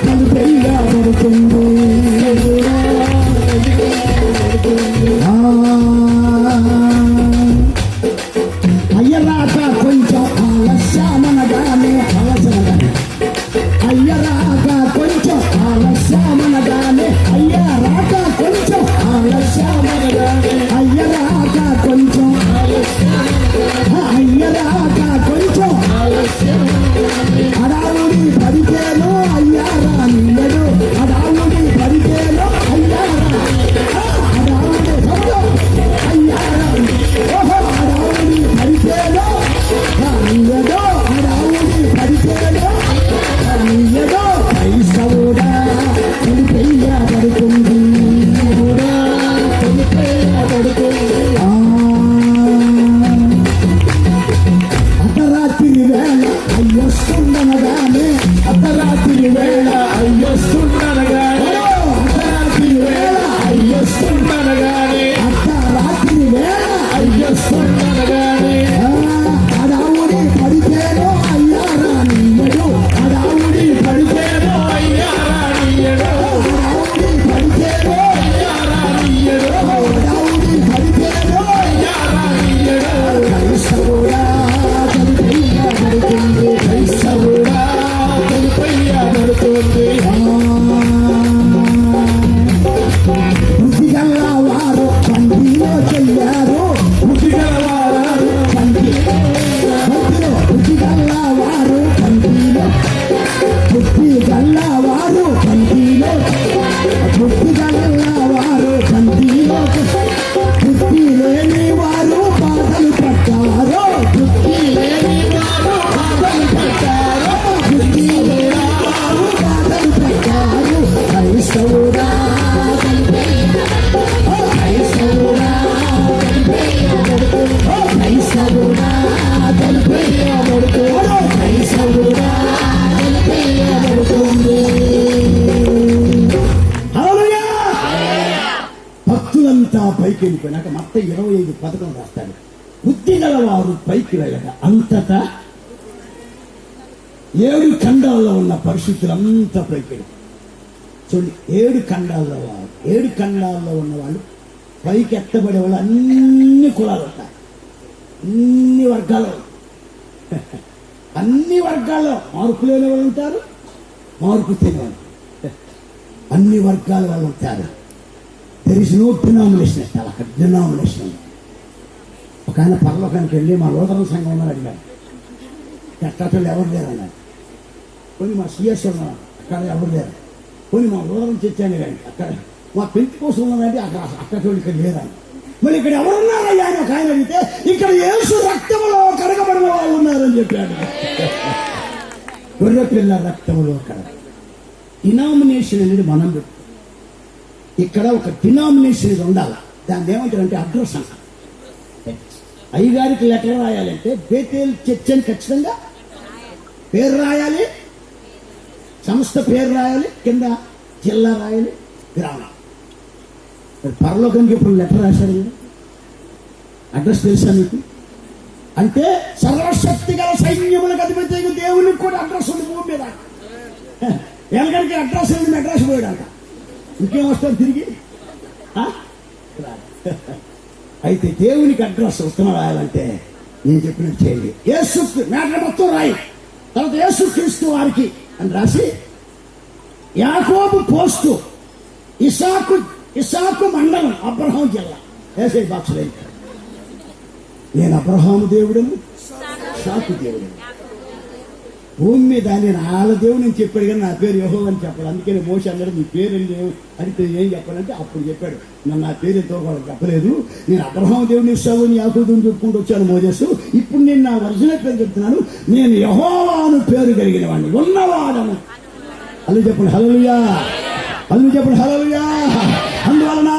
తలుపెయ్యబడుతుంది. అయ్యరాక కొంచెం ఆలస్యమనగానే అయ్యరాక కొంచెం ఆలస్యమనగానే అయ్యరాక కొంచెం ఆలస్యమనగానే అయ్యరాక కొంచెం అయ్యరాక కొంచెం అడావుడి పడితేనో అయ్యారా నిల్లడు, అడావుడి పడితేనో అయ్యారా అడావుడి అయ్యారా ఓహో అడావుడి పడితేనో నిల్లడో, అడావుడి పడితేనో నిల్లడో. క్రైస్తవుడా తలుపెయ్యబడుతుంది, అర్ధరాత్రి వేళ అయ్యొస్తుండనగానే, అర్ధరాత్రి వేళ అయ్యొస్తుండనగానే, అర్ధరాత్రి వేళ అయ్యొస్తుండనగానే, అర్ధరాత్రి వేళ అయ్యొస్తుండనగానే. అడావుడి పడితేనో అయ్యారా నియ్యడు, అడావుడి పడితేనో అయ్యారా నియ్యడు, అడావుడి పడితేనో అయ్యారా నియ్యడు, అడావుడి పడితేనో జనులంతా పైకి వెళ్ళిపోయినాక మొత్తం 25 రాస్తాడు. బుద్ధి గలవారు పైకి వెళ్ళగా అంతటా 7 ఖండాల్లో ఉన్న పరిశుద్ధులంతా పైకి వెళ్ళిపోయారు. చూడండి, 7 ఖండాల్లో ఉన్న వాళ్ళు పైకి ఎత్తబడే వాళ్ళు అన్ని కులాలు ఉంటాయి, అన్ని వర్గాలు, అన్ని వర్గాల్లో మార్పు లేని వాళ్ళు ఉంటారు, మార్పు తినేవాళ్ళు, అన్ని వర్గాల వాళ్ళు ఉంటారు. There is no denomination. అక్కడ డినామినేషన్. ఒక ఆయన పరలోకానికి వెళ్ళి మా నూతన సంఘం ఉన్నారు అడిగారు, ఎక్కడోళ్ళు ఎవరు లేరు అన్నారు. కొన్ని మా సిఎస్ ఉన్నారు, అక్కడ ఎవరు లేరు. కొన్ని మా నూతనం చర్చాను కానీ అక్కడ మా పెంచి కోసం ఉన్నదంటే అక్కడ ఇక్కడ లేదని. మరి ఇక్కడ ఎవరున్నారయ్యా అని ఒక ఆయన అడిగితే ఇక్కడ యేసు రక్తములో కడగబడిన వాళ్ళు ఉన్నారని చెప్పాడు. గొర్రె పిల్ల రక్తములో కడగ. డినామినేషన్ అనేది మనం పెట్టు. ఇక్కడ ఒక డినామినేషన్ ఇది ఉండాలి. దాన్ని ఏమంటారంటే అడ్రస్ అంట. అయ్యగారికి లెటర్ రాయాలంటే బేతేల్ చర్చ్ అని ఖచ్చితంగా పేరు రాయాలి, సంస్థ పేరు రాయాలి, కింద జిల్లా రాయాలి, గ్రామం. పరలోకానికి ఇప్పుడు లెటర్ రాశారు కదా, అడ్రస్ తెలుసా మీకు? అంటే సర్వశక్తి గల సైన్యములకు అధిపతి దేవునికి కూడా అడ్రస్ ఉంది భూమి మీద. ఎనకడికి అడ్రస్ ఉంది, అడ్రస్ పోయాడంట. ఇంకేం వస్తాం తిరిగి? అయితే దేవునికి అడ్రస్ ఉత్తరం రాయాలంటే నేను చెప్పినట్టు చేయండి. యేసు మ్యాటర్ మొత్తం రాయి, తర్వాత యేసు క్రీస్తు వారికి అని రాసి యాకోబు పోస్టు ఇసాకు మండలం అబ్రహాం జిల్లా వేసే బాక్స్ లేదు. నేను అబ్రహాము దేవుడను, ఇసాకు దేవుడను. భూమి మీద నేను వాళ్ళ దేవుడు అని చెప్పాడు కానీ నా పేరు యెహోవా అని చెప్పాడు. అందుకని మోషే అన్నాడు నీ పేరు అడిగితే ఏం చెప్పాలంటే అప్పుడు చెప్పాడు, నన్ను నా పేరు ఎంతో కూడా చెప్పలేదు. నేను అబ్రహాము దేవుని ఇస్తావుని యాకోబుని చెప్పుకుంటూ వచ్చాను మోజేసు. ఇప్పుడు నేను నా ఒరిజినల్ పేరు చెప్తున్నాను, నేను యెహోవాను పేరు కలిగిన వాడిని, ఉన్నవాడను. అల్లు చెప్పండి హల్లెలూయా, అల్లు చెప్పండి హల్లెలూయా. అందువలన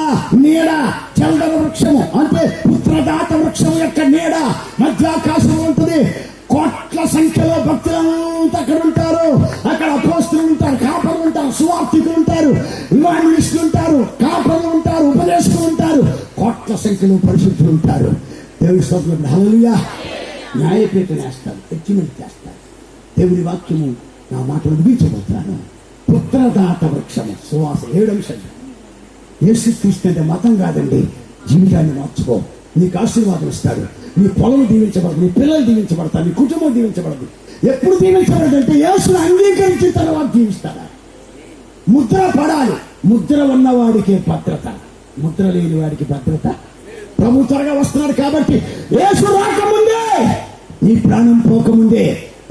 నీడ చల్దర వృక్షము అంటే పుత్రదాత వృక్షము యొక్క నీడ మధ్యాకాశం ఉంటుంది. కోట్ల సంఖ్యలో భక్తులంతా అక్కడ ఉంటారు. అక్కడ అపోస్తలులు ఉంటారు, కాపరులు ఉంటారు, సువార్థికులు ఉంటారు, ఇవాంజలిస్టులు ఉంటారు, కాపరులు ఉంటారు, ఉపదేశకులు ఉంటారు, కోట్ల సంఖ్యలో పరిశుద్ధులు ఉంటారు. దేవుని స్తోత్రం హల్లెలూయా. న్యాయపీఠం వేస్తారు, జడ్జిమెంట్ చేస్తారు. దేవుని వాక్యము నా మాటలు ముగించబోతున్నాను. పుత్రదాత వృక్షము సువాస 7 అంశాలు. యేసుక్రీస్తు అంటే మతం కాదండి, జీవితాన్ని మార్చుకో. నీకు ఆశీర్వాదం ఇస్తాడు, నీ పొలం దీవించబడదు, నీ పిల్లలు దీవించబడతారు, నీ కుటుంబం దీవించబడదు. ఎప్పుడు దీవించబడదంటే యేసును అంగీకరించిన తర్వాత దీవిస్తాడా. ముద్ర పడాలి. ముద్ర ఉన్నవాడికే భద్రత, ముద్ర లేని వాడికి భద్రత. ప్రభు త్వరగా వస్తున్నాడు కాబట్టి యేసు రాకముందే, నీ ప్రాణం పోకముందే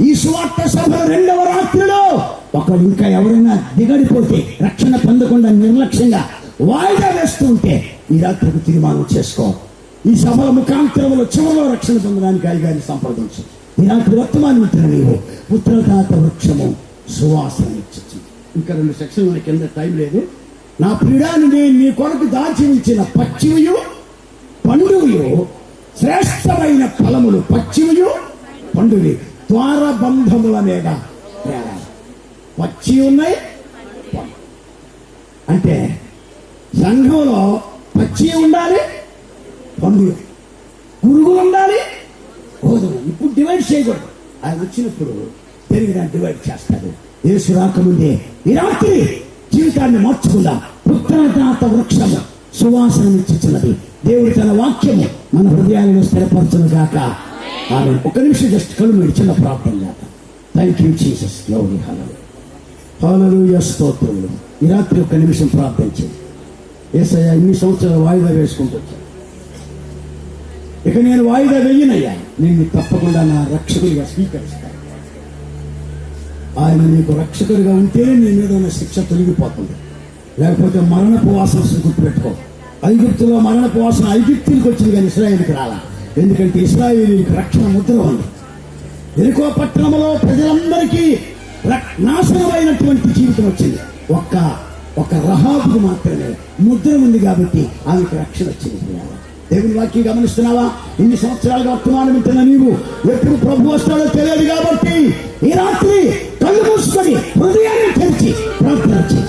ఈ సువార్త సభ 2వ రాత్రిలో ఒకడు ఇంకా ఎవరైనా దిగడిపోతే రక్షణ పొందకుండా నిర్లక్ష్యంగా వాయిదా వేస్తూ ఉంటే ఈ రాత్రికి తీర్మానం చేసుకో. ఈ సభల ముఖాంతరంలో చివరిలో రక్షణ పొందడానికి అయ్యగారిని సంప్రదించు. ఈ రాత్రి వర్తమానం ఇచ్చిన నీవు పుత్రదాత వృక్షము సువాసన ఇచ్చు. ఇంకా 2 సెక్షన్ల కింద టైం లేదు. నా ప్రియుడాన్ని నేను నీ కొరకు దాచి ఉంచిన పచ్చివియు పండువియు శ్రేష్టమైన ఫలములు, పచ్చివియు పండువి ద్వారబంధముల మీద పచ్చి ఉన్నాయి. అంటే సంఘంలో పచ్చి ఉండాలి, పండు పురుగులు ఉండాలి, గోధుమ. ఇప్పుడు డివైడ్ చేయకూడదు. ఆయన వచ్చినప్పుడు తిరిగి దాన్ని డివైడ్ చేస్తాడు. యేసు రాకముందే ఈ రాత్రి జీవితాన్ని మార్చుకుందాం. పుత్రదాత వృక్షము సువాసనమిచ్చుచున్నది. దేవుడు తన వాక్యము మన హృదయాలను స్థిరపరచును గాక. ఆమె. ఒక నిమిషం జస్ట్ కళ్ళు మీరు చిన్న ప్రార్థన చేద్దాం. థ్యాంక్ యూ జీసస్, గ్లోరీ, హల్లెలూయా, హల్లెలూయా, స్తోత్రములు. ఈ రాత్రి 1 నిమిషం ప్రార్థించండి. యేసయ్యా ఇన్ని సంవత్సరాలు వాయిదా వేసుకుంటూ వచ్చాను, ఇక నేను వాయిదా వేయనయ్యా, నేను తప్పకుండా నా రక్షకుడిగా స్వీకరిస్తాను. ఆయన నీకు రక్షకుడిగా ఉంటేనే నీ మీద ఉన్న శిక్ష తొలగిపోతుంది. లేకపోతే మరణపు వాసన గుర్తుపెట్టుకో. ఐగుప్తులో మరణపు వాసన ఐగుప్తులకు వచ్చింది కానీ ఇశ్రాయేలుకి రాలా. ఎందుకంటే ఇశ్రాయేలుకి రక్షణ ముద్ర ఉంది. ఎరికో పట్టణంలో ప్రజలందరికీ నాశనమైనటువంటి జీవితం వచ్చింది. ఒక్క రహాబుకు మాత్రమే ముద్ర ఉంది కాబట్టి ఆమెకు రక్షణ వచ్చింది. దేవుని వాక్యం గమనిస్తున్నావా? ఇన్ని సంవత్సరాలుగా వర్తమానం వింటున్న నీవు ఎప్పుడు ప్రభు వస్తాడో తెలియదు కాబట్టి ఈ రాత్రి కళ్ళు మూసుకొని హృదయాన్ని తెరిచి ప్రార్థన చేయి.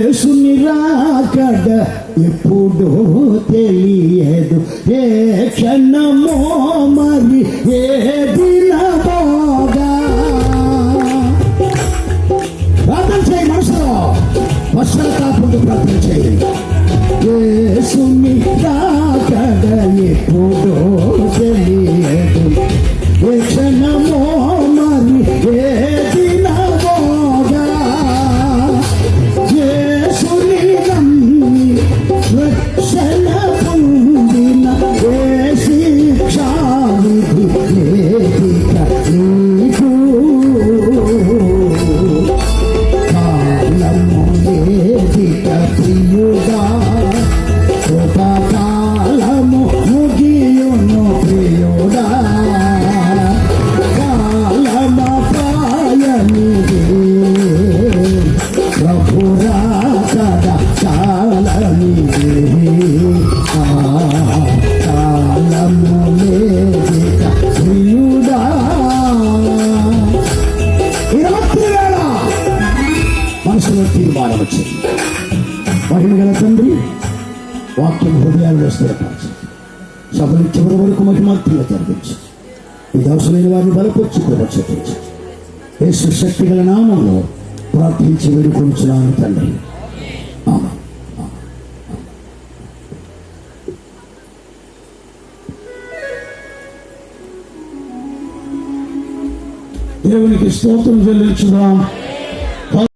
యేసు నిరాకడ ఎప్పుడో తెలియదు ఏ క్షణమో మరి ఏ దినమోగా. ప్రార్థన చేయి, మనసులో పశ్చాత్తాపంతో ప్రార్థన చేయి. యేసుని రాకడ ఎప్పుడో తెలియదు ఏ క్షణమో మరి ఏ దినమోగా. యేసుని నమ్మి రక్షణ పొందిన ఏ శిక్షావిధి లేదిక నీకు. కాలము లేదిక ప్రియుడా, కృపకాలము ముగియును ప్రియుడా. కాలమపాయనిదే ప్రభురా కదా కాలనిదే. కాలము లేదిక ప్రియుడా. ఈ రాత్రి వేళ మనసులో తీర్మానం వచ్చింది. మహిమ గల తండ్రి, వాక్యం హృదయాల్లో స్థిరపరచు. సభలు చివరి వరకు మహిమార్పులుగా జరిగించు. ఈ దవసమైన వారిని బలపరిచి చూపించు. యేసు శక్తి గల నామంలో ప్రార్థించి వేడుకొంచున్నాను తండ్రి. ఆమేన్. దేవునికి స్తోత్రం చెల్లించుదాం.